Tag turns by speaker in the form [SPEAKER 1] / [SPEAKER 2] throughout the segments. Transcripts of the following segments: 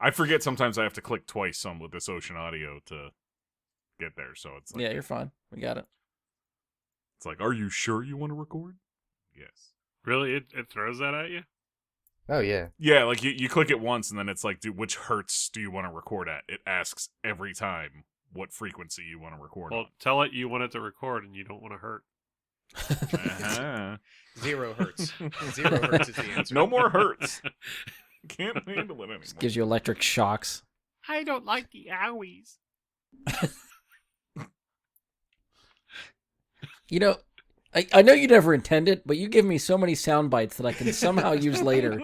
[SPEAKER 1] I forget sometimes I have to click twice with this Ocean Audio to get there, so it's like...
[SPEAKER 2] Yeah, you're fine. We got it.
[SPEAKER 1] It's like, are you sure you want to record? Yes.
[SPEAKER 3] Really? It throws that at you?
[SPEAKER 4] Oh, yeah.
[SPEAKER 1] Yeah, like you click it once, and then it's like, dude, which hertz do you want to record at? It asks every time what frequency you want to record
[SPEAKER 3] Well,
[SPEAKER 1] on.
[SPEAKER 3] tell it you want it to record and you don't want to hurt.
[SPEAKER 1] Uh-huh.
[SPEAKER 5] 0 hertz. 0 hertz is the answer.
[SPEAKER 1] No more hertz. Can't handle it anymore.
[SPEAKER 2] Just gives you electric shocks.
[SPEAKER 3] I don't like the owies.
[SPEAKER 2] You know, I know you never intended, but you give me so many sound bites that I can somehow use later.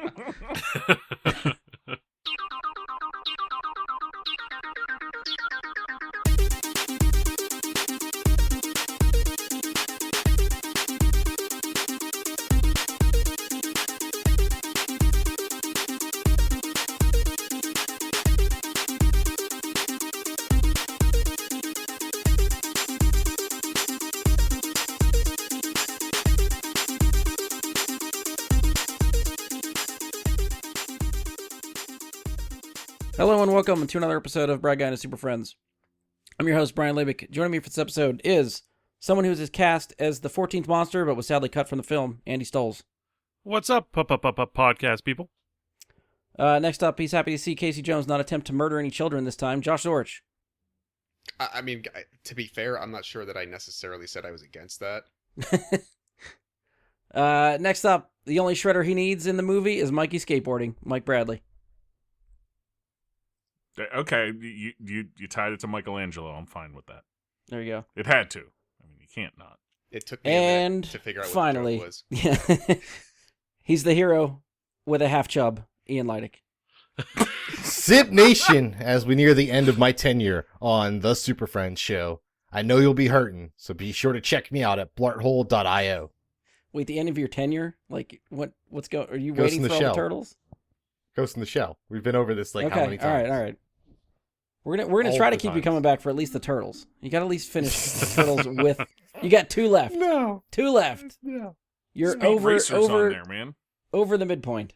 [SPEAKER 2] Hello and welcome to another episode of Brad Guy and His Super Friends. I'm your host, Brian Labick. Joining me for this episode is someone who was cast as the 14th monster but was sadly cut from the film, Andy Stoles.
[SPEAKER 3] What's up, podcast people?
[SPEAKER 2] Next up, he's happy to see Casey Jones not attempt to murder any children this time, Josh Zorich.
[SPEAKER 5] I mean, to be fair, I'm not sure that I necessarily said I was against that.
[SPEAKER 2] Next up, the only shredder he needs in the movie is Mikey skateboarding, Mike Bradley.
[SPEAKER 1] Okay, you tied it to Michelangelo. I'm fine with that.
[SPEAKER 2] There you go.
[SPEAKER 1] It had to. I mean, you can't not.
[SPEAKER 5] It took me a
[SPEAKER 2] And
[SPEAKER 5] minute to figure out what
[SPEAKER 2] finally,
[SPEAKER 5] the joke was.
[SPEAKER 2] Yeah, he's the hero with a half chub, Ian Leidick.
[SPEAKER 4] Zip Nation, as we near the end of my tenure on the Super Friends show. I know you'll be hurting, so be sure to check me out at blarthole.io.
[SPEAKER 2] Wait, the end of your tenure? Like, what's going? Are you
[SPEAKER 4] Ghost
[SPEAKER 2] waiting
[SPEAKER 4] in the
[SPEAKER 2] for all
[SPEAKER 4] Shell.
[SPEAKER 2] the turtles?
[SPEAKER 4] Ghost in the Shell. We've been over this how many times?
[SPEAKER 2] All right. We're gonna
[SPEAKER 4] All
[SPEAKER 2] try to
[SPEAKER 4] the
[SPEAKER 2] keep you
[SPEAKER 4] times.
[SPEAKER 2] coming back for at least the turtles. You got to at least finish the turtles with. You got 2 left.
[SPEAKER 4] No.
[SPEAKER 2] 2 left.
[SPEAKER 4] No.
[SPEAKER 2] You're
[SPEAKER 1] Speed
[SPEAKER 2] over
[SPEAKER 1] Racer's on there, man.
[SPEAKER 2] over the midpoint.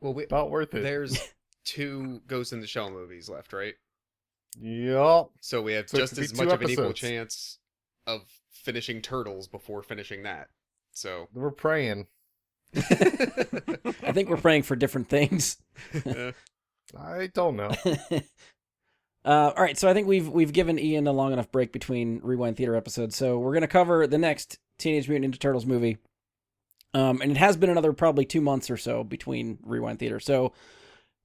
[SPEAKER 5] Well,
[SPEAKER 4] Not worth it.
[SPEAKER 5] there's 2 Ghost in the Shell movies left, right?
[SPEAKER 4] Yup.
[SPEAKER 5] So we have
[SPEAKER 4] So it
[SPEAKER 5] just
[SPEAKER 4] could be
[SPEAKER 5] as
[SPEAKER 4] 2
[SPEAKER 5] much of an equal
[SPEAKER 4] episodes.
[SPEAKER 5] chance of finishing Turtles before finishing that. So
[SPEAKER 4] We're praying.
[SPEAKER 2] I think we're praying for different things.
[SPEAKER 4] I don't know.
[SPEAKER 2] All right, so I think we've given Ian a long enough break between Rewind Theater episodes, so we're gonna cover the next Teenage Mutant Ninja Turtles movie. And it has been another probably 2 months or so between Rewind Theater. So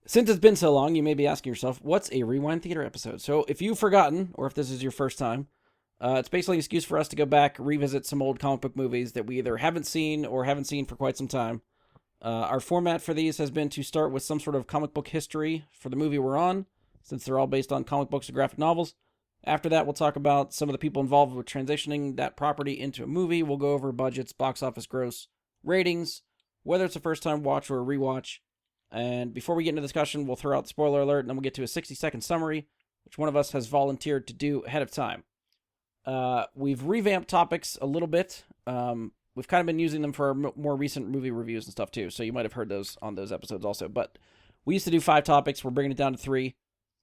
[SPEAKER 2] since it's been so long, you may be asking yourself, what's a Rewind Theater episode? So if you've forgotten, or if this is your first time, it's basically an excuse for us to go back, revisit some old comic book movies that we either haven't seen or haven't seen for quite some time. Our format for these has been to start with some sort of comic book history for the movie we're on, since they're all based on comic books and graphic novels. After that, we'll talk about some of the people involved with transitioning that property into a movie. We'll go over budgets, box office gross, ratings, whether it's a first-time watch or a rewatch. And before we get into discussion, we'll throw out the spoiler alert, and then we'll get to a 60-second summary, which one of us has volunteered to do ahead of time. We've revamped topics a little bit. We've kind of been using them for our more recent movie reviews and stuff, too, so you might have heard those on those episodes also. But we used to do 5 topics. We're bringing it down to 3.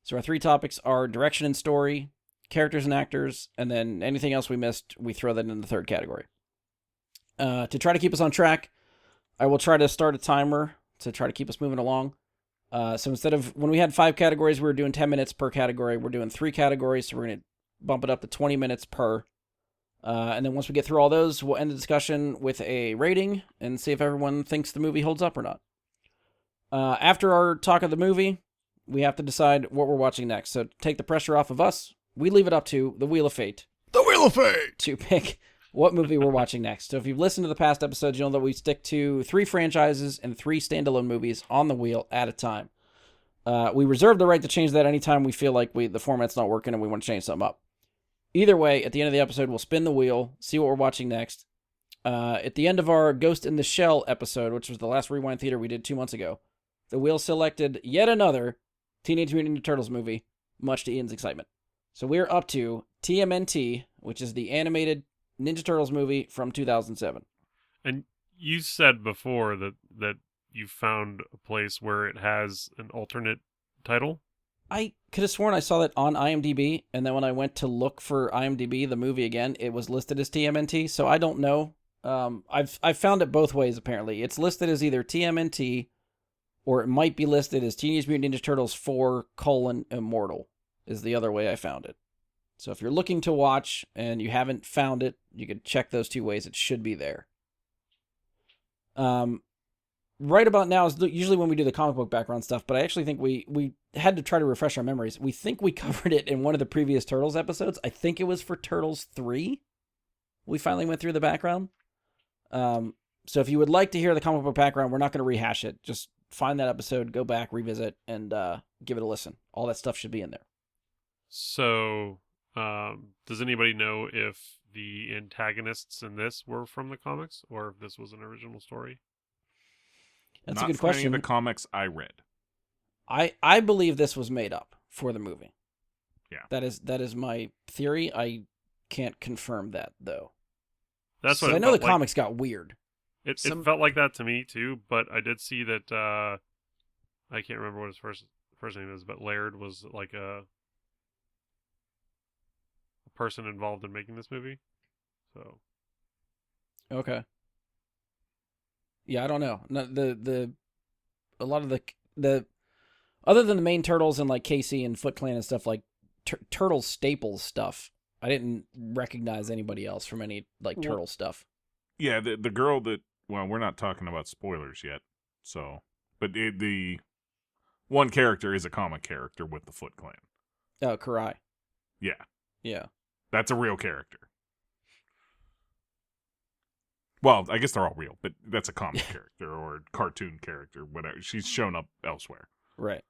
[SPEAKER 2] So our 3 topics are direction and story, characters and actors, and then anything else we missed, we throw that in the 3rd category. To try to keep us on track, I will try to start a timer to try to keep us moving along. So instead of, when we had 5 categories, we were doing 10 minutes per category. We're doing 3 categories, so we're going to bump it up to 20 minutes per. And then once we get through all those, we'll end the discussion with a rating and see if everyone thinks the movie holds up or not. After our talk of the movie, we have to decide what we're watching next. So to take the pressure off of us, we leave it up to the Wheel of Fate.
[SPEAKER 4] The Wheel of Fate!
[SPEAKER 2] To pick what movie we're watching next. So if you've listened to the past episodes, you'll know that we stick to 3 franchises and 3 standalone movies on the wheel at a time. We reserve the right to change that anytime we feel like the format's not working and we want to change something up. Either way, at the end of the episode, we'll spin the wheel, see what we're watching next. At the end of our Ghost in the Shell episode, which was the last Rewind Theater we did 2 months ago, the wheel selected yet another Teenage Mutant Ninja Turtles movie, much to Ian's excitement. So we're up to TMNT, which is the animated Ninja Turtles movie from 2007.
[SPEAKER 3] And you said before that you found a place where it has an alternate title?
[SPEAKER 2] I could have sworn I saw that on IMDb, and then when I went to look for IMDb, the movie again, it was listed as TMNT. So I don't know. I've found it both ways. Apparently, it's listed as either TMNT, or it might be listed as Teenage Mutant Ninja Turtles 4: Immortal. Is the other way I found it. So if you're looking to watch and you haven't found it, you could check those two ways. It should be there. Right about now is usually when we do the comic book background stuff, but I actually think we had to try to refresh our memories. We think we covered it in one of the previous Turtles episodes. I think it was for Turtles 3. We finally went through the background. So if you would like to hear the comic book background, we're not going to rehash it. Just find that episode, go back, revisit, and give it a listen. All that stuff should be in there.
[SPEAKER 3] So, does anybody know if the antagonists in this were from the comics, or if this was an original story?
[SPEAKER 2] That's
[SPEAKER 1] Not
[SPEAKER 2] a good
[SPEAKER 1] from any
[SPEAKER 2] question.
[SPEAKER 1] of the comics I read.
[SPEAKER 2] I believe this was made up for the movie.
[SPEAKER 1] Yeah.
[SPEAKER 2] That is my theory. I can't confirm that though.
[SPEAKER 3] That's what
[SPEAKER 2] I
[SPEAKER 3] it
[SPEAKER 2] know the
[SPEAKER 3] felt like.
[SPEAKER 2] comics got weird.
[SPEAKER 3] It felt like that to me too, but I did see that I can't remember what his first name is, but Laird was like a person involved in making this movie. So
[SPEAKER 2] Okay. Yeah, I don't know. No, a lot of the other than the main turtles and like Casey and Foot Clan and stuff like Turtle Staples stuff, I didn't recognize anybody else from any like turtle stuff.
[SPEAKER 1] Yeah, the girl that, well, we're not talking about spoilers yet, so, but the one character is a comic character with the Foot Clan.
[SPEAKER 2] Oh, Karai.
[SPEAKER 1] Yeah,
[SPEAKER 2] Yeah.
[SPEAKER 1] that's a real character. Well, I guess they're all real, but that's a comic character or cartoon character, whatever. She's shown up elsewhere.
[SPEAKER 2] Right.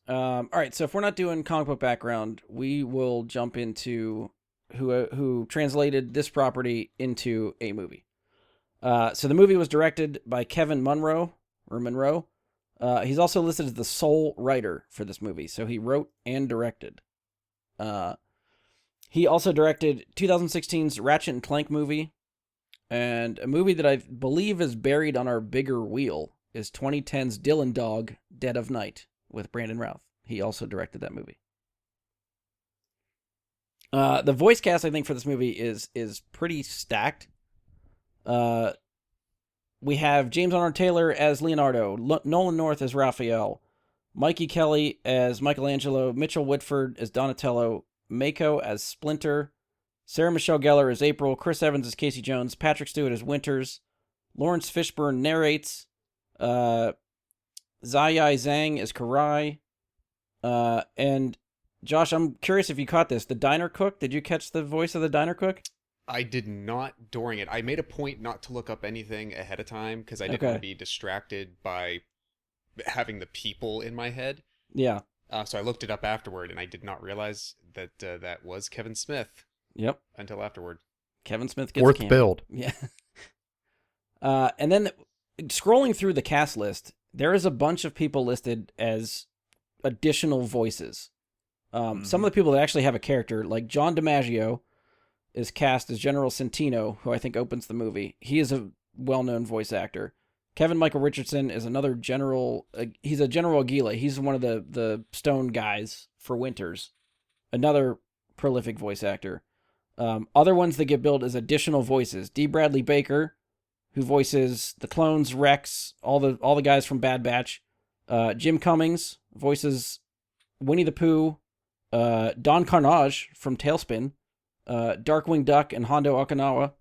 [SPEAKER 2] All right, so if we're not doing comic book background, we will jump into who translated this property into a movie. So the movie was directed by Kevin Munro. He's also listed as the sole writer for this movie, so he wrote and directed. He also directed 2016's Ratchet and Clank movie, and a movie that I believe is buried on our bigger wheel is 2010's Dylan Dog, Dead of Night, with Brandon Routh. He also directed that movie. The voice cast, I think, for this movie is pretty stacked. We have James Arnold Taylor as Leonardo, Nolan North as Raphael, Mikey Kelly as Michelangelo, Mitchell Whitford as Donatello, Mako as Splinter, Sarah Michelle Gellar as April, Chris Evans as Casey Jones, Patrick Stewart as Winters, Lawrence Fishburne narrates, Zai Zhang as Karai, and Josh, I'm curious if you caught this. The diner cook, did you catch the voice of the diner cook?
[SPEAKER 5] I did not during it. I made a point not to look up anything ahead of time because I didn't want to be distracted by having the people in my head.
[SPEAKER 2] Yeah.
[SPEAKER 5] So I looked it up afterward, and I did not realize that that was Kevin Smith.
[SPEAKER 2] Yep.
[SPEAKER 5] Until afterward.
[SPEAKER 2] Kevin Smith gets
[SPEAKER 4] Fourth build.
[SPEAKER 2] Yeah. And then scrolling through the cast list, there is a bunch of people listed as additional voices. Some of the people that actually have a character, like John DiMaggio, is cast as General Centino, who I think opens the movie. He is a well-known voice actor. Kevin Michael Richardson is another general. He's a General Aguila. He's one of the stone guys for Winters. Another prolific voice actor. Other ones that get billed as additional voices. D. Bradley Baker, who voices the clones, Rex, all the guys from Bad Batch. Jim Cummings voices Winnie the Pooh. Don Carnage from Tailspin. Darkwing Duck and Hondo Okinawa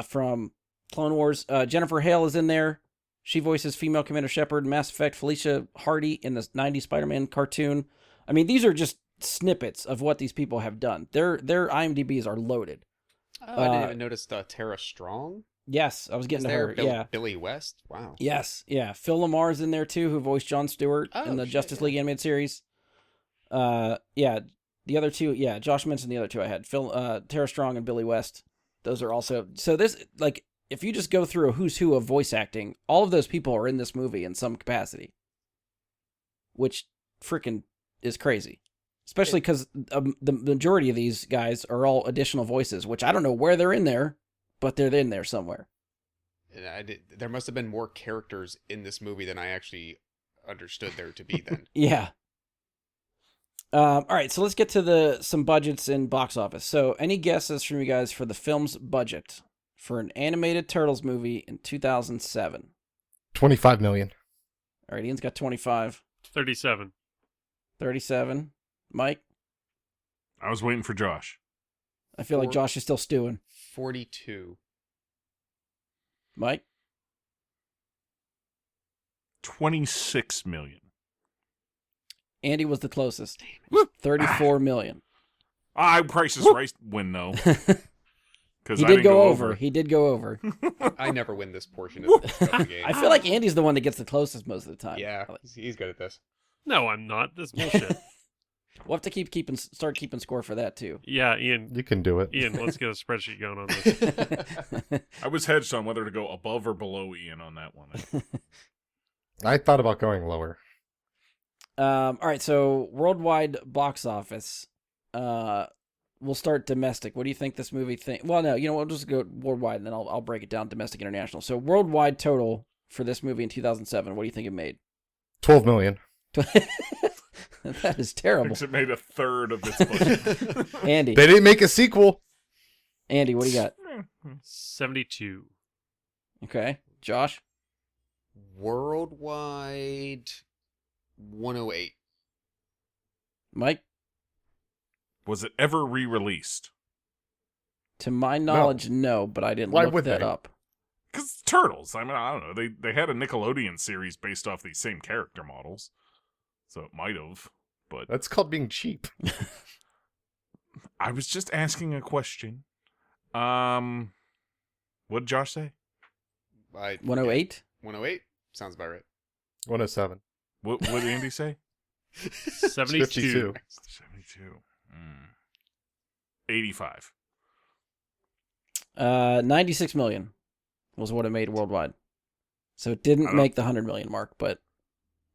[SPEAKER 2] from Clone Wars. Jennifer Hale is in there. She voices female Commander Shepard, Mass Effect, Felicia Hardy in the 90s Spider-Man cartoon. I mean, these are just snippets of what these people have done. Their IMDb's are loaded.
[SPEAKER 5] Oh, I didn't even notice Tara Strong.
[SPEAKER 2] Yes, I was getting to her. Yeah.
[SPEAKER 5] Billy West. Wow.
[SPEAKER 2] Yes, yeah. Phil Lamar's in there too, who voiced Jon Stewart in the Justice League animated series. Yeah. The other two, yeah, Josh mentioned the other two I had. Tara Strong and Billy West. Those are also... So this, like, if you just go through a who's who of voice acting, all of those people are in this movie in some capacity. Which freaking is crazy. Especially because the majority of these guys are all additional voices, which I don't know where they're in there, but they're in there somewhere.
[SPEAKER 5] there must have been more characters in this movie than I actually understood there to be then.
[SPEAKER 2] Yeah. All right, so let's get to some budgets in box office. So, any guesses from you guys for the film's budget for an animated Turtles movie in 2007?
[SPEAKER 4] 25 million.
[SPEAKER 2] All right, Ian's got 25.
[SPEAKER 3] 37.
[SPEAKER 2] 37. Mike?
[SPEAKER 1] I was waiting for Josh.
[SPEAKER 2] I feel like Josh is still stewing.
[SPEAKER 5] 42.
[SPEAKER 2] Mike?
[SPEAKER 1] 26 million.
[SPEAKER 2] Andy was the closest. 34 million.
[SPEAKER 1] Price is Right win though.
[SPEAKER 2] He did go over. He did go over.
[SPEAKER 5] I never win this portion of the game.
[SPEAKER 2] I feel like Andy's the one that gets the closest most of the time.
[SPEAKER 5] Yeah, he's good at this.
[SPEAKER 3] No, I'm not. This bullshit.
[SPEAKER 2] We'll have to start keeping score for that too.
[SPEAKER 3] Yeah, Ian.
[SPEAKER 4] You can do it.
[SPEAKER 3] Ian, let's get a spreadsheet going on this.
[SPEAKER 1] I was hedged on whether to go above or below Ian on that one.
[SPEAKER 4] I thought about going lower.
[SPEAKER 2] All right, so worldwide box office. We'll start domestic. What do you think this movie Well, no, we'll just go worldwide, and then I'll break it down domestic, international. So worldwide total for this movie in 2007. What do you think it made?
[SPEAKER 4] 12 million.
[SPEAKER 2] That is terrible.
[SPEAKER 1] Thinks it made a third of its budget.
[SPEAKER 2] Andy.
[SPEAKER 4] They didn't make a sequel.
[SPEAKER 2] Andy, what do you got?
[SPEAKER 3] 72.
[SPEAKER 2] Okay, Josh.
[SPEAKER 5] Worldwide 108.
[SPEAKER 2] Mike.
[SPEAKER 1] Was it ever re-released?
[SPEAKER 2] To my knowledge, no, but I didn't
[SPEAKER 4] Why
[SPEAKER 2] look
[SPEAKER 4] would
[SPEAKER 2] that
[SPEAKER 4] they?
[SPEAKER 2] up.
[SPEAKER 1] Because Turtles. I mean, I don't know. They had a Nickelodeon series based off these same character models. So it might have, but...
[SPEAKER 4] That's called being cheap.
[SPEAKER 1] I was just asking a question. What did Josh say?
[SPEAKER 2] 108?
[SPEAKER 5] 108? Sounds about right.
[SPEAKER 4] 107.
[SPEAKER 1] What did Andy say?
[SPEAKER 3] 72.
[SPEAKER 4] 52.
[SPEAKER 1] 72. 85.
[SPEAKER 2] 96 million was what it made worldwide. So it didn't make the 100 million mark, but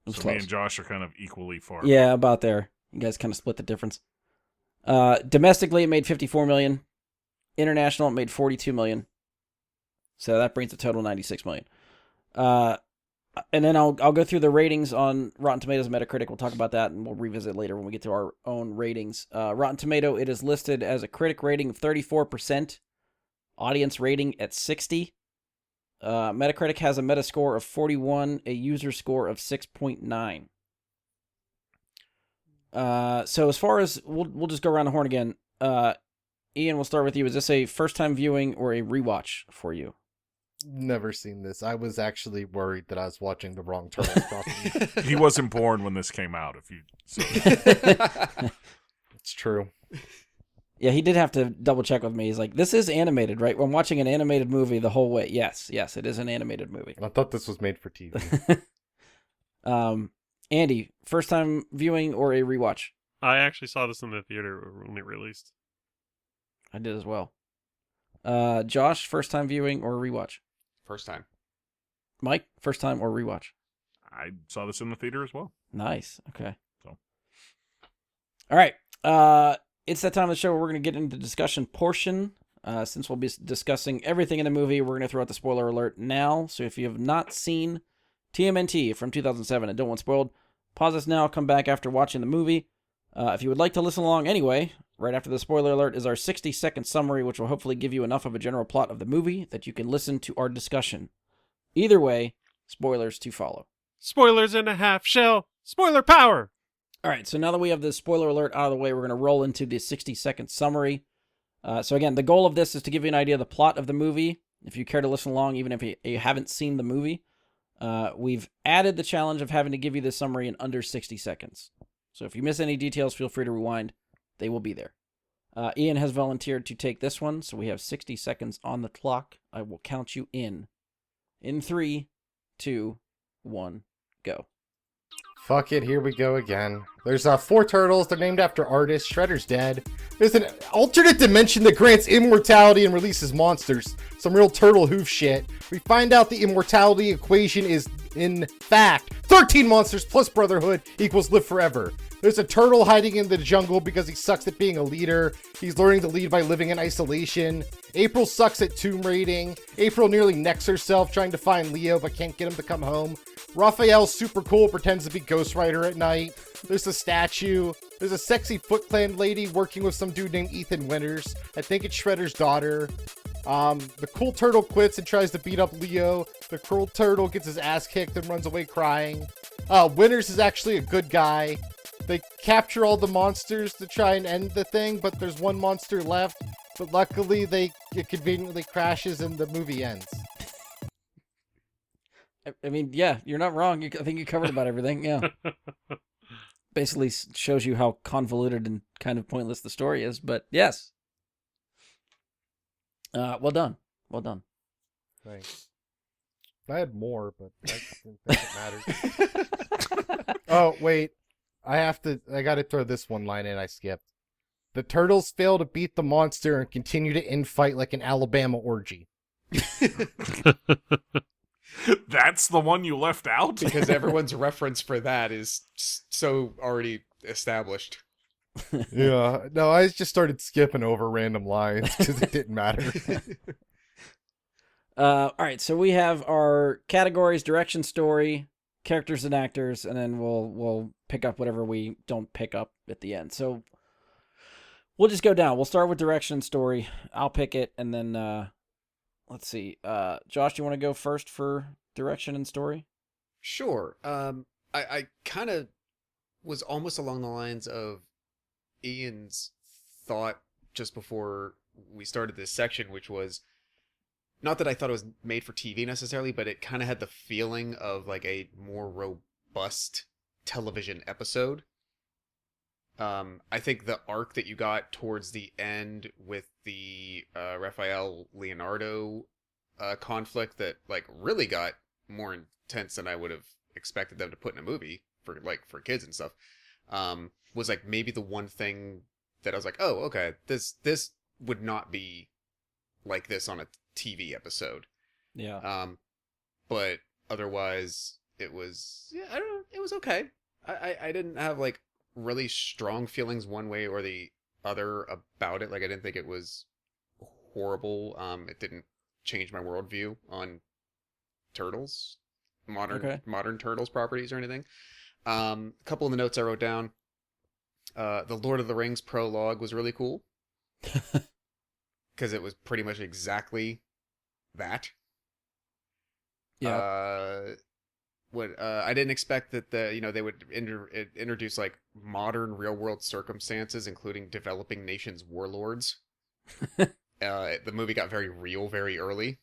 [SPEAKER 2] it was
[SPEAKER 1] So
[SPEAKER 2] close.
[SPEAKER 1] me and Josh are kind of equally far.
[SPEAKER 2] Yeah, about there. You guys kind of split the difference. Domestically, it made 54 million. International, it made 42 million. So that brings the total 96 million. And then I'll go through the ratings on Rotten Tomatoes and Metacritic. We'll talk about that, and we'll revisit later when we get to our own ratings. Rotten Tomato, it is listed as a critic rating of 34%, audience rating at 60. Metacritic has a Metascore of 41, a user score of 6.9. So as far as we'll just go around the horn again. Ian, we'll start with you. Is this a first-time viewing or a rewatch for you?
[SPEAKER 4] Never seen this. I was actually worried that I was watching the wrong Turtles property.
[SPEAKER 1] He wasn't born when this came out.
[SPEAKER 4] It's true.
[SPEAKER 2] Yeah, he did have to double check with me. He's like, "This is animated, right? I'm watching an animated movie the whole way." Yes, it is an animated movie.
[SPEAKER 4] I thought this was made for TV.
[SPEAKER 2] Andy, first time viewing or a rewatch?
[SPEAKER 3] I actually saw this in the theater when it released.
[SPEAKER 2] I did as well. Josh, first time viewing or rewatch?
[SPEAKER 5] First time.
[SPEAKER 2] Mike, first time or rewatch?
[SPEAKER 1] I saw this in the theater as well.
[SPEAKER 2] Nice. Okay.
[SPEAKER 1] So.
[SPEAKER 2] All right. It's that time of the show where we're going to get into the discussion portion. Since we'll be discussing everything in the movie, we're going to throw out the spoiler alert now. So if you have not seen TMNT from 2007 and don't want spoiled, pause this now, come back after watching the movie. If you would like to listen along anyway, right after the spoiler alert is our 60-second summary, which will hopefully give you enough of a general plot of the movie that you can listen to our discussion. Either way, spoilers to follow.
[SPEAKER 3] Spoilers in a half shell. Spoiler power.
[SPEAKER 2] All right, so now that we have the spoiler alert out of the way, we're going to roll into the 60-second summary. So again, the goal of this is to give you an idea of the plot of the movie. If you care to listen along, even if you haven't seen the movie, we've added the challenge of having to give you the summary in under 60 seconds. So if you miss any details, feel free to rewind. They will be there. Ian has volunteered to take this one, so we have 60 seconds on the clock. I will count you in. In 3, 2, 1, go.
[SPEAKER 4] Fuck it, here we go again. There's 4 turtles, they're named after artists, Shredder's dead. There's an alternate dimension that grants immortality and releases monsters. Some real turtle hoof shit. We find out the immortality equation is, in fact, 13 monsters plus brotherhood equals live forever. There's a turtle hiding in the jungle because he sucks at being a leader. He's learning to lead by living in isolation. April sucks at tomb raiding. April nearly necks herself trying to find Leo but can't get him to come home. Raphael's super cool, pretends to be Ghost Rider at night. There's a statue. There's a sexy Foot Clan lady working with some dude named Ethan Winters. I think it's Shredder's daughter. The cool turtle quits and tries to beat up Leo. The cool turtle gets his ass kicked and runs away crying. Winters is actually a good guy. They capture all the monsters to try and end the thing, but there's one monster left. But luckily, it conveniently crashes and the movie ends.
[SPEAKER 2] I mean, yeah, you're not wrong. I think you covered about everything. Yeah. Basically shows you how convoluted and kind of pointless the story is, but yes. Well done. Well done.
[SPEAKER 4] Thanks. I had more, but I didn't think it mattered. Oh, wait. I gotta throw this one line in I skipped. The turtles fail to beat the monster and continue to infight like an Alabama orgy.
[SPEAKER 1] That's the one you left out?
[SPEAKER 5] Because everyone's reference for that is so already established.
[SPEAKER 4] Yeah, no, I just started skipping over random lines because it didn't matter.
[SPEAKER 2] All right, so we have our categories: direction, story, characters and actors, and then we'll pick up whatever we don't pick up at the end. So we'll just go down. We'll start with direction and story. I'll pick it, and then let's see. Josh, do you want to go first for direction and story?
[SPEAKER 5] Sure. I kind of was almost along the lines of Ian's thought just before we started this section, which was not that I thought it was made for TV necessarily, but it kind of had the feeling of like a more robust television episode. I think the arc that you got towards the end with the Raphael Leonardo conflict that like really got more intense than I would have expected them to put in a movie for kids and stuff. Was like maybe the one thing that I was like, oh, okay, this would not be like this on a TV episode.
[SPEAKER 2] Yeah.
[SPEAKER 5] But otherwise it was, I don't know, it was okay. I didn't have like really strong feelings one way or the other about it. Like I didn't think it was horrible. It didn't change my worldview on Turtles, modern Turtles properties or anything. A couple of the notes I wrote down. The Lord of the Rings prologue was really cool because it was pretty much exactly that.
[SPEAKER 2] Yeah.
[SPEAKER 5] I didn't expect that they would introduce like modern real world circumstances, including developing nations' warlords. The movie got very real very early.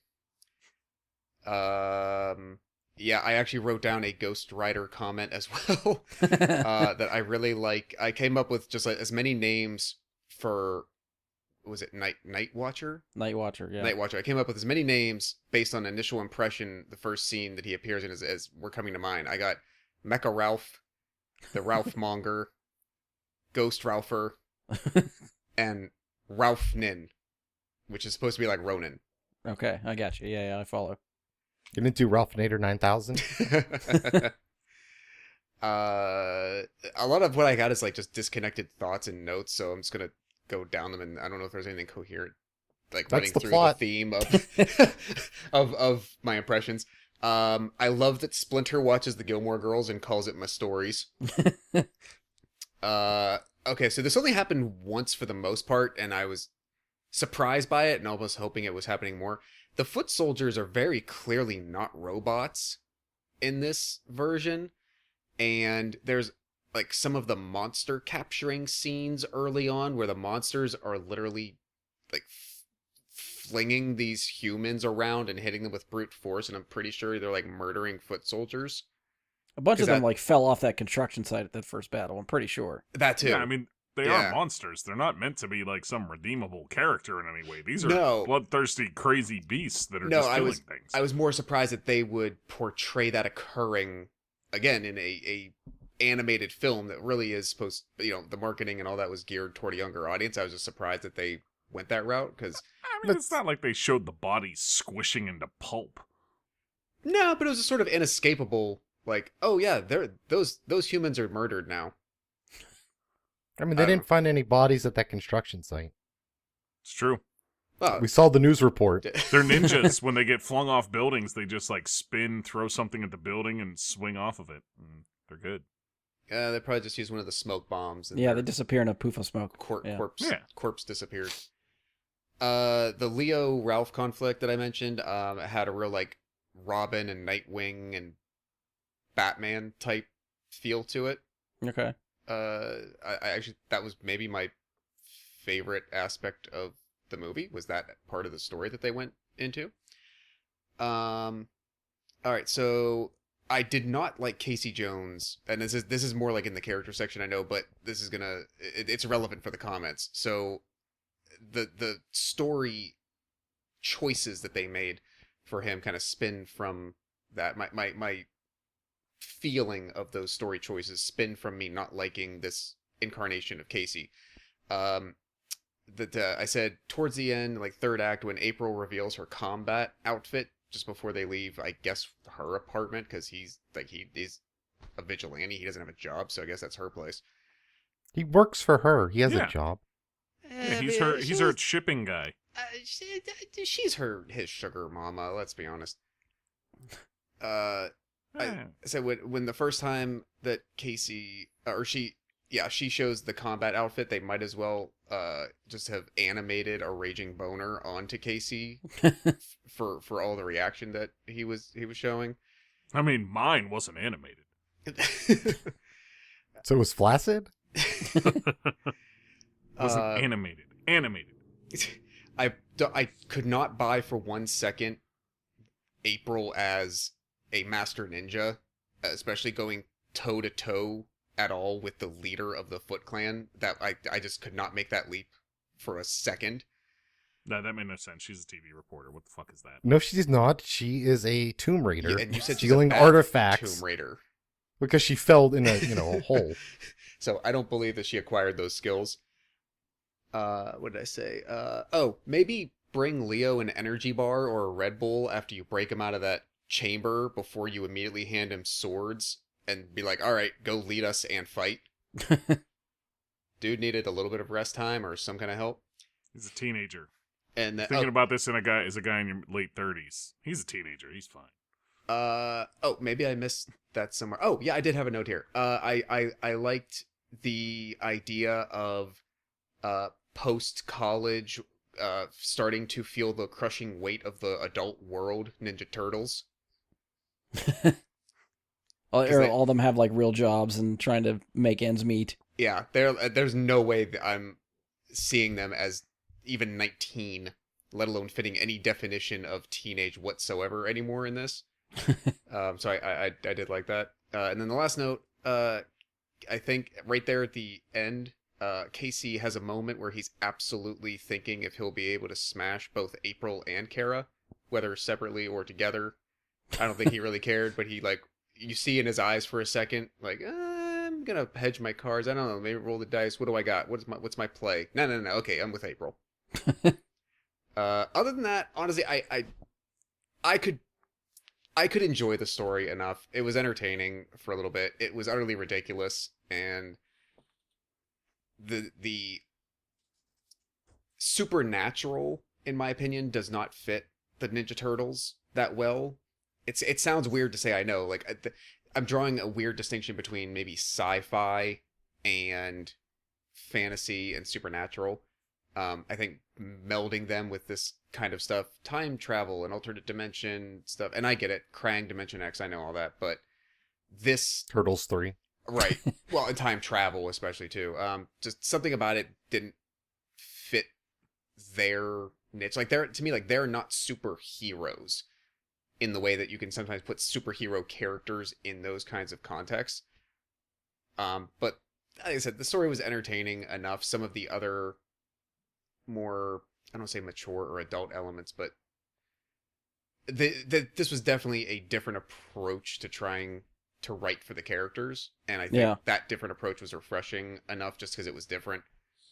[SPEAKER 5] Yeah, I actually wrote down a Ghost Rider comment as well that I really like. I came up with just like as many names for, was it Night Watcher?
[SPEAKER 2] Night Watcher, yeah.
[SPEAKER 5] Night Watcher. I came up with as many names based on initial impression. The first scene that he appears in as were coming to mind. I got Mecha Ralph, the Ralph Monger, Ghost Ralpher, and Ralph Nin, which is supposed to be like Ronin.
[SPEAKER 2] Okay, I got you. Yeah, I follow.
[SPEAKER 4] Gonna do Ralph Nader 9000.
[SPEAKER 5] A lot of what I got is like just disconnected thoughts and notes, so I'm just gonna go down them, and I don't know if there's anything coherent, like running through the theme of of my impressions. I love that Splinter watches the Gilmore Girls and calls it my stories. Okay, so this only happened once for the most part, and I was surprised by it and almost hoping it was happening more. The foot soldiers are very clearly not robots in this version, and there's like some of the monster capturing scenes early on where the monsters are literally like flinging these humans around and hitting them with brute force, and I'm pretty sure they're like murdering foot soldiers.
[SPEAKER 2] A bunch of them like fell off that construction site at that first battle, I'm pretty sure.
[SPEAKER 5] That too.
[SPEAKER 1] Yeah, I mean, they are monsters. They're not meant to be like some redeemable character in any way. These are bloodthirsty, crazy beasts that are just killing things.
[SPEAKER 5] I was more surprised that they would portray that occurring again in a animated film that really is supposed, the marketing and all that was geared toward a younger audience. I was just surprised that they went that route because
[SPEAKER 1] I mean, it's not like they showed the bodies squishing into pulp.
[SPEAKER 5] No, but it was just sort of inescapable. Like, oh yeah, those humans are murdered now.
[SPEAKER 4] I mean, they didn't find any bodies at that construction site.
[SPEAKER 1] It's true.
[SPEAKER 5] Well,
[SPEAKER 4] We saw the news report.
[SPEAKER 1] They're ninjas. When they get flung off buildings, they just like spin, throw something at the building, and swing off of it. And they're good.
[SPEAKER 5] they probably just used one of the smoke bombs. And
[SPEAKER 2] Yeah,
[SPEAKER 5] their
[SPEAKER 2] they disappear in a poof of smoke. Yeah.
[SPEAKER 5] corpse disappeared. The Leo Ralph conflict that I mentioned had a real like Robin and Nightwing and Batman type feel to it.
[SPEAKER 2] Okay.
[SPEAKER 5] I actually that was maybe my favorite aspect of the movie, was that part of the story that they went into. All right, so I did not like Casey Jones, and this is more like in the character section, I know, but this is it's relevant for the comments. So the story choices that they made for him kind of spin from that. My feeling of those story choices spin from me not liking this incarnation of Casey. I said towards the end, like third act, when April reveals her combat outfit just before they leave, I guess her apartment, because he is a vigilante. He doesn't have a job, so I guess that's her place.
[SPEAKER 4] He works for her. He has
[SPEAKER 1] Yeah.
[SPEAKER 4] a job.
[SPEAKER 1] Yeah, he's her shipping guy.
[SPEAKER 5] She's his sugar mama. Let's be honest. So when the first time that Casey she shows the combat outfit, they might as well just have animated a raging boner onto Casey for all the reaction that he was showing.
[SPEAKER 1] I mean, mine wasn't animated.
[SPEAKER 4] So it was flaccid?
[SPEAKER 1] It wasn't animated. Animated.
[SPEAKER 5] I could not buy for 1 second April as a master ninja, especially going toe to toe at all with the leader of the Foot Clan. That I just could not make that leap for a second.
[SPEAKER 1] No, that made no sense. She's a TV reporter. What the fuck is that?
[SPEAKER 4] No, she's not. She is a Tomb Raider.
[SPEAKER 5] Yeah, and you said
[SPEAKER 4] stealing
[SPEAKER 5] she's a bad
[SPEAKER 4] artifacts
[SPEAKER 5] Tomb Raider,
[SPEAKER 4] because she fell in a hole.
[SPEAKER 5] So I don't believe that she acquired those skills. What did I say? Maybe bring Leo an energy bar or a Red Bull after you break him out of that chamber before you immediately hand him swords and be like, all right, go lead us and fight. Dude needed a little bit of rest time or some kind of help.
[SPEAKER 1] He's a teenager.
[SPEAKER 5] And
[SPEAKER 1] Thinking about this as a guy in your late 30s. He's a teenager. He's fine.
[SPEAKER 5] Maybe I missed that somewhere. Oh, yeah, I did have a note here. I liked the idea of post-college starting to feel the crushing weight of the adult world Ninja Turtles.
[SPEAKER 2] all of them have like real jobs and trying to make ends meet.
[SPEAKER 5] Yeah, there's no way that I'm seeing them as even 19, let alone fitting any definition of teenage whatsoever anymore in this. So I did like that. And then the last note, I think right there at the end, Casey has a moment where he's absolutely thinking if he'll be able to smash both April and Kara, whether separately or together. I don't think he really cared, but he you see in his eyes for a second, like, I'm gonna hedge my cards. I don't know, maybe roll the dice. What do I got? What's my play? No. Okay, I'm with April. Other than that, honestly, I could enjoy the story enough. It was entertaining for a little bit. It was utterly ridiculous, and the supernatural, in my opinion, does not fit the Ninja Turtles that well. It sounds weird to say, I know. I'm drawing a weird distinction between maybe sci-fi and fantasy and supernatural. I think melding them with this kind of stuff, time travel and alternate dimension stuff, and I get it, Krang, Dimension X, I know all that, but this...
[SPEAKER 4] Turtles 3.
[SPEAKER 5] Right. Well, and time travel especially, too. Just something about it didn't fit their niche. They're not superheroes in the way that you can sometimes put superhero characters in those kinds of contexts. But like I said, the story was entertaining enough. Some of the other more, I don't say mature or adult elements, but this was definitely a different approach to trying to write for the characters, and I think that different approach was refreshing enough just because it was different.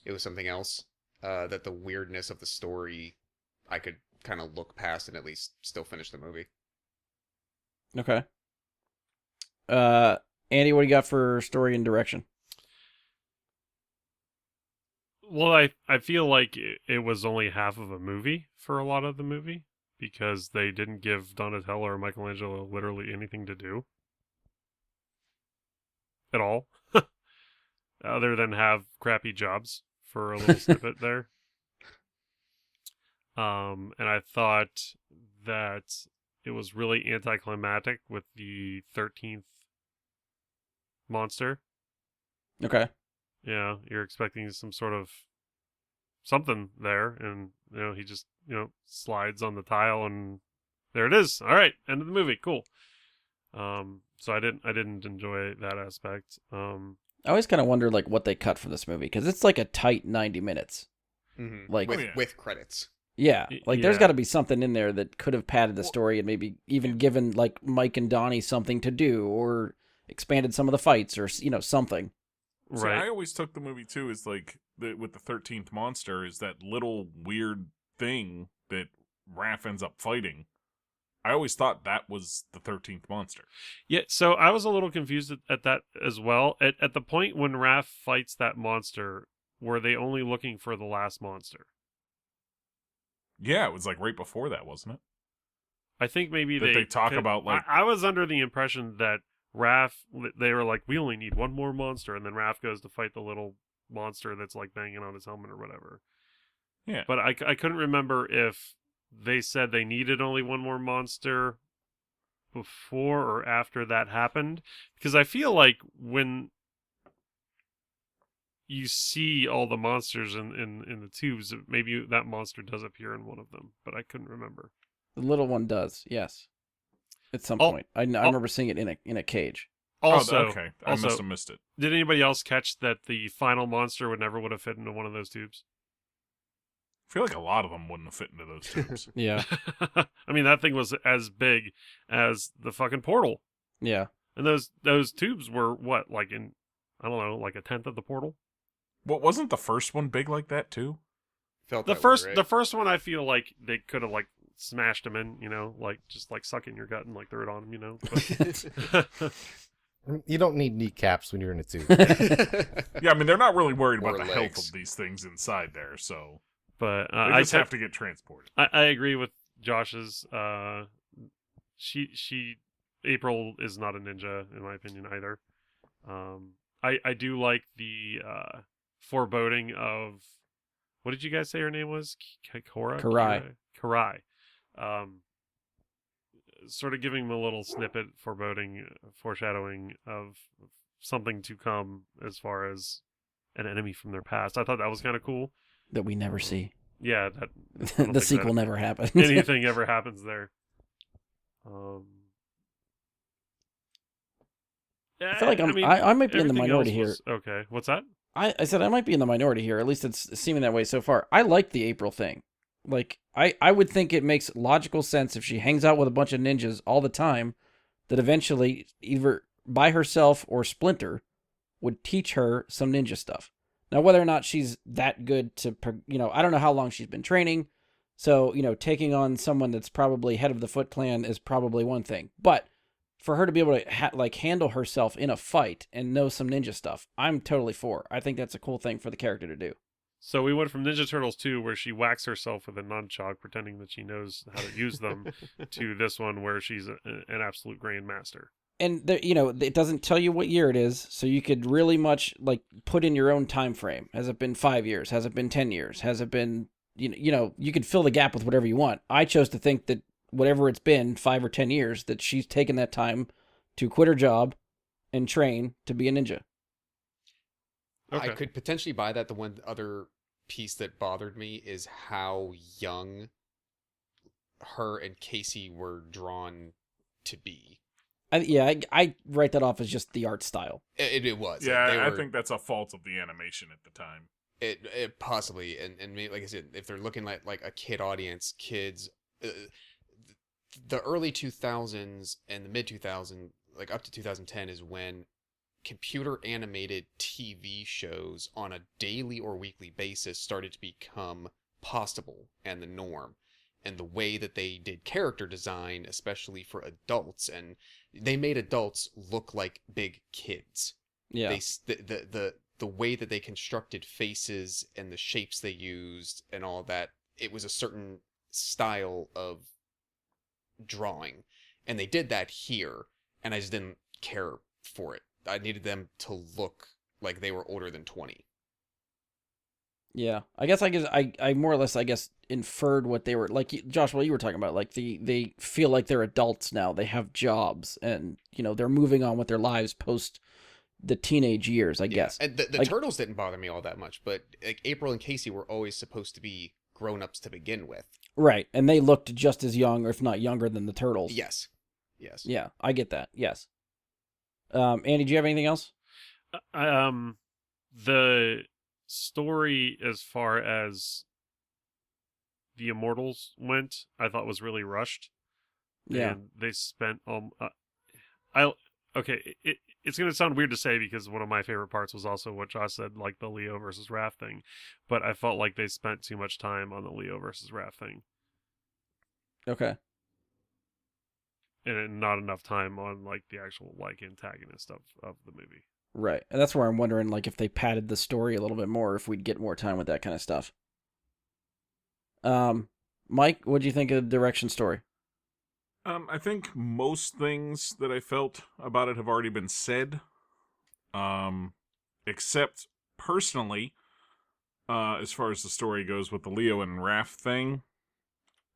[SPEAKER 5] It was something else, that the weirdness of the story I could kind of look past and at least still finish the movie.
[SPEAKER 2] Okay. Andy, what do you got for story and direction?
[SPEAKER 3] Well, I feel like it was only half of a movie for a lot of the movie because they didn't give Donatello or Michelangelo literally anything to do at all, other than have crappy jobs for a little snippet there. And I thought that it was really anticlimactic with the 13th monster.
[SPEAKER 2] Okay.
[SPEAKER 3] Yeah, you're expecting some sort of something there, and he just slides on the tile, and there it is. All right, end of the movie. Cool. So I didn't enjoy that aspect.
[SPEAKER 2] I always kind of wonder like what they cut from this movie because it's like a tight 90 minutes.
[SPEAKER 5] Mm-hmm.
[SPEAKER 2] Like
[SPEAKER 5] with credits.
[SPEAKER 2] Yeah, like there's
[SPEAKER 3] Yeah.
[SPEAKER 2] got to be something in there that could have padded the story and maybe even given like Mike and Donnie something to do or expanded some of the fights or something.
[SPEAKER 1] See,
[SPEAKER 3] Right.
[SPEAKER 1] I always took the movie too as like with the 13th monster is that little weird thing that Raph ends up fighting. I always thought that was the 13th monster.
[SPEAKER 3] Yeah, so I was a little confused at that as well. At the point when Raph fights that monster, were they only looking for the last monster?
[SPEAKER 1] Yeah, it was like right before that, wasn't it?
[SPEAKER 3] I think maybe
[SPEAKER 1] That they talk about, like-
[SPEAKER 3] I was under the impression that Raph, they were like, we only need one more monster, and then Raph goes to fight the little monster that's like banging on his helmet or whatever.
[SPEAKER 1] Yeah.
[SPEAKER 3] But I couldn't remember if they said they needed only one more monster before or after that happened, because I feel like when you see all the monsters in the tubes, maybe that monster does appear in one of them, but I couldn't remember.
[SPEAKER 2] The little one does, yes. At some
[SPEAKER 3] Oh,
[SPEAKER 2] point, I remember seeing it in a cage.
[SPEAKER 3] Also,
[SPEAKER 1] okay. I
[SPEAKER 3] also,
[SPEAKER 1] must have missed it.
[SPEAKER 3] did anybody else catch that the final monster would have fit into one of those tubes?
[SPEAKER 1] I feel like a lot of them wouldn't have fit into those tubes.
[SPEAKER 2] Yeah,
[SPEAKER 3] I mean, that thing was as big as the fucking portal,
[SPEAKER 2] yeah.
[SPEAKER 3] and those tubes were what, like in, I don't know, like a tenth of the portal.
[SPEAKER 1] What wasn't the first one big like that too?
[SPEAKER 5] Felt
[SPEAKER 3] The
[SPEAKER 5] that
[SPEAKER 3] first
[SPEAKER 5] way, right?
[SPEAKER 3] the first one, I feel like they could have like smashed him in, like just like suck in your gut and like throw it on him, But,
[SPEAKER 4] You don't need kneecaps when you're in a tube.
[SPEAKER 1] Yeah, I mean they're not really worried about
[SPEAKER 5] Or
[SPEAKER 1] the health
[SPEAKER 5] legs.
[SPEAKER 1] of these things inside there, so
[SPEAKER 3] but
[SPEAKER 1] they
[SPEAKER 3] I
[SPEAKER 1] just have to get transported.
[SPEAKER 3] I agree with Josh's. April is not a ninja in my opinion either. I do like the foreboding of, what did you guys say her name was?
[SPEAKER 2] Karai.
[SPEAKER 3] Karai. Sort of giving him a little snippet, foreboding, foreshadowing of something to come as far as an enemy from their past. I thought that was kind of cool.
[SPEAKER 2] That we never see.
[SPEAKER 3] Yeah, that I don't
[SPEAKER 2] The
[SPEAKER 3] think
[SPEAKER 2] sequel
[SPEAKER 3] that
[SPEAKER 2] never happened.
[SPEAKER 3] anything ever happens there.
[SPEAKER 2] I feel like I might be in the
[SPEAKER 3] everything
[SPEAKER 2] minority
[SPEAKER 3] else was- Okay, what's that?
[SPEAKER 2] I said I might be in the minority here. At least it's seeming that way so far. I like the April thing. Like, I would think it makes logical sense if she hangs out with a bunch of ninjas all the time, that eventually either by herself or Splinter would teach her some ninja stuff. Now, whether or not she's that good to, I don't know how long she's been training. So, taking on someone that's probably head of the Foot Clan is probably one thing. But for her to be able to handle herself in a fight and know some ninja stuff, I'm totally for. I think that's a cool thing for the character to do.
[SPEAKER 3] So we went from Ninja Turtles 2, where she whacks herself with a nunchuck, pretending that she knows how to use them, to this one where she's an absolute grandmaster.
[SPEAKER 2] And it doesn't tell you what year it is, so you could really much like put in your own time frame. Has it been 5 years? Has it been 10 years? Has it been you could fill the gap with whatever you want. I chose to think that whatever it's been, 5 or 10 years, that she's taken that time to quit her job and train to be a ninja.
[SPEAKER 3] Okay.
[SPEAKER 5] I could potentially buy that. The one other piece that bothered me is how young her and Casey were drawn to be.
[SPEAKER 2] I write that off as just the art style.
[SPEAKER 5] It was.
[SPEAKER 1] Yeah,
[SPEAKER 5] Like, they
[SPEAKER 1] I
[SPEAKER 5] were-
[SPEAKER 1] think that's a fault of the animation at the time.
[SPEAKER 5] It possibly, and maybe, like I said, if they're looking at like a kid audience, kids, the early 2000s and the mid 2000s, like up to 2010, is when computer animated TV shows on a daily or weekly basis started to become possible and the norm. And the way that they did character design, especially for adults, and they made adults look like big kids.
[SPEAKER 2] Yeah.
[SPEAKER 5] The the way that they constructed faces and the shapes they used and all that, it was a certain style of drawing. And they did that here, and I just didn't care for it. I needed them to look like they were older than 20.
[SPEAKER 2] Yeah, I guess I more or less inferred what they were like. Josh, what you were talking about, like they feel like they're adults now. They have jobs, and they're moving on with their lives post the teenage years. I guess.
[SPEAKER 5] And the
[SPEAKER 2] like,
[SPEAKER 5] turtles didn't bother me all that much, but like April and Casey were always supposed to be grown-ups to begin with.
[SPEAKER 2] right, and they looked just as young, or if not younger, than the turtles.
[SPEAKER 5] Yes.
[SPEAKER 2] Yeah, I get that. Yes. Andy, do you have anything else?
[SPEAKER 3] The story as far as the Immortals went, I thought was really rushed.
[SPEAKER 2] Yeah.
[SPEAKER 3] And they spent it's going to sound weird to say because one of my favorite parts was also what Josh said, like the Leo versus Raph thing, but I felt like they spent too much time on the Leo versus Raph thing.
[SPEAKER 2] Okay.
[SPEAKER 3] And not enough time on like the actual like antagonist of the movie.
[SPEAKER 2] Right. And that's where I'm wondering, like, if they padded the story a little bit more, if we'd get more time with that kind of stuff. Mike, what do you think of the direction story?
[SPEAKER 1] I think most things that I felt about it have already been said. Except personally, as far as the story goes with the Leo and Raph thing.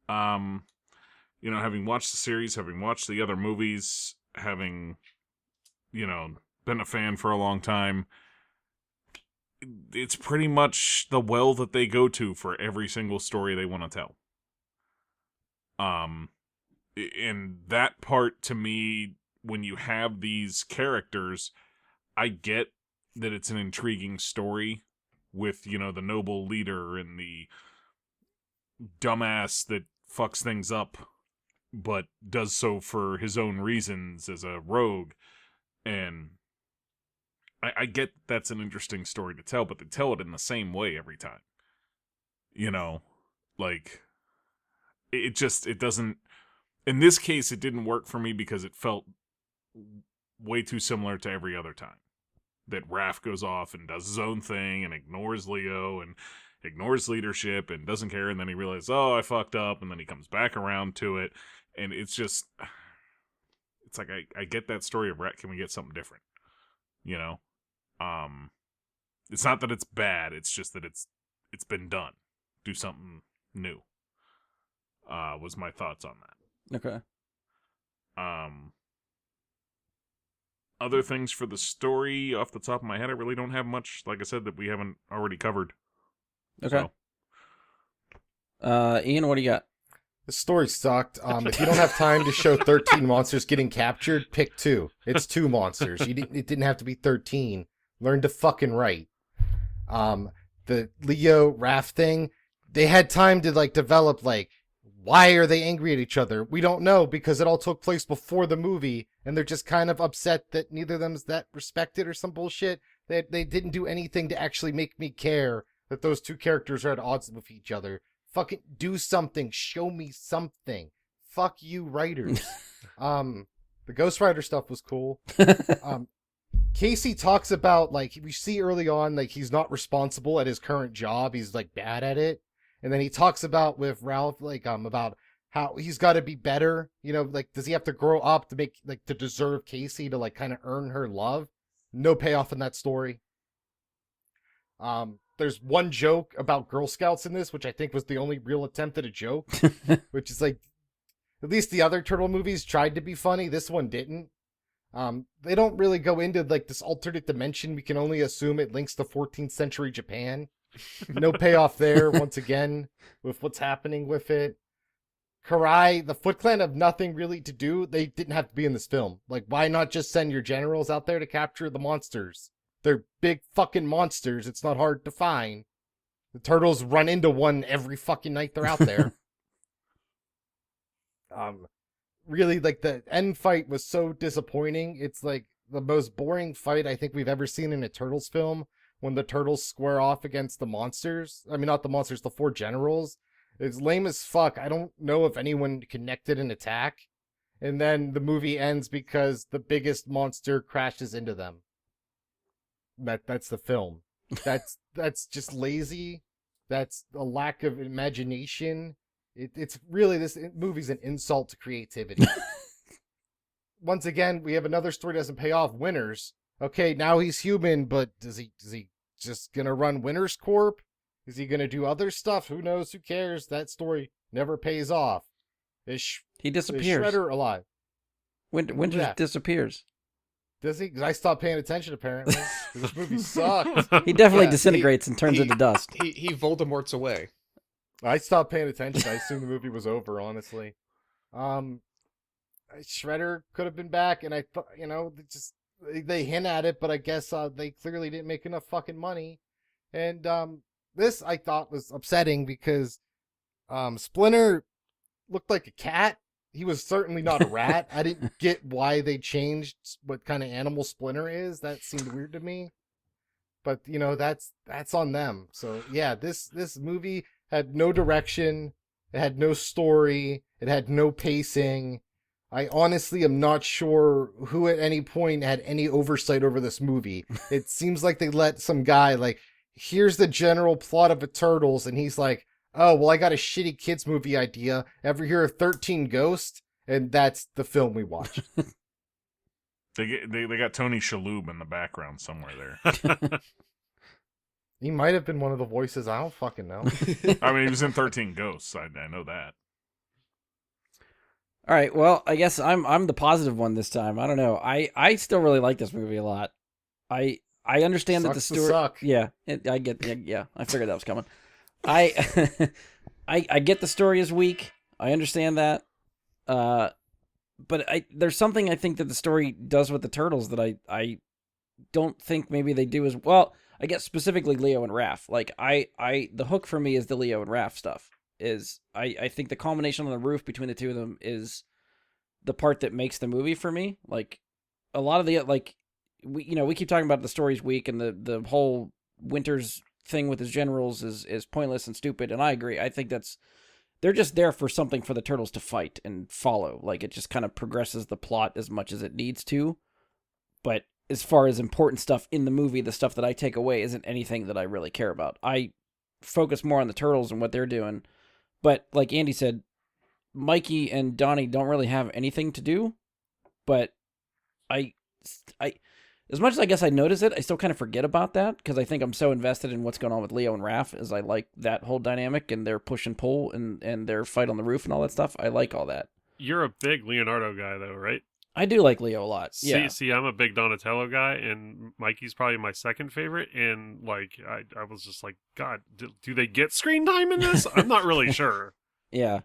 [SPEAKER 1] Having watched the series, having watched the other movies, having, been a fan for a long time, it's pretty much the well that they go to for every single story they want to tell. And that part, to me, when you have these characters, I get that it's an intriguing story with, the noble leader and the dumbass that fucks things up, but does so for his own reasons as a rogue. And I get that's an interesting story to tell, but they tell it in the same way every time. Like, it doesn't, in this case, it didn't work for me because it felt way too similar to every other time. That Raph goes off and does his own thing and ignores Leo and ignores leadership and doesn't care, and then he realizes, oh, I fucked up, and then he comes back around to it, and it's just, it's like, I get that story of Rat, can we get something different? It's not that it's bad, it's just that it's been done. Do something new. Was my thoughts on that.
[SPEAKER 2] Okay.
[SPEAKER 1] Other things for the story, off the top of my head, I really don't have much, like I said, that we haven't already covered.
[SPEAKER 2] Okay. Ian, what do you got?
[SPEAKER 4] The story sucked. If you don't have time to show 13 monsters getting captured, pick 2. It's 2 monsters. It didn't have to be 13. Learn to fucking write. The Leo Raph thing, they had time to develop why are they angry at each other? We don't know because it all took place before the movie, and they're just kind of upset that neither of them's that respected or some bullshit. They didn't do anything to actually make me care that those 2 characters are at odds with each other. Fucking do something. Show me something. Fuck you, writers. The Ghost Rider stuff was cool. Casey talks about, we see early on, he's not responsible at his current job. He's, bad at it. And then he talks about with Ralph, about how he's got to be better. Does he have to grow up to make, to deserve Casey to, kind of earn her love? No payoff in that story. There's one joke about Girl Scouts in this, which I think was the only real attempt at a joke, which is at least the other Turtle movies tried to be funny. This one didn't. They don't really go into this alternate dimension. We can only assume it links to 14th century Japan. No payoff there once again with what's happening with it. Karai, the Foot Clan have nothing really to do. They didn't have to be in this film. Why not just send your generals out there to capture the monsters? They're big fucking monsters. It's not hard to find. The turtles run into one every fucking night they're out there. Really, the end fight was so disappointing. It's the most boring fight I think we've ever seen in a Turtles film, when the turtles square off against the monsters. I mean, not the monsters, the 4 generals. It's lame as fuck. I don't know if anyone connected an attack. And then the movie ends because the biggest monster crashes into them. that's the film. That's just lazy. That's a lack of imagination. It's really, this movie's an insult to creativity. Once again, we have another story that doesn't pay off. Winners. Okay, now he's human, but is he just gonna run Winners Corp? Is he gonna do other stuff? Who knows? Who cares? That story never pays off.
[SPEAKER 2] He
[SPEAKER 4] Is
[SPEAKER 2] disappears.
[SPEAKER 4] Shredder alive?
[SPEAKER 2] Winters
[SPEAKER 4] Yeah.
[SPEAKER 2] disappears.
[SPEAKER 4] Does he? 'Cause I stopped paying attention, apparently. This movie sucked.
[SPEAKER 2] He definitely
[SPEAKER 5] Yeah,
[SPEAKER 2] disintegrates and turns into dust.
[SPEAKER 5] He Voldemort's away.
[SPEAKER 4] I stopped paying attention. I assumed the movie was over, honestly. Shredder could have been back, and I thought, they hint at it, but I guess they clearly didn't make enough fucking money. And this I thought was upsetting because Splinter looked like a cat. He was certainly not a rat. I didn't get why they changed what kind of animal Splinter is. That seemed weird to me. But that's on them. So yeah, this movie had no direction. It had no story. It had no pacing. I honestly am not sure who at any point had any oversight over this movie. It seems like they let some guy, like, here's the general plot of the Turtles, and he's like, oh, well, I got a shitty kids movie idea. Ever hear of 13 Ghosts? And that's the film we watched.
[SPEAKER 1] They got Tony Shalhoub in the background somewhere there.
[SPEAKER 4] He might have been one of the voices. I don't fucking know.
[SPEAKER 1] I mean, he was in 13 Ghosts. I know that.
[SPEAKER 2] All right, well, I guess I'm the positive one this time. I don't know. I still really like this movie a lot. I understand that the
[SPEAKER 4] Sucks to
[SPEAKER 2] story.
[SPEAKER 4] suck.
[SPEAKER 2] Yeah, I get. Yeah, I figured that was coming. I get the story is weak. I understand that. But there's something I think that the story does with the Turtles that I don't think maybe they do as well. I guess specifically Leo and Raph. Like the hook for me is the Leo and Raph stuff. I think the combination on the roof between the two of them is the part that makes the movie for me. Like a lot of the we keep talking about the story's weak and the whole Winters thing with his generals is pointless and stupid, and I agree. I think they're just there for something for the Turtles to fight and follow. Like it just kind of progresses the plot as much as it needs to. But as far as important stuff in the movie, the stuff that I take away isn't anything that I really care about. I focus more on the Turtles and what they're doing. But like Andy said, Mikey and Donnie don't really have anything to do. But I as much as I guess I notice it, I still kind of forget about that because I think I'm so invested in what's going on with Leo and Raph as I like that whole dynamic and their push and pull and their fight on the roof and all that stuff. I like all that.
[SPEAKER 3] You're a big Leonardo guy, though, right?
[SPEAKER 2] I do like Leo a lot. Yeah.
[SPEAKER 3] See, I'm a big Donatello guy, and Mikey's probably my second favorite. And like, I was just like, God, do they get screen time in this? I'm not really sure.
[SPEAKER 2] Yeah.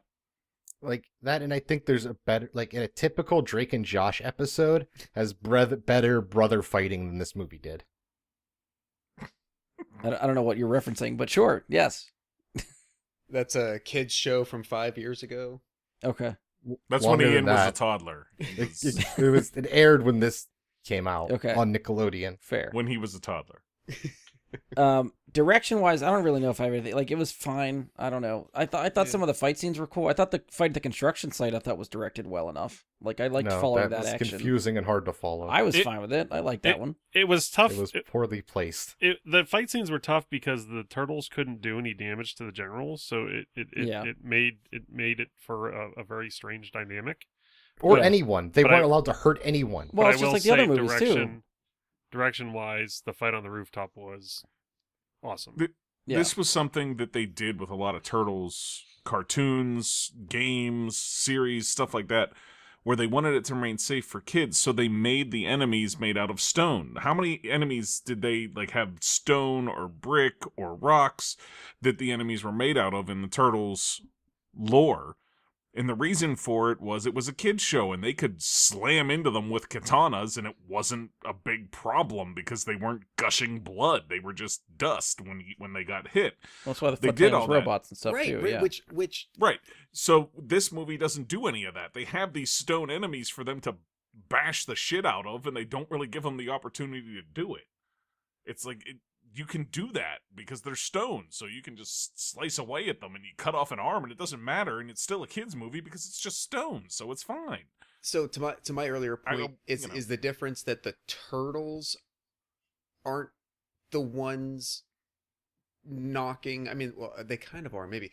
[SPEAKER 4] Like that, and I think there's a better, like in a typical Drake and Josh episode, has better brother fighting than this movie did.
[SPEAKER 2] I don't know what you're referencing, but sure. Yes.
[SPEAKER 5] That's a kid's show from 5 years ago.
[SPEAKER 2] Okay.
[SPEAKER 1] That's
[SPEAKER 4] Longer
[SPEAKER 1] when Ian
[SPEAKER 4] than
[SPEAKER 1] was a
[SPEAKER 4] that.
[SPEAKER 1] toddler.
[SPEAKER 4] It aired when this came out
[SPEAKER 2] Okay.
[SPEAKER 4] on Nickelodeon.
[SPEAKER 2] Fair.
[SPEAKER 1] When he was a toddler.
[SPEAKER 2] Direction wise, I don't really know if I have anything. Like it was fine. I don't know. I thought some of the fight scenes were cool. I thought the fight at the construction site I thought was directed well enough. Like I liked following that
[SPEAKER 4] was
[SPEAKER 2] action.
[SPEAKER 4] confusing and hard to follow.
[SPEAKER 2] I was fine with it. I liked that one.
[SPEAKER 3] It was tough.
[SPEAKER 4] It was poorly placed.
[SPEAKER 3] The fight scenes were tough because the Turtles couldn't do any damage to the generals, so it made it for a very strange dynamic.
[SPEAKER 4] Or
[SPEAKER 2] Yeah.
[SPEAKER 4] anyone. They
[SPEAKER 3] But
[SPEAKER 4] weren't
[SPEAKER 3] I-
[SPEAKER 4] allowed to hurt anyone.
[SPEAKER 2] Well,
[SPEAKER 3] But
[SPEAKER 2] it's
[SPEAKER 3] I
[SPEAKER 2] just
[SPEAKER 3] will
[SPEAKER 2] like the other
[SPEAKER 3] say
[SPEAKER 2] movies too.
[SPEAKER 3] Direction wise, the fight on the rooftop was awesome.
[SPEAKER 2] Yeah.
[SPEAKER 1] This was something that they did with a lot of Turtles cartoons, games, series, stuff like that, where they wanted it to remain safe for kids, so they made the enemies made out of stone. How many enemies did they have stone or brick or rocks that the enemies were made out of in the Turtles lore? And the reason for it was a kid's show, and they could slam into them with katanas, and it wasn't a big problem because they weren't gushing blood. They were just dust when they got hit.
[SPEAKER 2] Well, that's why the
[SPEAKER 1] They
[SPEAKER 2] Foot
[SPEAKER 1] did
[SPEAKER 2] Tandem's
[SPEAKER 1] all that.
[SPEAKER 2] robots and stuff
[SPEAKER 5] right,
[SPEAKER 2] too.
[SPEAKER 5] right,
[SPEAKER 2] Yeah.
[SPEAKER 5] which
[SPEAKER 1] Right. So this movie doesn't do any of that. They have these stone enemies for them to bash the shit out of, and they don't really give them the opportunity to do it. It's like you can do that because they're stone, so you can just slice away at them and you cut off an arm and it doesn't matter, and it's still a kid's movie because it's just stone, so it's fine.
[SPEAKER 5] So to my earlier
[SPEAKER 1] I
[SPEAKER 5] point
[SPEAKER 1] don't-
[SPEAKER 5] is
[SPEAKER 1] you know.
[SPEAKER 5] is the difference that the Turtles aren't the ones knocking. I mean, well, they kind of are. Maybe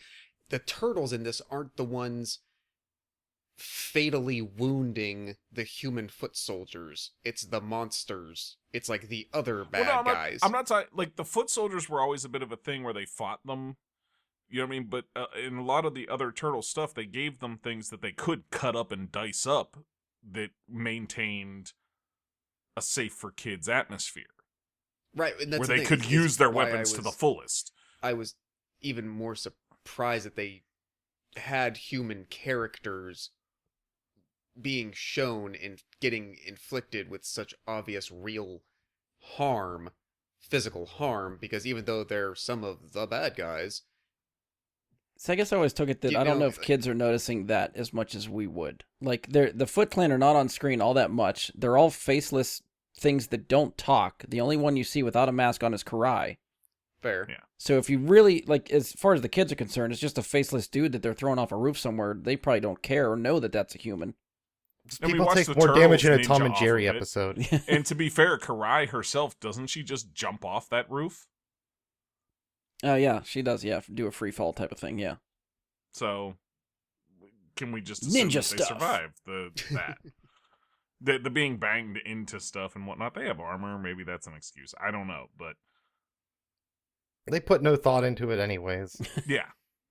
[SPEAKER 5] the turtles in this aren't the ones fatally wounding the human foot soldiers. It's the monsters. It's like the other bad
[SPEAKER 1] Well, no,
[SPEAKER 5] guys.
[SPEAKER 1] I'm not talking like the foot soldiers were always a bit of a thing where they fought them. You know what I mean? But in a lot of the other turtle stuff, they gave them things that they could cut up and dice up that maintained a safe for kids atmosphere,
[SPEAKER 5] Right, and that's
[SPEAKER 1] where
[SPEAKER 5] the
[SPEAKER 1] they
[SPEAKER 5] thing,
[SPEAKER 1] could
[SPEAKER 5] is
[SPEAKER 1] use their
[SPEAKER 5] why
[SPEAKER 1] weapons to the fullest.
[SPEAKER 5] I was even more surprised that they had human characters being shown and getting inflicted with such obvious real harm, physical harm, because even though they're some of the bad guys,
[SPEAKER 2] So I guess I always took it that
[SPEAKER 5] You
[SPEAKER 2] I don't
[SPEAKER 5] know,
[SPEAKER 2] know if kids are noticing that as much as we would. Like the Foot Clan are not on screen all that much. They're all faceless things that don't talk. The only one you see without a mask on is Karai.
[SPEAKER 5] fair.
[SPEAKER 1] Yeah.
[SPEAKER 2] So if you really like, as far as the kids are concerned, it's just a faceless dude that they're throwing off a roof somewhere. They probably don't care or know that that's a human.
[SPEAKER 1] And we
[SPEAKER 4] People
[SPEAKER 1] watched
[SPEAKER 4] take
[SPEAKER 1] the
[SPEAKER 4] more damage in a
[SPEAKER 1] Turtles
[SPEAKER 4] Tom
[SPEAKER 1] ninja
[SPEAKER 4] and
[SPEAKER 1] off
[SPEAKER 4] Jerry
[SPEAKER 1] of it.
[SPEAKER 4] episode.
[SPEAKER 1] And to be fair, Karai herself, doesn't she just jump off that roof?
[SPEAKER 2] Oh yeah, she does. Yeah, do a free fall type of thing. Yeah.
[SPEAKER 1] So can we just assume
[SPEAKER 2] Ninja
[SPEAKER 1] that they
[SPEAKER 2] stuff.
[SPEAKER 1] survived that? the being banged into stuff and whatnot. They have armor. Maybe that's an excuse. I don't know, but
[SPEAKER 4] They put no thought into it anyways.
[SPEAKER 1] yeah,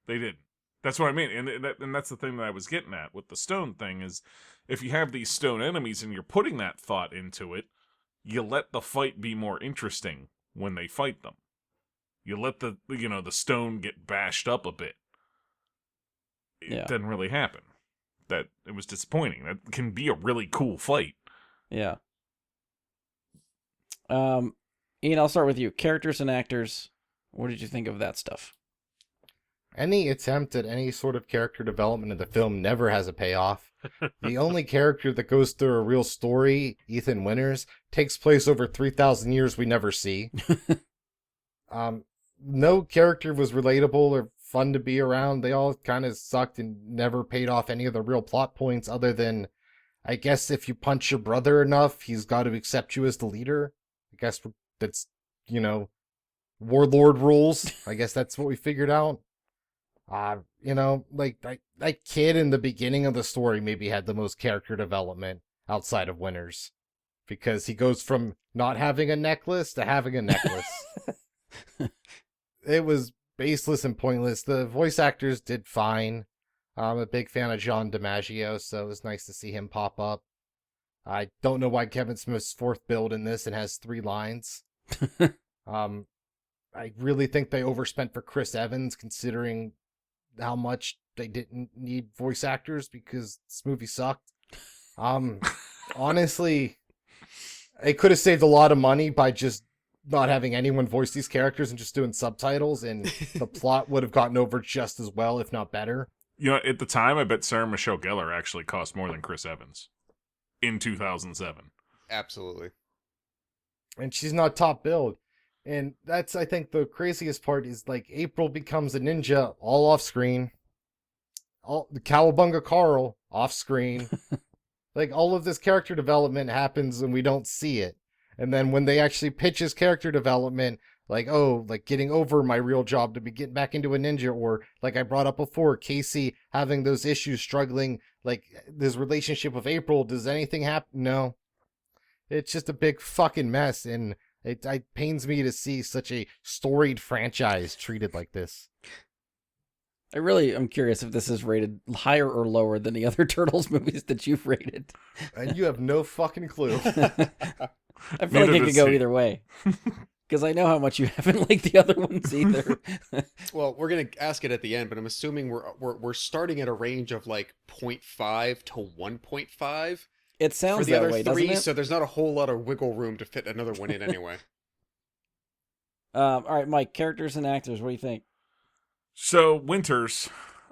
[SPEAKER 1] they didn't. That's what I mean, and that's the thing that I was getting at with the stone thing is, if you have these stone enemies and you're putting that thought into it, you let the fight be more interesting when they fight them. You let the stone get bashed up a bit. It
[SPEAKER 2] Yeah.
[SPEAKER 1] didn't really happen. That it was disappointing. That can be a really cool fight.
[SPEAKER 2] Yeah. Ian, I'll start with you. Characters and actors. What did you think of that stuff?
[SPEAKER 4] Any attempt at any sort of character development in the film never has a payoff. The only character that goes through a real story, Ethan Winters, takes place over 3,000 years we never see. No character was relatable or fun to be around. They all kind of sucked and never paid off any of the real plot points other than, I guess if you punch your brother enough, he's got to accept you as the leader. I guess that's, warlord rules. I guess that's what we figured out. Like that kid in the beginning of the story maybe had the most character development outside of Winters, because he goes from not having a necklace to having a necklace. It was baseless and pointless. The voice actors did fine. I'm a big fan of John DiMaggio, so it was nice to see him pop up. I don't know why Kevin Smith's fourth build in this and has 3 lines. I really think they overspent for Chris Evans, considering how much they didn't need voice actors because this movie sucked. Honestly, they could have saved a lot of money by just not having anyone voice these characters and just doing subtitles, and the plot would have gotten over just as well, if not better.
[SPEAKER 1] At the time, I bet Sarah Michelle Gellar actually cost more than Chris Evans in 2007.
[SPEAKER 5] Absolutely.
[SPEAKER 4] And she's not top build. And that's, I think, the craziest part is, like, April becomes a ninja all off screen. The Cowabunga Carl off screen. Like, all of this character development happens and we don't see it. And then when they actually pitch his character development, like, oh, like getting over my real job to be getting back into a ninja, or like I brought up before, Casey having those issues, struggling, like this relationship with April, does anything happen? No. It's just a big fucking mess, and it pains me to see such a storied franchise treated like this.
[SPEAKER 2] I really am curious if this is rated higher or lower than the other Turtles movies that you've rated.
[SPEAKER 4] And you have no fucking clue.
[SPEAKER 2] I feel like it could go either way. Because I know how much you haven't liked the other ones either.
[SPEAKER 5] Well, we're gonna ask it at the end, but I'm assuming we're starting at a range of like 0.5 to 1.5
[SPEAKER 2] It
[SPEAKER 5] for
[SPEAKER 2] sounds
[SPEAKER 5] the
[SPEAKER 2] that
[SPEAKER 5] other
[SPEAKER 2] way,
[SPEAKER 5] three,
[SPEAKER 2] doesn't it?
[SPEAKER 5] so there's not a whole lot of wiggle room to fit another one in anyway.
[SPEAKER 2] All right, Mike, characters and actors, what do you think?
[SPEAKER 1] So, Winters,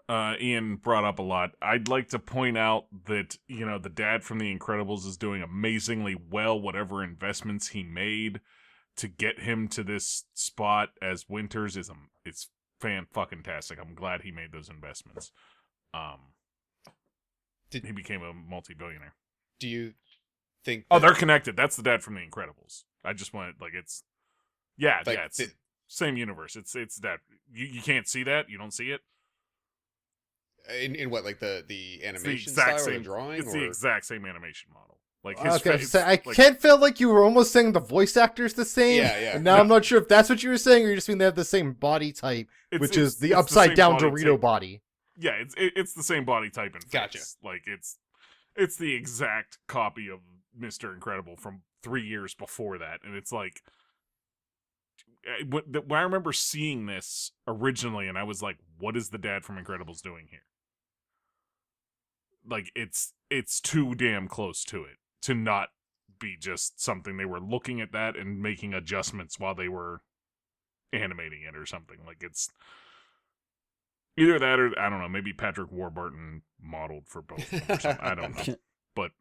[SPEAKER 1] Ian brought up a lot. I'd like to point out that, the dad from The Incredibles is doing amazingly well, whatever investments he made to get him to this spot as Winters it's fan-fucking-tastic. I'm glad he made those investments. He became a multi-billionaire.
[SPEAKER 5] Do you think?
[SPEAKER 1] Oh, they're connected. That's the dad from The Incredibles. I just wanted, Yeah,
[SPEAKER 5] Like,
[SPEAKER 1] yeah, it's the same universe. It's that you can't see that. You don't see it.
[SPEAKER 5] in what, like the
[SPEAKER 1] It's the
[SPEAKER 5] animation
[SPEAKER 1] exact
[SPEAKER 5] style or the
[SPEAKER 1] same.
[SPEAKER 5] drawing,
[SPEAKER 1] It's
[SPEAKER 5] or
[SPEAKER 1] the exact same animation model. Like his
[SPEAKER 4] Okay,
[SPEAKER 1] face.
[SPEAKER 4] so I
[SPEAKER 1] like,
[SPEAKER 4] can't feel like you were almost saying the voice actor's the same.
[SPEAKER 5] Yeah, yeah.
[SPEAKER 4] And now
[SPEAKER 1] No.
[SPEAKER 4] I'm not sure if that's what you were saying, or you just mean they have the same body type, which is the
[SPEAKER 1] it's
[SPEAKER 4] upside
[SPEAKER 1] same
[SPEAKER 4] down
[SPEAKER 1] body
[SPEAKER 4] Dorito
[SPEAKER 1] type.
[SPEAKER 4] body.
[SPEAKER 1] Yeah, it's the same body type and face.
[SPEAKER 5] Gotcha.
[SPEAKER 1] Like it's the exact copy of Mr. Incredible from 3 years before that, and it's like when I remember seeing this originally, and I was like, "What is the dad from Incredibles doing here?" Like it's too damn close to it to not be just something they were looking at that and making adjustments while they were animating it or something. Like it's either that or I don't know, maybe Patrick Warburton modeled for both of them or something. I don't know. But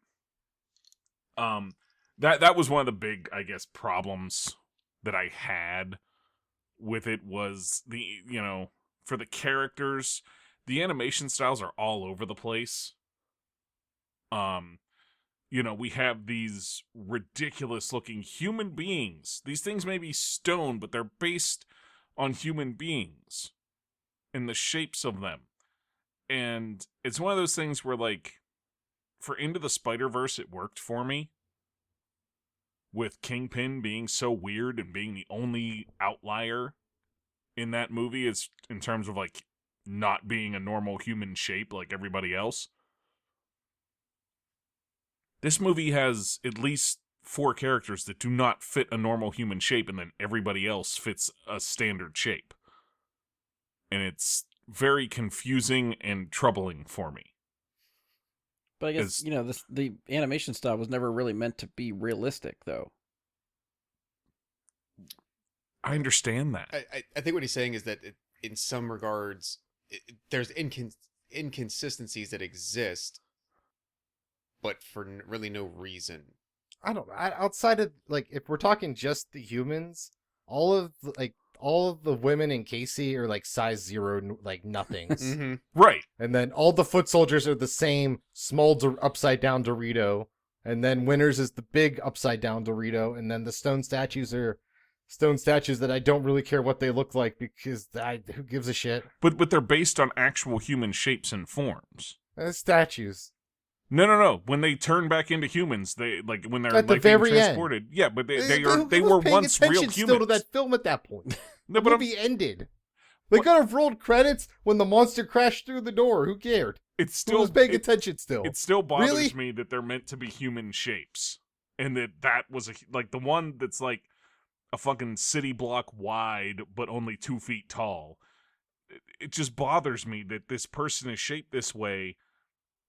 [SPEAKER 1] that was one of the big, I guess, problems that I had with it was for the characters, the animation styles are all over the place. We have these ridiculous looking human beings. These things may be stone, but they're based on human beings and the shapes of them. And it's one of those things where, like, for Into the Spider-Verse, it worked for me. With Kingpin being so weird and being the only outlier in that movie is in terms of, like, not being a normal human shape like everybody else. This movie has at least 4 characters that do not fit a normal human shape, and then everybody else fits a standard shape. And it's very confusing and troubling for me.
[SPEAKER 2] But I guess, the animation style was never really meant to be realistic, though.
[SPEAKER 1] I understand that.
[SPEAKER 5] I think what he's saying is that in some regards, there's inconsistencies that exist, but for really no reason.
[SPEAKER 4] I don't know. Outside of, like, if we're talking just the humans, all of the women in Casey are like size 0, like nothings.
[SPEAKER 5] Mm-hmm.
[SPEAKER 1] Right.
[SPEAKER 4] And then all the foot soldiers are the same small upside down Dorito. And then Winners is the big upside down Dorito. And then the stone statues are stone statues that I don't really care what they look like because who gives a shit?
[SPEAKER 1] But they're based on actual human shapes and forms.
[SPEAKER 4] Statues.
[SPEAKER 1] No. When they turn back into humans, they like when they're
[SPEAKER 4] At the
[SPEAKER 1] like being
[SPEAKER 4] very
[SPEAKER 1] transported. Yeah, but they
[SPEAKER 4] Who
[SPEAKER 1] were
[SPEAKER 4] was paying
[SPEAKER 1] once real
[SPEAKER 4] attention
[SPEAKER 1] humans.
[SPEAKER 4] still to that film at that point.
[SPEAKER 1] No,
[SPEAKER 4] The
[SPEAKER 1] but
[SPEAKER 4] movie ended. They could have rolled credits when the monster crashed through the door. Who cared?
[SPEAKER 1] it's
[SPEAKER 4] Who
[SPEAKER 1] still
[SPEAKER 4] was paying attention still?
[SPEAKER 1] It still bothers
[SPEAKER 4] Really?
[SPEAKER 1] me that they're meant to be human shapes, and that was like the one that's like a fucking city block wide but only 2 feet tall. It just bothers me that this person is shaped this way.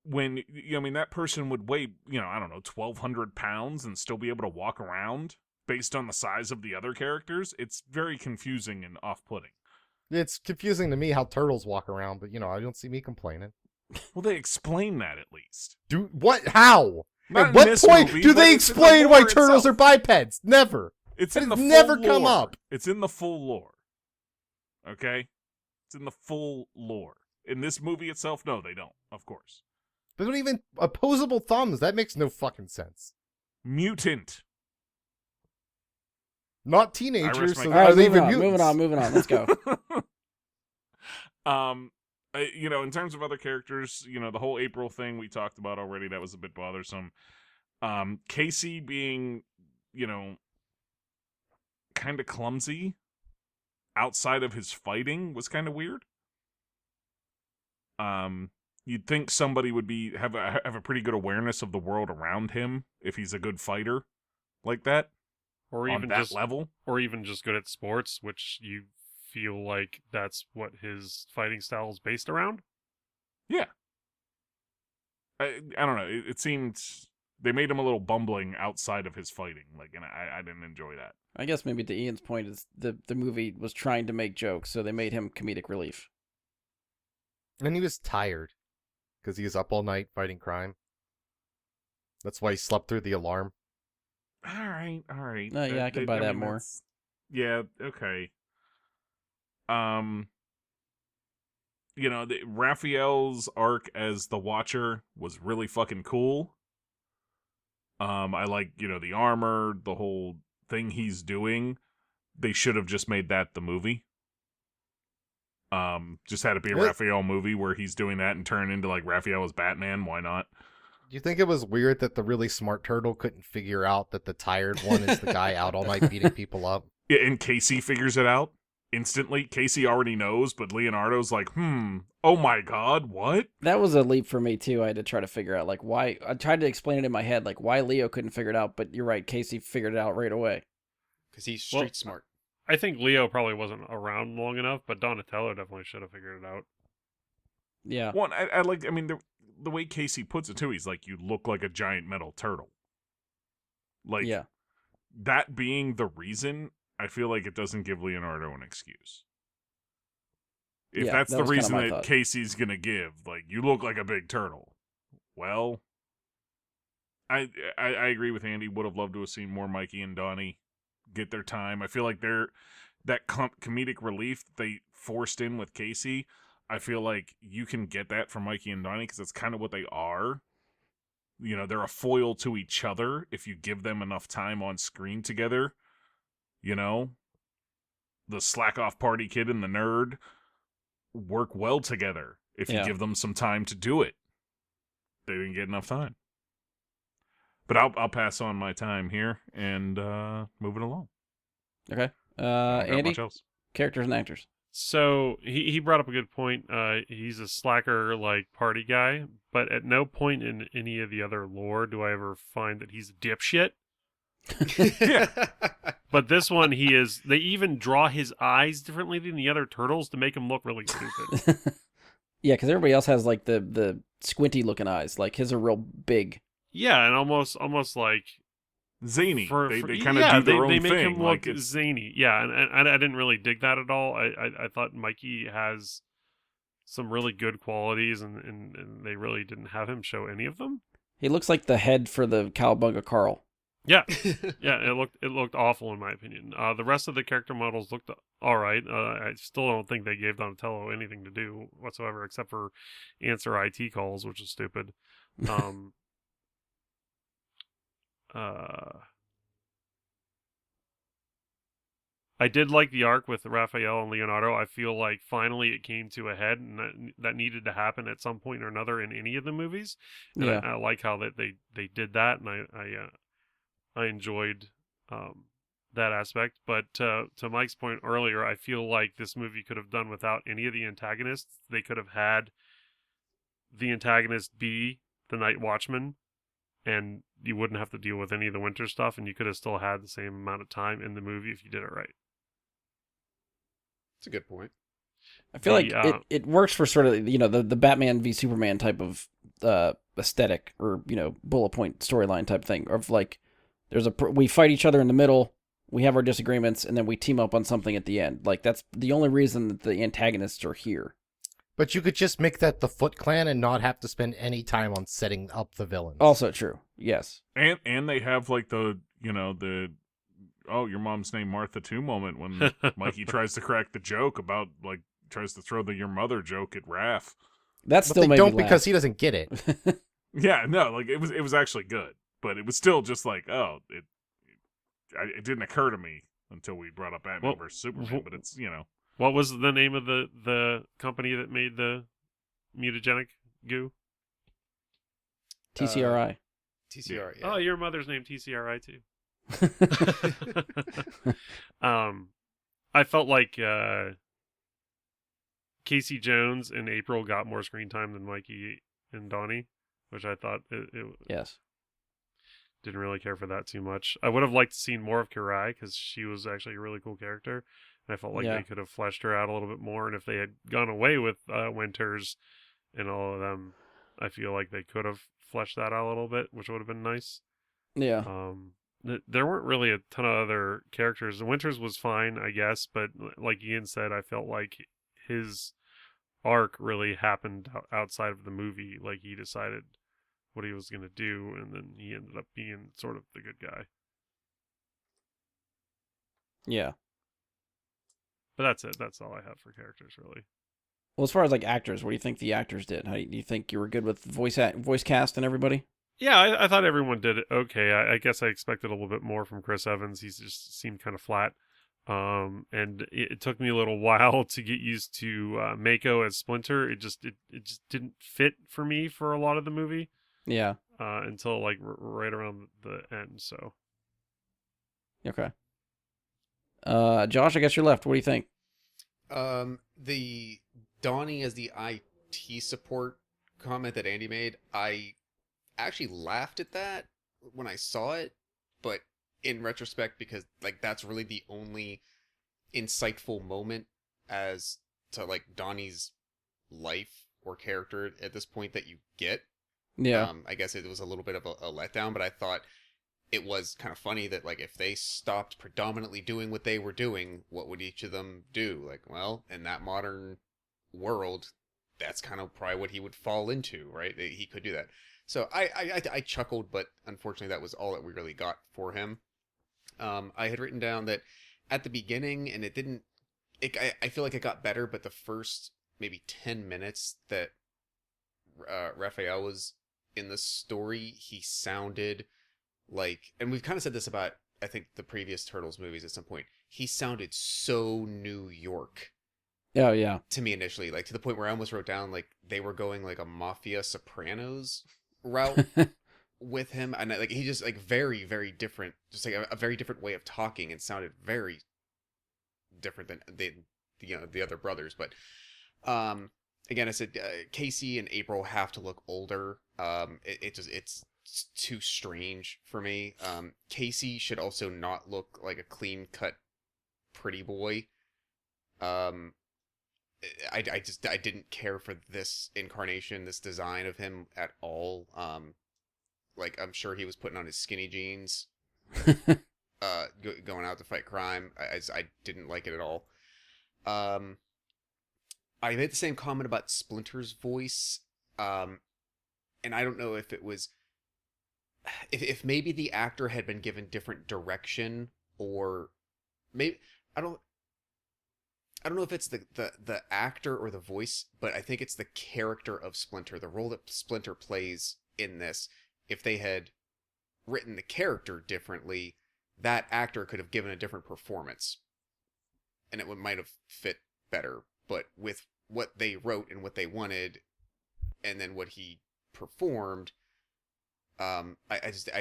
[SPEAKER 1] When that person would weigh, I don't know, 1,200 pounds and still be able to walk around based on the size of the other characters. It's very confusing and off-putting.
[SPEAKER 4] It's confusing to me how turtles walk around, but I don't see me complaining.
[SPEAKER 1] Well, they explain that at least.
[SPEAKER 4] Do what? How?
[SPEAKER 1] Not
[SPEAKER 4] At
[SPEAKER 1] in
[SPEAKER 4] what
[SPEAKER 1] this
[SPEAKER 4] point
[SPEAKER 1] movie,
[SPEAKER 4] do
[SPEAKER 1] but
[SPEAKER 4] they
[SPEAKER 1] it's in the
[SPEAKER 4] explain why
[SPEAKER 1] lore
[SPEAKER 4] turtles
[SPEAKER 1] itself.
[SPEAKER 4] are bipeds? Never.
[SPEAKER 1] It's
[SPEAKER 4] That
[SPEAKER 1] in the
[SPEAKER 4] has
[SPEAKER 1] full
[SPEAKER 4] never come
[SPEAKER 1] lore.
[SPEAKER 4] up.
[SPEAKER 1] It's in the full lore. Okay? It's in the full lore. In this movie itself, no, they don't, of course.
[SPEAKER 4] They don't even opposable thumbs. That makes no fucking sense.
[SPEAKER 1] Mutant.
[SPEAKER 4] Not teenagers,
[SPEAKER 1] my
[SPEAKER 4] so
[SPEAKER 1] case.
[SPEAKER 2] All right,
[SPEAKER 4] are they
[SPEAKER 2] moving
[SPEAKER 4] even
[SPEAKER 2] on,
[SPEAKER 4] mutants?
[SPEAKER 2] moving on. Let's go.
[SPEAKER 1] In terms of other characters, the whole April thing we talked about already, that was a bit bothersome. Casey being, kind of clumsy outside of his fighting was kind of weird. You'd think somebody would have a pretty good awareness of the world around him if he's a good fighter like that,
[SPEAKER 3] Or
[SPEAKER 1] on
[SPEAKER 3] even
[SPEAKER 1] that
[SPEAKER 3] just
[SPEAKER 1] level.
[SPEAKER 3] or even just good at sports, which you feel like that's what his fighting style is based around.
[SPEAKER 1] Yeah. I don't know. It seemed they made him a little bumbling outside of his fighting, and I didn't enjoy that.
[SPEAKER 2] I guess maybe to Ian's point is the movie was trying to make jokes, so they made him comedic relief.
[SPEAKER 4] And he was tired because he was up all night fighting crime. That's why he slept through the alarm.
[SPEAKER 1] All right.
[SPEAKER 2] No, yeah, I can buy that more.
[SPEAKER 1] Yeah, okay. Raphael's arc as the Watcher was really fucking cool. I like, the armor, the whole thing he's doing. they should have just made that the movie. Just had it be a
[SPEAKER 4] What?
[SPEAKER 1] Raphael movie where he's doing that and turn into like Raphael as Batman. Why not?
[SPEAKER 4] Do you think it was weird that the really smart turtle couldn't figure out that the tired one is the guy out all night beating people up?
[SPEAKER 1] Yeah, and Casey figures it out instantly. Casey already knows, but Leonardo's like, oh my god, what?
[SPEAKER 2] That was a leap for me too. I had to try to figure out like why. I tried to explain it in my head, like why Leo couldn't figure it out. But you're right, Casey figured it out right away.
[SPEAKER 5] Because he's
[SPEAKER 3] Well,
[SPEAKER 5] street smart.
[SPEAKER 3] I think Leo probably wasn't around long enough, but Donatello definitely should have figured it out.
[SPEAKER 2] Yeah,
[SPEAKER 1] One, I like. I mean, the way Casey puts it too, he's like, you look like a giant metal turtle. Like,
[SPEAKER 2] yeah,
[SPEAKER 1] that being the reason, I feel like it doesn't give Leonardo an excuse. If
[SPEAKER 2] Yeah,
[SPEAKER 1] that's
[SPEAKER 2] that
[SPEAKER 1] the
[SPEAKER 2] was kinda
[SPEAKER 1] reason
[SPEAKER 2] my
[SPEAKER 1] that
[SPEAKER 2] thought.
[SPEAKER 1] Casey's gonna give, like, you look like a big turtle. Well, I agree with Andy. Would have loved to have seen more Mikey and Donnie get their time. I feel like that comedic relief that they forced in with Casey. I feel like you can get that from Mikey and Donnie because that's kind of what they are. You know, they're a foil to each other if you give them enough time on screen together. You know, the slack off party kid and the nerd work well together if you
[SPEAKER 2] Yeah.
[SPEAKER 1] give them some time to do it. They didn't get enough time. But I'll pass on my time here and move it along.
[SPEAKER 2] okay.
[SPEAKER 1] I don't got
[SPEAKER 2] Andy,
[SPEAKER 1] much else.
[SPEAKER 2] characters and actors.
[SPEAKER 3] So he brought up a good point. He's a slacker like party guy, but at no point in any of the other lore do I ever find that he's a dipshit.
[SPEAKER 1] Yeah.
[SPEAKER 3] But this one, he is. They even draw his eyes differently than the other turtles to make him look really stupid.
[SPEAKER 2] Yeah, because everybody else has like the squinty looking eyes. Like his are real big.
[SPEAKER 3] Yeah, and almost like
[SPEAKER 1] Zany. They kind of
[SPEAKER 3] yeah,
[SPEAKER 1] do their
[SPEAKER 3] they
[SPEAKER 1] own
[SPEAKER 3] make
[SPEAKER 1] thing.
[SPEAKER 3] him look
[SPEAKER 1] Like it's,
[SPEAKER 3] zany. Yeah, and I didn't really dig that at all. I thought Mikey has some really good qualities, and they really didn't have him show any of them.
[SPEAKER 2] He looks like the head for the Cowabunga Carl.
[SPEAKER 3] Yeah, yeah, it looked awful in my opinion. The rest of the character models looked all right. I still don't think they gave Donatello anything to do whatsoever except for answer IT calls, which is stupid. I did like the arc with Raphael and Leonardo. I feel like finally it came to a head, and that needed to happen at some point or another in any of the movies. And
[SPEAKER 2] Yeah.
[SPEAKER 3] I like how that they did that, and I enjoyed that aspect. But to Mike's point earlier, I feel like this movie could have done without any of the antagonists. They could have had the antagonist be the Night Watchman, and you wouldn't have to deal with any of the winter stuff, and you could have still had the same amount of time in the movie if you did it right.
[SPEAKER 5] That's a good point.
[SPEAKER 2] I feel like
[SPEAKER 3] The,
[SPEAKER 2] it works for sort of, the Batman v Superman type of aesthetic or, bullet point storyline type thing of like we fight each other in the middle, we have our disagreements, and then we team up on something at the end. Like that's the only reason that the antagonists are here.
[SPEAKER 4] But you could just make that the Foot Clan and not have to spend any time on setting up the villains.
[SPEAKER 2] Also true. Yes.
[SPEAKER 1] and they have like the oh, your mom's name Martha too moment when Mikey tries to crack the joke about like tries to throw the your mother joke at Raph.
[SPEAKER 2] That
[SPEAKER 4] But
[SPEAKER 2] still
[SPEAKER 4] they
[SPEAKER 2] made
[SPEAKER 4] don't
[SPEAKER 2] me laugh.
[SPEAKER 4] because he doesn't get it.
[SPEAKER 1] Yeah, no, like it was actually good, but it was still just like, oh, it didn't occur to me until we brought up Batman
[SPEAKER 3] Well,
[SPEAKER 1] versus Superman. But it's
[SPEAKER 3] What was the name of the company that made the mutagenic goo?
[SPEAKER 2] TCRI.
[SPEAKER 5] TCR,
[SPEAKER 3] Oh,
[SPEAKER 5] yeah.
[SPEAKER 3] your mother's name TCRI too. I felt like Casey Jones and April got more screen time than Mikey and Donnie, which I thought it
[SPEAKER 2] Yes.
[SPEAKER 3] didn't really care for that too much. I would have liked to seen more of Kirai because she was actually a really cool character, and I felt like
[SPEAKER 2] Yeah.
[SPEAKER 3] they could have fleshed her out a little bit more. And if they had gone away with Winters and all of them, I feel like they could have fleshed that out a little bit, which would have been nice.
[SPEAKER 2] Yeah.
[SPEAKER 3] There weren't really a ton of other characters. Winters was fine, I guess, but like Ian said, I felt like his arc really happened outside of the movie. Like he decided what he was going to do, and then he ended up being sort of the good guy.
[SPEAKER 2] Yeah.
[SPEAKER 3] But that's it. That's all I have for characters, really.
[SPEAKER 2] Well, as far as like actors, what do you think the actors did? Do you think you were good with voice cast and everybody?
[SPEAKER 3] Yeah, I thought everyone did it okay. I guess I expected a little bit more from Chris Evans. He just seemed kind of flat. And it took me a little while to get used to Mako as Splinter. It just didn't fit for me for a lot of the movie.
[SPEAKER 2] Yeah.
[SPEAKER 3] Until like right around the end. So
[SPEAKER 2] Okay. Josh, I guess you're left. What do you think?
[SPEAKER 5] The Donnie as the IT support comment that Andy made, I actually laughed at that when I saw it, but in retrospect, because like that's really the only insightful moment as to like Donnie's life or character at this point that you get.
[SPEAKER 2] Yeah.
[SPEAKER 5] I guess it was a little bit of a letdown, but I thought it was kind of funny that like if they stopped predominantly doing what they were doing, what would each of them do? Like, well, in that modern world, that's kind of probably what he would fall into, right? He could do that. So I chuckled, but unfortunately that was all that we really got for him. I had written down that at the beginning, and it didn't. I feel like it got better, but the first maybe 10 minutes that Raphael was in the story, he sounded like, and we've kind of said this about I think the previous Turtles movies at some point. He sounded so New York
[SPEAKER 2] Oh, yeah.
[SPEAKER 5] to me initially, like to the point where I almost wrote down like they were going like a Mafia Sopranos route with him, and like he just like very very different, just like a very different way of talking, and sounded very different than the other brothers. But again, I said Casey and April have to look older. It's too strange for me. Casey should also not look like a clean cut pretty boy. I didn't care for this incarnation, this design of him at all. Like I'm sure he was putting on his skinny jeans, going out to fight crime. I didn't like it at all. I made the same comment about Splinter's voice, and I don't know if it was, if maybe the actor had been given different direction, or maybe I don't know if it's the actor or the voice, but I think it's the character of Splinter, the role that Splinter plays in this. If they had written the character differently, that actor could have given a different performance, and it might have fit better. But with what they wrote and what they wanted, and then what he performed, I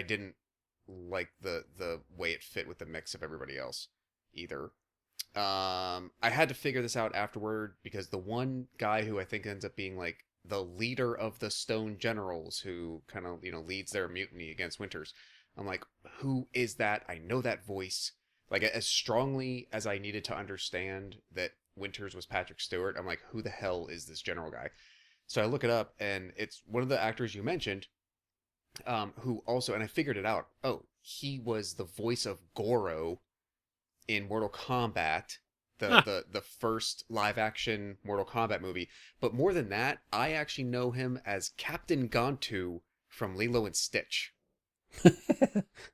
[SPEAKER 5] didn't like the way it fit with the mix of everybody else either. I had to figure this out afterward, because the one guy who I think ends up being like the leader of the Stone Generals, who kind of leads their mutiny against Winters, I'm like, who is that? I know that voice. Like, as strongly as I needed to understand that Winters was Patrick Stewart, I'm like, who the hell is this general guy? So I look it up, and it's one of the actors you mentioned, who also, and I figured it out. Oh, he was the voice of Goro in Mortal Kombat, the first live action Mortal Kombat movie. But more than that, I actually know him as Captain Gontu from Lilo and Stitch.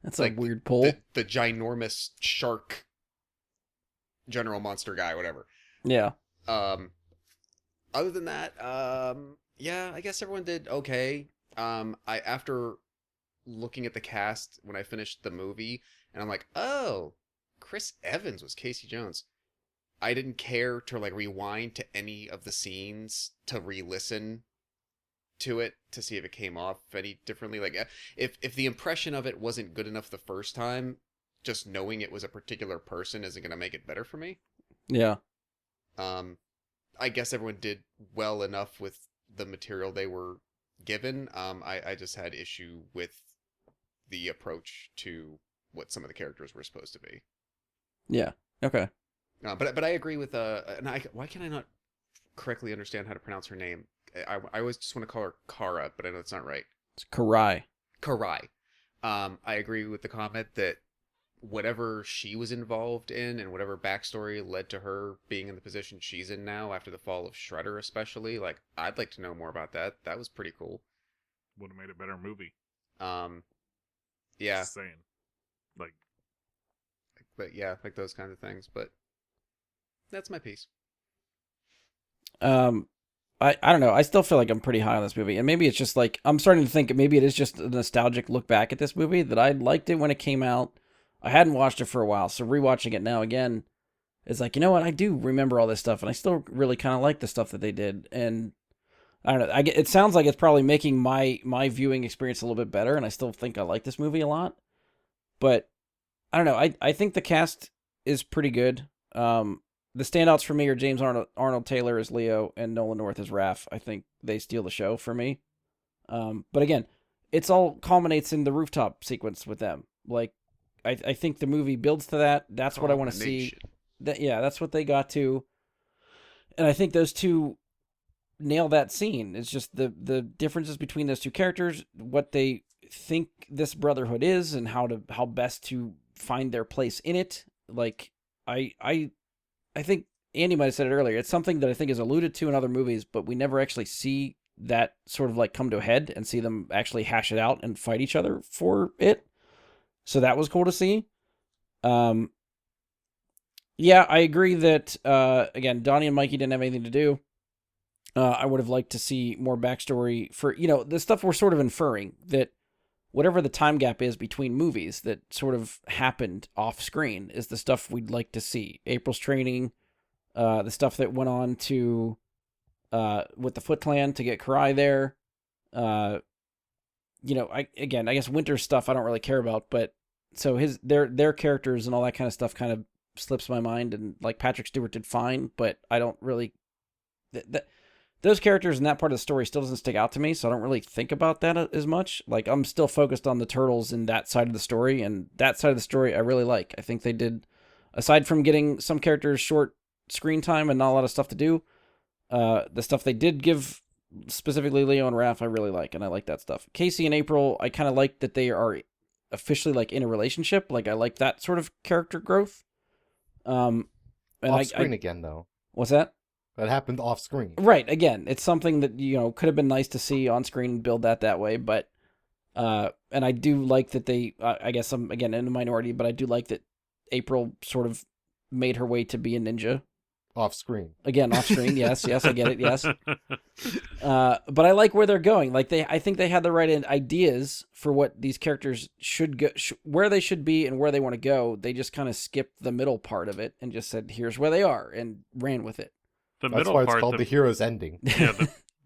[SPEAKER 2] That's like a weird pull.
[SPEAKER 5] The ginormous shark general monster guy, whatever.
[SPEAKER 2] Yeah.
[SPEAKER 5] Other than that, yeah, I guess everyone did okay. After looking at the cast when I finished the movie, and I'm like, oh, Chris Evans was Casey Jones. I didn't care to like rewind to any of the scenes to re-listen to it to see if it came off any differently. Like if the impression of it wasn't good enough the first time, just knowing it was a particular person isn't going to make it better for me.
[SPEAKER 2] Yeah.
[SPEAKER 5] I guess everyone did well enough with the material they were given. I just had issue with the approach to what some of the characters were supposed to be.
[SPEAKER 2] Yeah. Okay.
[SPEAKER 5] But I agree with why can I not correctly understand how to pronounce her name? I always just want to call her Kara, but I know it's not right.
[SPEAKER 2] It's Karai.
[SPEAKER 5] Karai. I agree with the comment that whatever she was involved in and whatever backstory led to her being in the position she's in now after the fall of Shredder, especially, like, I'd like to know more about that. That was pretty cool.
[SPEAKER 1] Would have made a better movie.
[SPEAKER 5] Yeah.
[SPEAKER 1] Just saying.
[SPEAKER 5] But yeah, like those kinds of things. But that's my piece.
[SPEAKER 2] I don't know. I still feel like I'm pretty high on this movie, and maybe it's just like I'm starting to think maybe it is just a nostalgic look back at this movie, that I liked it when it came out. I hadn't watched it for a while, so rewatching it now again, is like, you know what, I do remember all this stuff, and I still really kind of like the stuff that they did. And I don't know, it sounds like it's probably making my viewing experience a little bit better, and I still think I like this movie a lot. But I don't know, I think the cast is pretty good. The standouts for me are James Arnold Taylor as Leo and Nolan North as Raph. I think they steal the show for me. But again, it's all culminates in the rooftop sequence with them. Like, I think the movie builds to that. That's what I want to see. That's what they got to. And I think those two nail that scene. It's just the differences between those two characters, what they think this brotherhood is, and how best to find their place in it. Like, I think Andy might have said it earlier. It's something that I think is alluded to in other movies, but we never actually see that sort of like come to a head and see them actually hash it out and fight each other for it. So that was cool to see. Yeah, I agree that, again, Donnie and Mikey didn't have anything to do. I would have liked to see more backstory for, the stuff we're sort of inferring, that whatever the time gap is between movies that sort of happened off screen is the stuff we'd like to see. April's training, the stuff that went on to, with the Foot Clan to get Karai there. I guess Winter's stuff I don't really care about, but so their characters and all that kind of stuff kind of slips my mind, and like Patrick Stewart did fine, but I don't really, those characters and that part of the story still doesn't stick out to me, so I don't really think about that as much. Like, I'm still focused on the Turtles and that side of the story, and that side of the story I really like. I think they did, aside from getting some characters short screen time and not a lot of stuff to do, the stuff they did give, specifically Leo and Raph, I really like, and I like that stuff. Casey and April, I kind of like that they are officially like in a relationship. Like, I like that sort of character growth. And
[SPEAKER 4] off screen again, though.
[SPEAKER 2] What's that?
[SPEAKER 4] That happened off screen.
[SPEAKER 2] Right. Again, it's something that, could have been nice to see on screen and build that way. But, and I do like that they, I guess I'm, again, in the minority, but I do like that April sort of made her way to be a ninja.
[SPEAKER 4] Off screen.
[SPEAKER 2] Again, off screen. Yes, I get it. Yes. But I like where they're going. Like, I think they had the right ideas for what these characters should go, where they should be and where they want to go. They just kind of skipped the middle part of it and just said, here's where they are, and ran with it.
[SPEAKER 4] That's why it's called the hero's ending.
[SPEAKER 3] Yeah,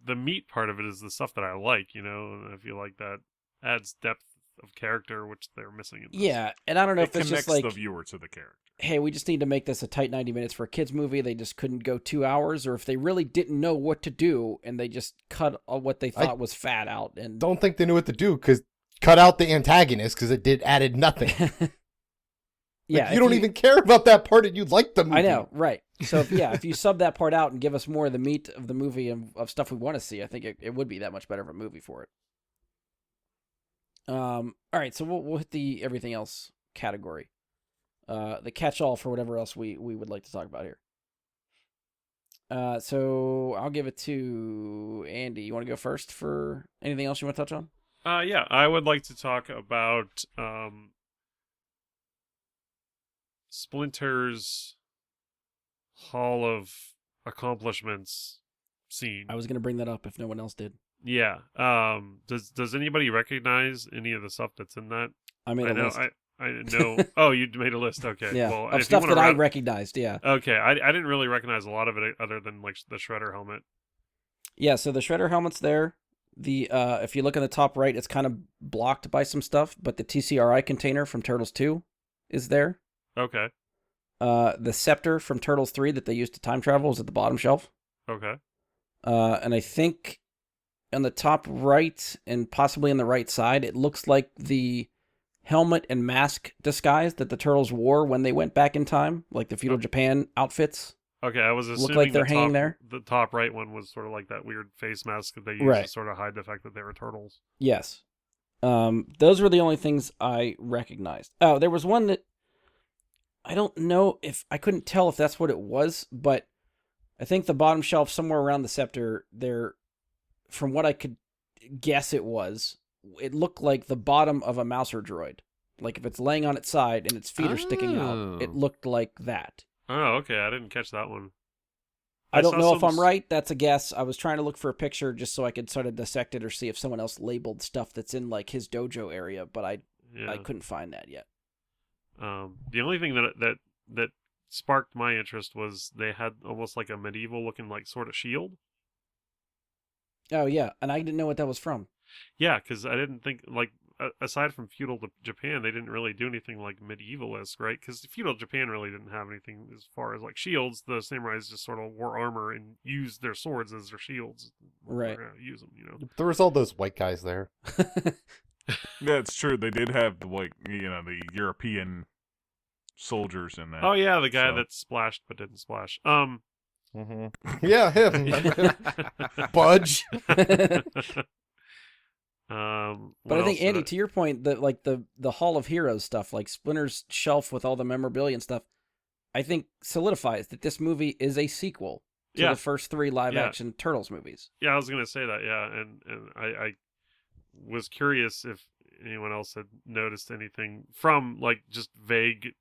[SPEAKER 3] the meat part of it is the stuff that I like, and I feel like that adds depth of character, which they're missing in this.
[SPEAKER 2] Yeah, and I don't know if it's just like,
[SPEAKER 1] the viewer to the character.
[SPEAKER 2] Hey, we just need to make this a tight 90 minutes for a kids movie. They just couldn't go 2 hours, or if they really didn't know what to do and they just cut what they thought was fat out. And
[SPEAKER 4] don't think they knew what to do, because cut out the antagonist, because it added nothing.
[SPEAKER 2] Yeah,
[SPEAKER 4] you don't even care about that part, and you like the movie.
[SPEAKER 2] I know, right? So if you sub that part out and give us more of the meat of the movie and of stuff we want to see, I think it would be that much better of a movie for it. All right, so we'll hit the everything else category, the catch-all for whatever else we would like to talk about here. So I'll give it to Andy. You want to go first for anything else you want to touch on?
[SPEAKER 3] Yeah, I would like to talk about Splinter's Hall of Accomplishments scene.
[SPEAKER 2] I was going to bring that up if no one else did.
[SPEAKER 3] Yeah. Does anybody recognize any of the stuff that's in that?
[SPEAKER 2] I made a list.
[SPEAKER 3] I know. Oh, you made a list. Okay.
[SPEAKER 2] Yeah.
[SPEAKER 3] Well,
[SPEAKER 2] of stuff that I recognized. Yeah.
[SPEAKER 3] Okay. I didn't really recognize a lot of it other than like the Shredder helmet.
[SPEAKER 2] Yeah. So the Shredder helmet's there. The if you look in the top right, it's kind of blocked by some stuff, but the TCRI container from Turtles 2 is there.
[SPEAKER 3] Okay.
[SPEAKER 2] The scepter from Turtles 3 that they used to time travel is at the bottom shelf.
[SPEAKER 3] Okay.
[SPEAKER 2] And I think on the top right and possibly on the right side, it looks like the helmet and mask disguise that the Turtles wore when they went back in time, like the feudal Japan outfits.
[SPEAKER 3] Okay, I was assuming
[SPEAKER 2] look like they're hanging there.
[SPEAKER 3] The top right one was sort of like that weird face mask that they used to sort of hide the fact that they were turtles.
[SPEAKER 2] Yes. Those were the only things I recognized. Oh, there was one that I don't know if I couldn't tell if that's what it was, but I think the bottom shelf somewhere around the scepter there, from what I could guess it looked like the bottom of a Mouser droid. Like if it's laying on its side and its feet are sticking out, it looked like that.
[SPEAKER 3] Oh, okay. I didn't catch that one.
[SPEAKER 2] I don't know if I'm right. That's a guess. I was trying to look for a picture just so I could sort of dissect it or see if someone else labeled stuff that's in like his dojo area, but I couldn't find that yet.
[SPEAKER 3] The only thing that sparked my interest was they had almost like a medieval looking like sort of shield.
[SPEAKER 2] Oh yeah, and I didn't know what that was from.
[SPEAKER 3] Yeah, because I didn't think like aside from feudal Japan, they didn't really do anything like medieval-esque, right? Because feudal Japan really didn't have anything as far as like shields. The samurais just sort of wore armor and used their swords as their shields.
[SPEAKER 2] Right.
[SPEAKER 3] Use them, you know.
[SPEAKER 4] There was all those white guys there.
[SPEAKER 1] Yeah, it's true. They did have the European soldiers in that.
[SPEAKER 3] Oh yeah, the guy
[SPEAKER 1] So-
[SPEAKER 3] that splashed but didn't splash.
[SPEAKER 4] Yeah, him. Remember him? Budge.
[SPEAKER 3] What
[SPEAKER 2] But I think
[SPEAKER 3] else?
[SPEAKER 2] Andy, to your point, that like the Hall of Heroes stuff, like Splinter's shelf with all the memorabilia and stuff, I think solidifies that this movie is a sequel to
[SPEAKER 3] Yeah.
[SPEAKER 2] the first 3 live action Turtles movies.
[SPEAKER 3] Yeah, I was gonna say that. Yeah, and I was curious if anyone else had noticed anything from like just vague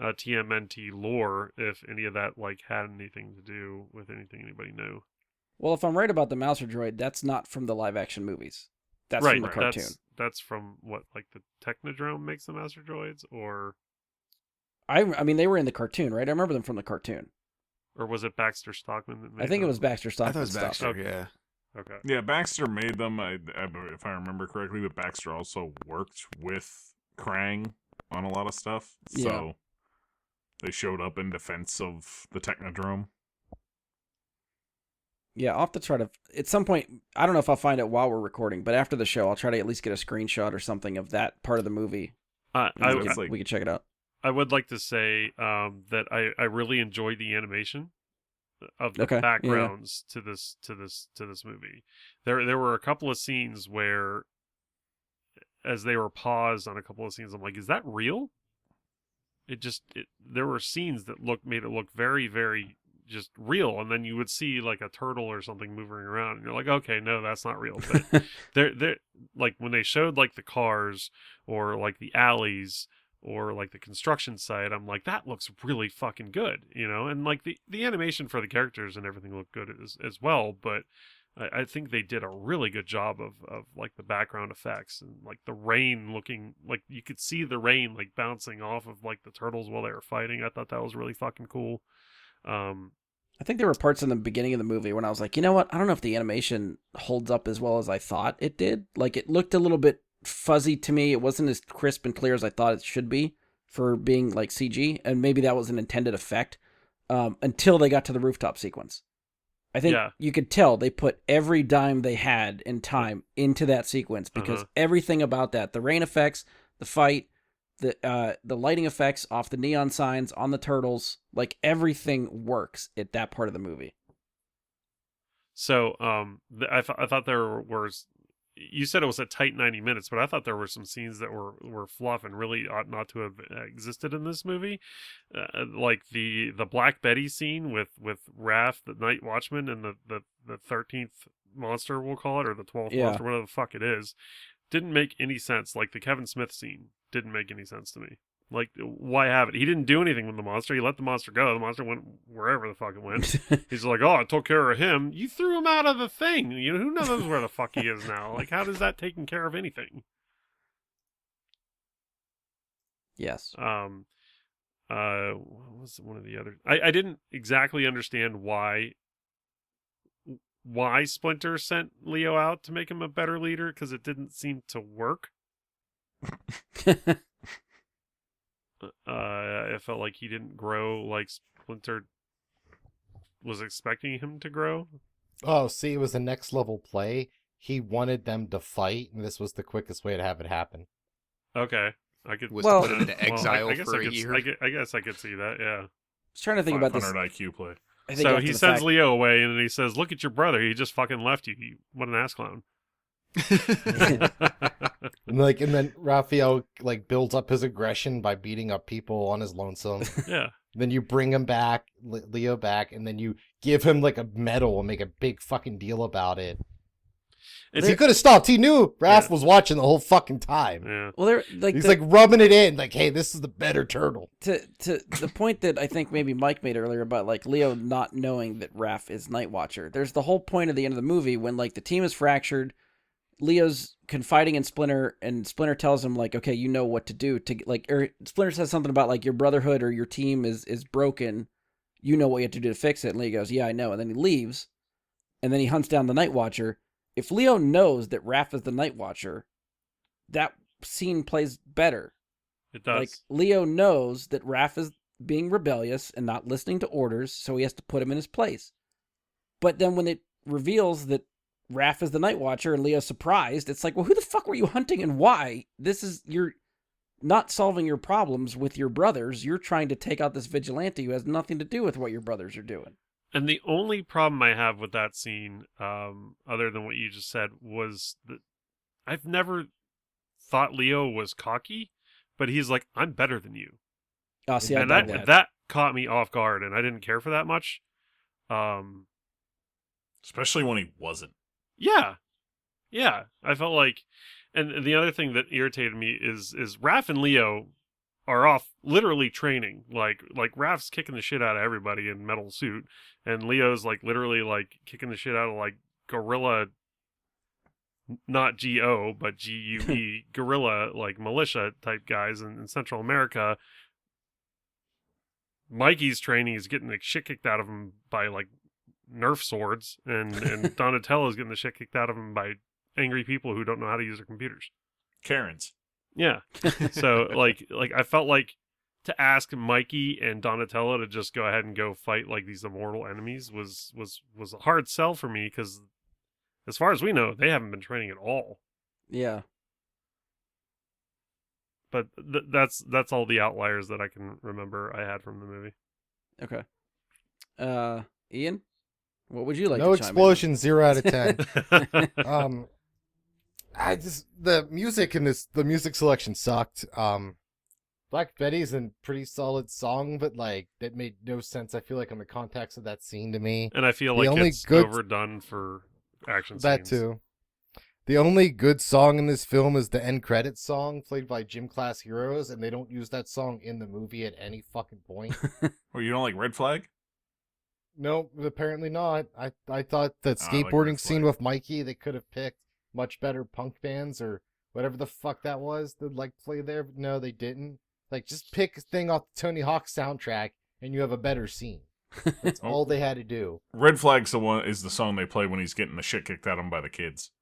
[SPEAKER 3] TMNT lore, if any of that like had anything to do with anything anybody knew.
[SPEAKER 2] Well, if I'm right about the Mouser droid, that's not from the live action movies. That's
[SPEAKER 3] right,
[SPEAKER 2] from the cartoon.
[SPEAKER 3] That's from what, like the Technodrome makes the Master Droids, or
[SPEAKER 2] I mean, they were in the cartoon, right? I remember them from the cartoon.
[SPEAKER 3] was it Baxter Stockman that made
[SPEAKER 2] I think it
[SPEAKER 3] them?
[SPEAKER 2] was Baxter
[SPEAKER 5] I
[SPEAKER 2] Stockman
[SPEAKER 5] thought it was
[SPEAKER 2] stuff.
[SPEAKER 5] Baxter.
[SPEAKER 3] Okay.
[SPEAKER 5] Yeah.
[SPEAKER 3] Okay.
[SPEAKER 1] Yeah, Baxter made them, if I remember correctly, but Baxter also worked with Krang on a lot of stuff.
[SPEAKER 2] Yeah.
[SPEAKER 1] So they showed up in defense of the Technodrome.
[SPEAKER 2] Yeah, I'll have to try to. At some point, I don't know if I'll find it while we're recording, but after the show, I'll try to at least get a screenshot or something of that part of the movie.
[SPEAKER 3] I
[SPEAKER 2] And
[SPEAKER 1] it's like-
[SPEAKER 2] we could check it out.
[SPEAKER 3] I would like to say that I really enjoyed the animation of the
[SPEAKER 2] Okay, yeah.
[SPEAKER 3] backgrounds to this movie. There were a couple of scenes where, as they were paused on a couple of scenes, I'm like, is that real? There were scenes that made it look very, very just real, and then you would see like a turtle or something moving around, and you're like, okay, no, that's not real. But they're like when they showed like the cars or like the alleys or like the construction site, I'm like, that looks really fucking good, you know. And like the animation for the characters and everything looked good as well, but I think they did a really good job of like the background effects and like the rain looking like you could see the rain like bouncing off of like the turtles while they were fighting. I thought that was really fucking cool.
[SPEAKER 2] I think there were parts in the beginning of the movie when I was like, you know what? I don't know if the animation holds up as well as I thought it did. Like, it looked a little bit fuzzy to me. It wasn't as crisp and clear as I thought it should be for being like CG, and maybe that was an intended effect until they got to the rooftop sequence. I think you could tell they put every dime they had in time into that sequence because everything about that, the rain effects, the fight, the lighting effects off the neon signs on the turtles, like everything works at that part of the movie.
[SPEAKER 3] So I thought there were. You said it was a tight 90 minutes, but I thought there were some scenes that were fluff and really ought not to have existed in this movie. Like the Black Betty scene with Raph, the Night Watchman, and the 13th monster, we'll call it, or the 12th monster, whatever the fuck it is, didn't make any sense. Like the Kevin Smith scene didn't make any sense to me. Like, why have it? He didn't do anything with the monster. He let the monster go. The monster went wherever the fuck it went. He's like, oh, I took care of him. You threw him out of the thing. You know, who knows where the fuck he is now? Like, how does that taking care of anything?
[SPEAKER 2] Yes.
[SPEAKER 3] What was one of the other? I didn't exactly understand why Splinter sent Leo out to make him a better leader, because it didn't seem to work. I felt like he didn't grow like Splinter was expecting him to grow.
[SPEAKER 4] Oh, see, it was a next level play. He wanted them to fight, and this was the quickest way to have it happen.
[SPEAKER 3] Okay, I could
[SPEAKER 5] Was
[SPEAKER 2] Well-
[SPEAKER 5] to put him into exile
[SPEAKER 3] I guess
[SPEAKER 5] for
[SPEAKER 3] I
[SPEAKER 5] a
[SPEAKER 3] could,
[SPEAKER 5] year.
[SPEAKER 3] I guess I could see that. Yeah.
[SPEAKER 2] I was trying to think about this.
[SPEAKER 1] 500 IQ play.
[SPEAKER 2] I think
[SPEAKER 3] So
[SPEAKER 2] after
[SPEAKER 3] he
[SPEAKER 2] the
[SPEAKER 3] sends
[SPEAKER 2] fact-
[SPEAKER 3] Leo away, and then he says, "Look at your brother. He just fucking left you. What an ass clown."
[SPEAKER 4] And then Raphael builds up his aggression by beating up people on his lonesome.
[SPEAKER 3] Yeah.
[SPEAKER 4] Then you bring him back, Leo back, and then you give him a medal and make a big fucking deal about it. He could have stopped. He knew Raph was watching the whole fucking time.
[SPEAKER 3] Yeah.
[SPEAKER 2] Well, they're like
[SPEAKER 4] He's rubbing it in, hey, this is the better turtle.
[SPEAKER 2] to the point that I think maybe Mike made earlier about Leo not knowing that Raph is Night Watcher. There's the whole point of the end of the movie when the team is fractured. Leo's confiding in Splinter, and Splinter tells him like, okay, you know what to do to like, or Splinter says something about like your brotherhood or your team is broken. You know what you have to do to fix it. And Leo goes, yeah, I know. And then he leaves, and then he hunts down the Night Watcher. If Leo knows that Raph is the Night Watcher, that scene plays better.
[SPEAKER 3] It does.
[SPEAKER 2] Like, Leo knows that Raph is being rebellious and not listening to orders, so he has to put him in his place. But then when it reveals that Raph is the Night Watcher and Leo's surprised, it's like, well, who the fuck were you hunting and why? You're not solving your problems with your brothers. You're trying to take out this vigilante who has nothing to do with what your brothers are doing.
[SPEAKER 3] And the only problem I have with that scene, other than what you just said, was that I've never thought Leo was cocky, but he's like, I'm better than you.
[SPEAKER 2] Oh, see, I
[SPEAKER 3] And
[SPEAKER 2] dug that.
[SPEAKER 3] that caught me off guard, and I didn't care for that much.
[SPEAKER 1] Especially when he wasn't.
[SPEAKER 3] Yeah. I felt like, and the other thing that irritated me is Raph and Leo are off literally training. Like Raph's kicking the shit out of everybody in Metal Suit, and Leo's like literally like kicking the shit out of like guerrilla, not GO, but GUE, guerrilla, like militia type guys in Central America. Mikey's training is getting the shit kicked out of him by like Nerf swords, and Donatello's getting the shit kicked out of him by angry people who don't know how to use their computers.
[SPEAKER 1] Karens.
[SPEAKER 3] Yeah. So like I felt like to ask Mikey and Donatello to just go ahead and go fight like these immortal enemies was a hard sell for me, because as far as we know, they haven't been training at all.
[SPEAKER 2] Yeah.
[SPEAKER 3] But that's all the outliers that I can remember I had from the movie.
[SPEAKER 2] Okay. Ian, what would you like
[SPEAKER 4] No
[SPEAKER 2] to chime
[SPEAKER 4] explosion, 0 out of 10. The music in the music selection sucked. Black Betty's a pretty solid song, but like that made no sense. I feel like in the context of that scene to me.
[SPEAKER 3] And I feel
[SPEAKER 4] The
[SPEAKER 3] like
[SPEAKER 4] only
[SPEAKER 3] it's
[SPEAKER 4] good-
[SPEAKER 3] overdone for action
[SPEAKER 4] That
[SPEAKER 3] scenes.
[SPEAKER 4] too. The only good song in this film is the end credits song played by Gym Class Heroes, and they don't use that song in the movie at any fucking point.
[SPEAKER 1] Or you don't like Red Flag?
[SPEAKER 4] No, apparently not. I thought that
[SPEAKER 1] I like
[SPEAKER 4] skateboarding
[SPEAKER 1] Red
[SPEAKER 4] scene
[SPEAKER 1] Flag.
[SPEAKER 4] with Mikey, they could have picked much better punk bands or whatever the fuck that was that like play there. But no, they didn't. Like, just pick a thing off the Tony Hawk soundtrack and you have a better scene. That's all they had to do.
[SPEAKER 1] Red Flag's is the song they play when he's getting the shit kicked out of him by the kids.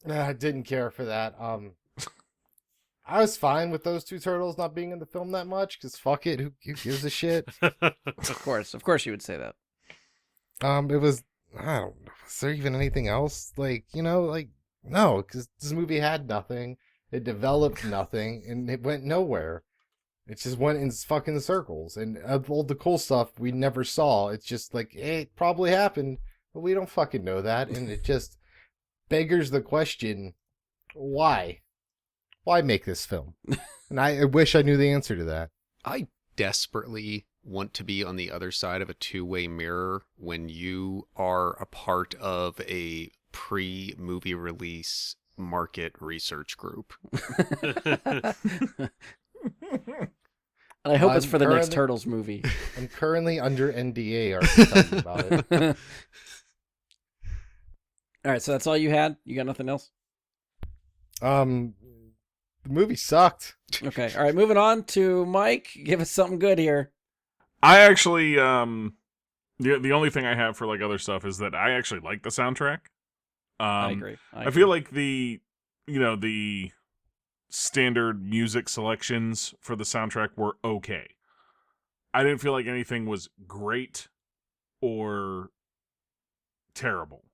[SPEAKER 4] I didn't care for that. I was fine with those two turtles not being in the film that much, because fuck it, who gives a shit?
[SPEAKER 2] Of course you would say that.
[SPEAKER 4] It was, I don't know, is there even anything else? Like, no, because this movie had nothing. It developed nothing, and it went nowhere. It just went in fucking circles, and all the cool stuff we never saw. It's just like, hey, it probably happened, but we don't fucking know that, and it just beggars the question, why? Why make this film? And I wish I knew the answer to that.
[SPEAKER 5] I desperately want to be on the other side of a two-way mirror when you are a part of a pre-movie release market research group.
[SPEAKER 2] I hope it's
[SPEAKER 4] I'm
[SPEAKER 2] for the next
[SPEAKER 4] currently-
[SPEAKER 2] Turtles movie.
[SPEAKER 4] I'm currently under NDA already talking about it.
[SPEAKER 2] All right, so that's all you had? You got nothing else?
[SPEAKER 4] The movie sucked.
[SPEAKER 2] Okay. All right, moving on to Mike. Give us something good here.
[SPEAKER 1] I actually, the only thing I have for like other stuff is that I actually like the soundtrack.
[SPEAKER 2] I agree.
[SPEAKER 1] I feel like the standard music selections for the soundtrack were okay. I didn't feel like anything was great or terrible.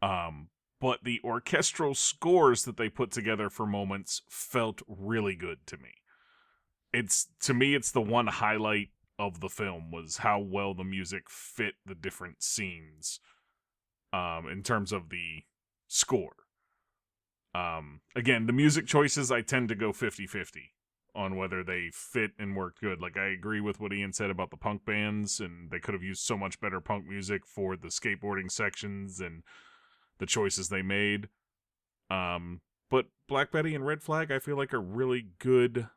[SPEAKER 1] But the orchestral scores that they put together for moments felt really good to me. To me, it's the one highlight of the film was how well the music fit the different scenes, in terms of the score. Again, the music choices, I tend to go 50-50 on whether they fit and work good. Like, I agree with what Ian said about the punk bands, and they could have used so much better punk music for the skateboarding sections and the choices they made. But Black Betty and Red Flag, I feel like, are really good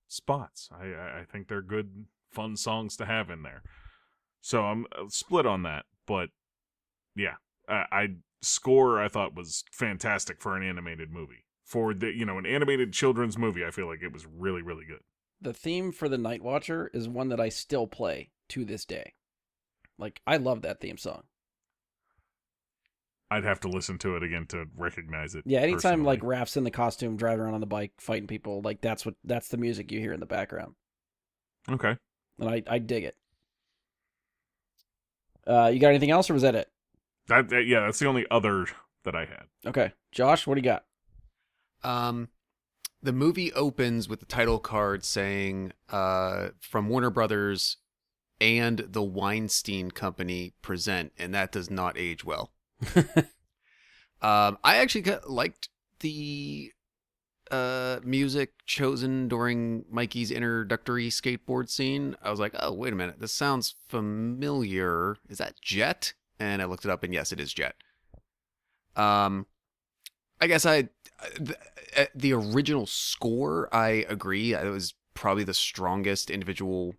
[SPEAKER 1] spots. I think they're good, fun songs to have in there. So I'm split on that, but yeah, I score I thought was fantastic for an animated movie. For an animated children's movie, I feel like it was really, really good.
[SPEAKER 2] The theme for The Night Watcher is one that I still play to this day. Like, I love that theme song.
[SPEAKER 1] I'd have to listen to it again to recognize it.
[SPEAKER 2] Yeah, anytime
[SPEAKER 1] personally.
[SPEAKER 2] like Raph's in the costume, driving around on the bike, fighting people, like that's the music you hear in the background.
[SPEAKER 1] Okay.
[SPEAKER 2] And I dig it. You got anything else, or was that it?
[SPEAKER 1] That's the only other that I had.
[SPEAKER 2] Okay, Josh, what do you got?
[SPEAKER 5] The movie opens with the title card saying, from Warner Brothers and the Weinstein Company present, and that does not age well. I actually liked the music chosen during Mikey's introductory skateboard scene. I was like, oh, wait a minute, this sounds familiar. Is that Jet? And I looked it up, and yes, it is Jet. I guess the original score, I agree. It was probably the strongest individual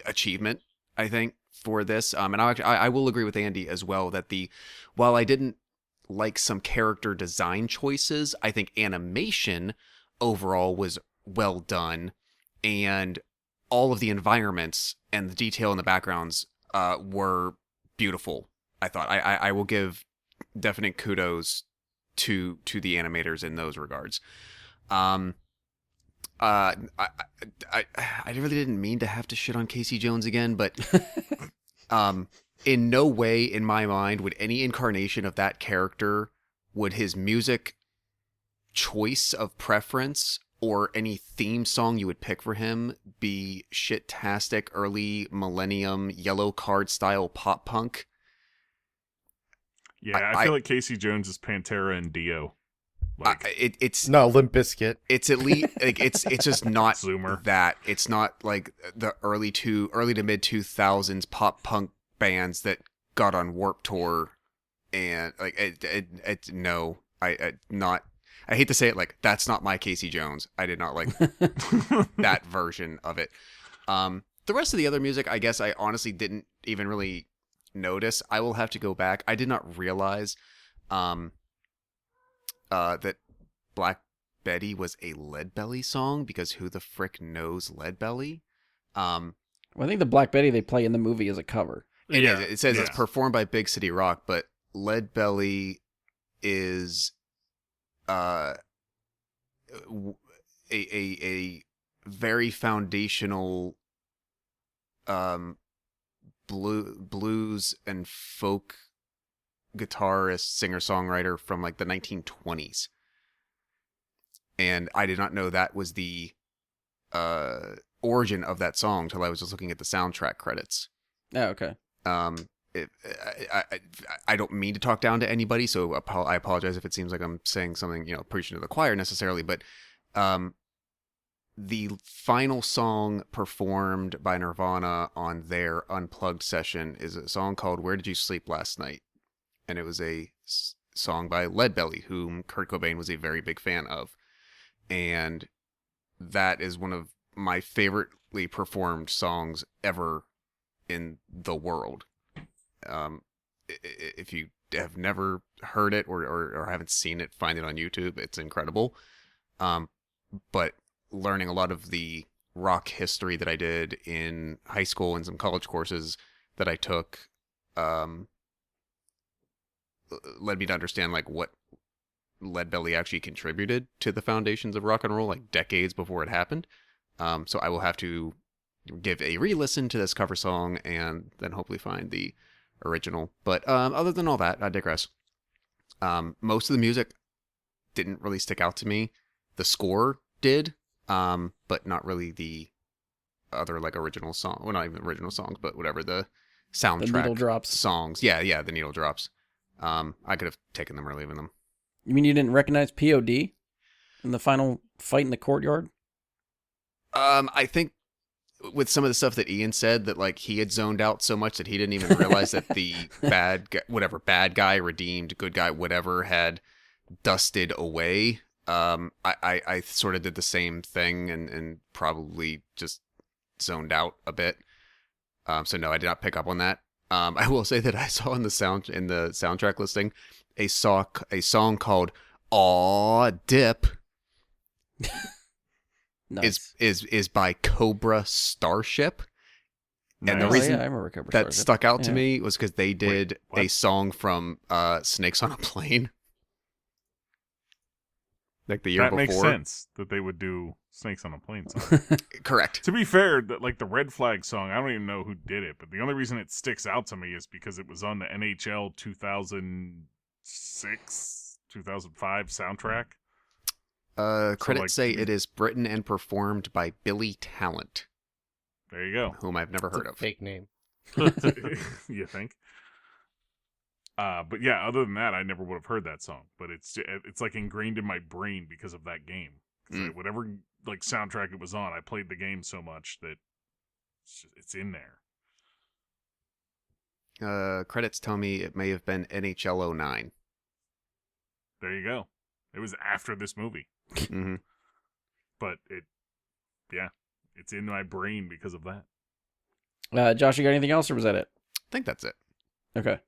[SPEAKER 5] achievement, I think, for this. And I will agree with Andy as well that while I didn't like some character design choices, I think animation overall was well done, and all of the environments and the detail in the backgrounds were beautiful. I thought I will give definite kudos to the animators in those regards. I really didn't mean to have to shit on Casey Jones again, but in no way in my mind would any incarnation of that character, would his music choice of preference or any theme song you would pick for him be shit-tastic early millennium yellow card style pop punk.
[SPEAKER 1] Yeah, I feel like Casey Jones is Pantera and Dio.
[SPEAKER 5] It's
[SPEAKER 4] No, Limp Bizkit.
[SPEAKER 5] It's at least like it's just not
[SPEAKER 1] Zoomer.
[SPEAKER 5] that. It's not like the early to mid 2000s pop punk bands that got on Warped Tour, and like no, I hate to say it, like that's not my Casey Jones. I did not like that version of it. The rest of the other music, I guess I honestly didn't even really notice. I will have to go back. I did not realize that Black Betty was a Leadbelly song, because who the frick knows Leadbelly?
[SPEAKER 2] Well, I think the Black Betty they play in the movie is a cover.
[SPEAKER 5] It
[SPEAKER 3] Yeah.
[SPEAKER 5] is. It says
[SPEAKER 1] Yeah.
[SPEAKER 5] it's performed by Big City Rock, but Leadbelly is a very foundational blues and folk guitarist, singer-songwriter from like the 1920s. And I did not know that was the origin of that song till I was just looking at the soundtrack credits.
[SPEAKER 2] Oh, okay.
[SPEAKER 5] I don't mean to talk down to anybody, so I apologize if it seems like I'm saying something, preaching to the choir necessarily, but the final song performed by Nirvana on their Unplugged session is a song called Where Did You Sleep Last Night? And it was a song by Leadbelly, whom Kurt Cobain was a very big fan of. And that is one of my favoritely performed songs ever in the world. If you have never heard it or haven't seen it, find it on YouTube. It's incredible. But learning a lot of the rock history that I did in high school and some college courses that I took led me to understand like what Leadbelly actually contributed to the foundations of rock and roll, like decades before it happened. So I will have to give a re-listen to this cover song and then hopefully find the original. But other than all that, I digress. Most of the music didn't really stick out to me. The score did, but not really the other like original song. Well, not even original songs, but whatever the soundtrack
[SPEAKER 2] The needle drops.
[SPEAKER 5] songs. Yeah, the needle drops. I could have taken them or leaving them.
[SPEAKER 2] You mean you didn't recognize POD in the final fight in the courtyard?
[SPEAKER 5] I think with some of the stuff that Ian said, that like he had zoned out so much that he didn't even realize that the bad guy, redeemed, good guy, whatever, had dusted away. I sort of did the same thing and probably just zoned out a bit. So no, I did not pick up on that. I will say that I saw in the soundtrack listing a song called "Aw Dip"
[SPEAKER 2] Nice.
[SPEAKER 5] is by Cobra Starship. And the
[SPEAKER 1] Nice.
[SPEAKER 5] reason
[SPEAKER 2] I remember Cobra
[SPEAKER 5] that
[SPEAKER 2] Starship.
[SPEAKER 5] stuck out to
[SPEAKER 2] Yeah.
[SPEAKER 5] me was because they did
[SPEAKER 1] what?
[SPEAKER 5] a song from Snakes on a Plane, like the year
[SPEAKER 1] That
[SPEAKER 5] before.
[SPEAKER 1] makes sense that they would do Snakes on a Plane song.
[SPEAKER 5] Correct.
[SPEAKER 1] To be fair, like the Red Flag song, I don't even know who did it, but the only reason it sticks out to me is because it was on the NHL 2006, 2005 soundtrack.
[SPEAKER 5] Credits
[SPEAKER 1] like,
[SPEAKER 5] say it is written and performed by Billy Talent,
[SPEAKER 1] There you go.
[SPEAKER 5] whom I've never
[SPEAKER 4] It's
[SPEAKER 5] heard
[SPEAKER 4] a
[SPEAKER 5] of.
[SPEAKER 4] fake name.
[SPEAKER 1] You think? But yeah, other than that, I never would have heard that song. But it's like ingrained in my brain because of that game. 'Cause whatever like soundtrack it was on, I played the game so much that it's in there.
[SPEAKER 5] Credits tell me it may have been NHL 09.
[SPEAKER 1] There you go. It was after this movie,
[SPEAKER 5] Mm-hmm.
[SPEAKER 1] but it's in my brain because of that.
[SPEAKER 2] Josh, you got anything else, or was that it?
[SPEAKER 5] I think that's it.
[SPEAKER 2] Okay.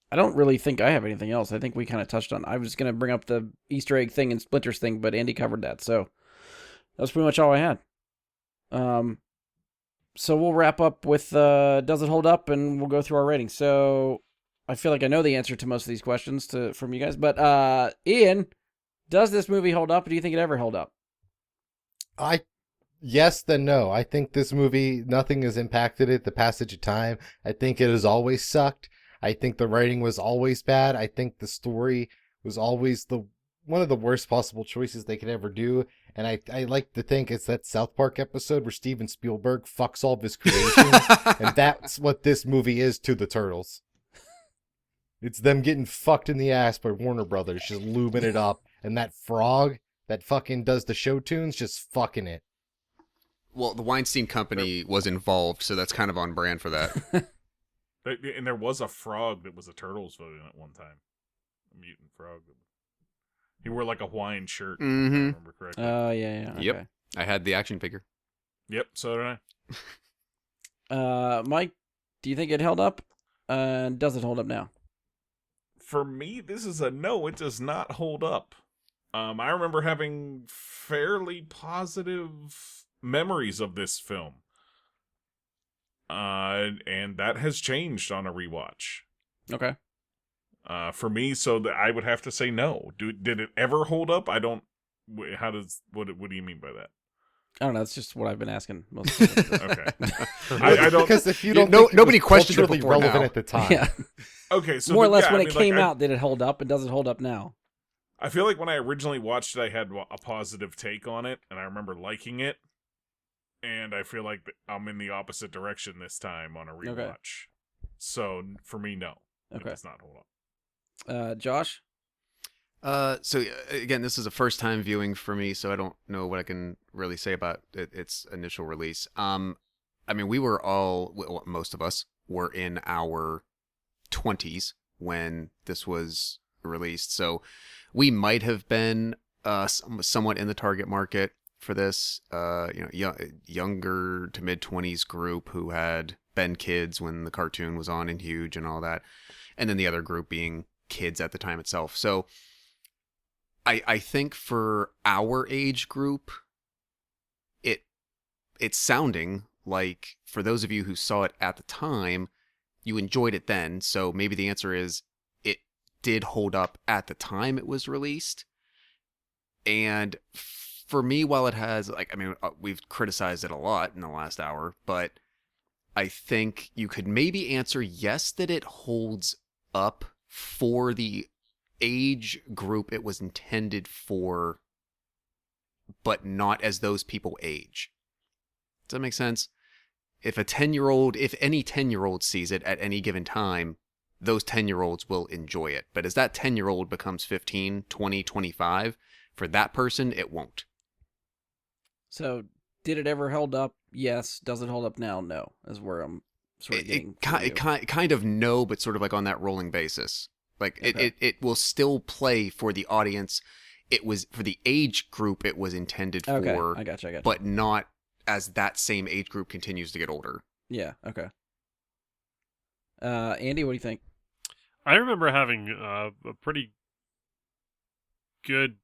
[SPEAKER 2] I don't really think I have anything else. I think we kind of touched on. I was going to bring up the Easter egg thing and Splinters thing, but Andy covered that, so that was pretty much all I had. So we'll wrap up with Does It Hold Up, and we'll go through our ratings. So I feel like I know the answer to most of these questions from you guys, but Ian, does this movie hold up? Or do you think it ever held up?
[SPEAKER 4] Yes, then no. I think this movie, nothing has impacted it the passage of time. I think it has always sucked. I think the writing was always bad. I think the story was always one of the worst possible choices they could ever do. And I like to think it's that South Park episode where Steven Spielberg fucks all of his creations. And that's what this movie is to the Turtles. It's them getting fucked in the ass by Warner Brothers, just lubing it up. And that frog that fucking does the show tunes, just fucking it.
[SPEAKER 5] Well, the Weinstein Company was involved, so that's kind of on brand for that.
[SPEAKER 1] And there was a frog that was a Turtles villain at one time. A mutant frog. He wore like a Hawaiian shirt, if I
[SPEAKER 5] Mm-hmm.
[SPEAKER 1] remember correctly.
[SPEAKER 2] Oh, yeah. Okay.
[SPEAKER 5] Yep. I had the action figure.
[SPEAKER 1] Yep, so did I.
[SPEAKER 2] Mike, do you think it held up? Does it hold up now?
[SPEAKER 1] For me, this is a no, it does not hold up. I remember having fairly positive memories of this film. And that has changed on a rewatch.
[SPEAKER 2] Okay.
[SPEAKER 1] For me, so that I would have to say no. Did it ever hold up? I don't. What do you mean by that?
[SPEAKER 2] I don't know. That's just what I've been asking most of the time.
[SPEAKER 1] Okay. I don't.
[SPEAKER 4] Because if you don't,
[SPEAKER 5] No-
[SPEAKER 4] think it
[SPEAKER 5] nobody
[SPEAKER 4] was
[SPEAKER 5] questioned it
[SPEAKER 4] culturally
[SPEAKER 5] before
[SPEAKER 4] relevant
[SPEAKER 5] now.
[SPEAKER 4] at the time.
[SPEAKER 2] Yeah.
[SPEAKER 1] Okay, so
[SPEAKER 2] More or less
[SPEAKER 1] yeah,
[SPEAKER 2] when
[SPEAKER 1] I
[SPEAKER 2] it
[SPEAKER 1] mean,
[SPEAKER 2] came
[SPEAKER 1] like,
[SPEAKER 2] out, did it hold up? And does it hold up now?
[SPEAKER 1] I feel like when I originally watched it, I had a positive take on it, and I remember liking it. And I feel like I'm in the opposite direction this time on a rewatch.
[SPEAKER 2] Okay.
[SPEAKER 1] So for me, no,
[SPEAKER 2] Okay.
[SPEAKER 1] it does not hold up.
[SPEAKER 2] Josh?
[SPEAKER 5] So again, this is a first time viewing for me, so I don't know what I can really say about its initial release. I mean, we were all, most of us were in our 20s when this was released, so we might have been somewhat in the target market for this, younger to mid 20s group who had been kids when the cartoon was on and huge and all that, and then the other group being kids at the time itself. So I think for our age group, it's sounding like, for those of you who saw it at the time, you enjoyed it then. So maybe the answer is it did hold up at the time it was released. And for me, while it has, we've criticized it a lot in the last hour, but I think you could maybe answer yes, that it holds up for the age group it was intended for, but not as those people age. Does that make sense? If any 10-year-old sees it at any given time, those 10-year-olds will enjoy it. But as that 10-year-old becomes 15, 20, 25, for that person, it won't.
[SPEAKER 2] So, did it ever hold up? Yes. Does it hold up now? No. Is where I'm sort of getting.
[SPEAKER 5] Kind of no, but sort of like on that rolling basis. Like
[SPEAKER 2] Okay.
[SPEAKER 5] it will still play for the audience. It was for the age group it was intended for.
[SPEAKER 2] Okay. I gotcha.
[SPEAKER 5] But not as that same age group continues to get older.
[SPEAKER 2] Yeah. Okay. Andy, what do you think?
[SPEAKER 3] I remember having a pretty good.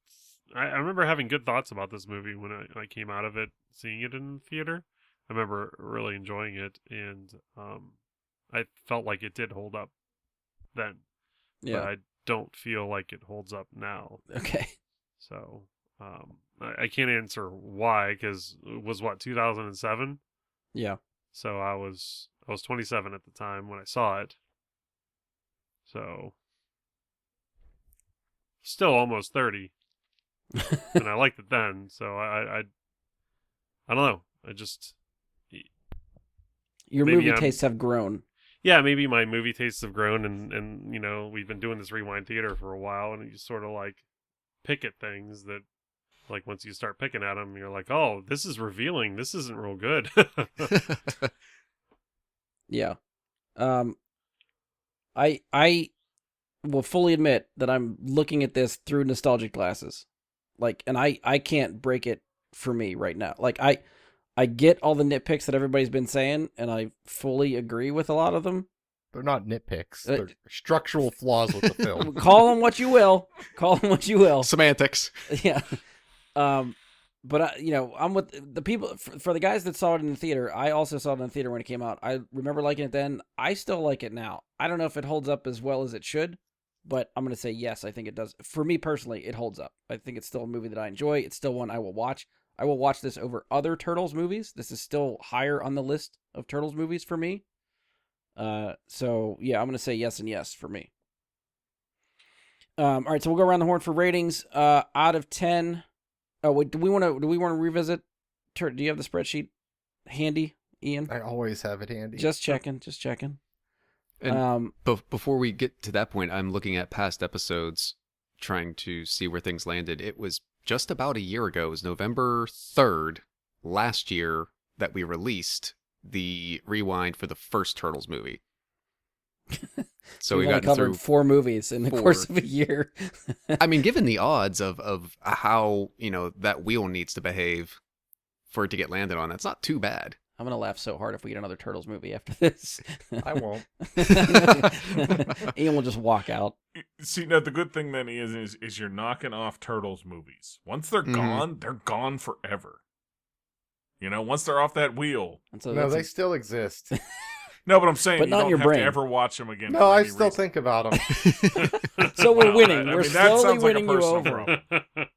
[SPEAKER 3] I remember having good thoughts about this movie when I came out of it, seeing it in the theater. I remember really enjoying it, and I felt like it did hold up then.
[SPEAKER 2] Yeah.
[SPEAKER 3] But I don't feel like it holds up now.
[SPEAKER 2] Okay.
[SPEAKER 3] So I can't answer why, because it was 2007.
[SPEAKER 2] Yeah.
[SPEAKER 3] So I was 27 at the time when I saw it. So still almost 30, and I liked it then. So I don't know. I just
[SPEAKER 2] Your
[SPEAKER 3] maybe
[SPEAKER 2] movie
[SPEAKER 3] I'm-
[SPEAKER 2] tastes have grown.
[SPEAKER 3] yeah, maybe my movie tastes have grown, and we've been doing this rewind theater for a while, and you sort of like pick at things that, like, once you start picking at them, you're like, oh, this is revealing. This isn't real good.
[SPEAKER 2] Yeah. I will fully admit that I'm looking at this through nostalgic glasses. Like, and I can't break it for me right now. Like, I get all the nitpicks that everybody's been saying, and I fully agree with a lot of them.
[SPEAKER 4] They're not nitpicks. They're structural flaws with the film.
[SPEAKER 2] Call them what you will. Call them what you will.
[SPEAKER 5] Semantics.
[SPEAKER 2] Yeah. But I'm with the people for the guys that saw it in the theater. I also saw it in the theater when it came out. I remember liking it then. I still like it now. I don't know if it holds up as well as it should, but I'm going to say yes, I think it does. For me personally, it holds up. I think it's still a movie that I enjoy. It's still one I will watch. I will watch this over other Turtles movies. This is still higher on the list of Turtles movies for me. So yeah, I'm going to say yes and yes for me. All right, so we'll go around the horn for ratings. Out of 10. Oh wait, do we want to revisit? Do you have the spreadsheet handy, Ian?
[SPEAKER 4] I always have it handy.
[SPEAKER 2] Just checking.
[SPEAKER 6] And before we get to that point, I'm looking at past episodes, trying to see where things landed. It was just about a year ago. It was November 3rd last year that we released the rewind for the first Turtles movie. So
[SPEAKER 2] we've
[SPEAKER 6] we
[SPEAKER 2] only
[SPEAKER 6] got
[SPEAKER 2] covered
[SPEAKER 6] through
[SPEAKER 2] 4 movies in the course of a year.
[SPEAKER 6] I mean, given the odds of how, that wheel needs to behave for it to get landed on, that's not too bad.
[SPEAKER 2] I'm gonna laugh so hard if we get another Turtles movie after this.
[SPEAKER 4] I won't.
[SPEAKER 2] Ian will just walk out.
[SPEAKER 1] See, now the good thing then is you're knocking off Turtles movies. Once they're gone, they're gone forever. Once they're off that wheel.
[SPEAKER 2] And so
[SPEAKER 4] No, they still exist.
[SPEAKER 1] No, but I'm saying
[SPEAKER 2] But
[SPEAKER 1] you
[SPEAKER 2] not in
[SPEAKER 1] don't
[SPEAKER 2] your
[SPEAKER 1] have
[SPEAKER 2] brain.
[SPEAKER 1] to ever watch them again.
[SPEAKER 4] No,
[SPEAKER 1] for
[SPEAKER 4] I
[SPEAKER 1] any
[SPEAKER 4] still
[SPEAKER 1] reason.
[SPEAKER 4] think about them.
[SPEAKER 2] So we're
[SPEAKER 1] Well,
[SPEAKER 2] winning.
[SPEAKER 1] I
[SPEAKER 2] We're
[SPEAKER 1] mean, that
[SPEAKER 2] slowly
[SPEAKER 1] sounds like a
[SPEAKER 2] winning you
[SPEAKER 1] personal
[SPEAKER 2] over.
[SPEAKER 1] problem.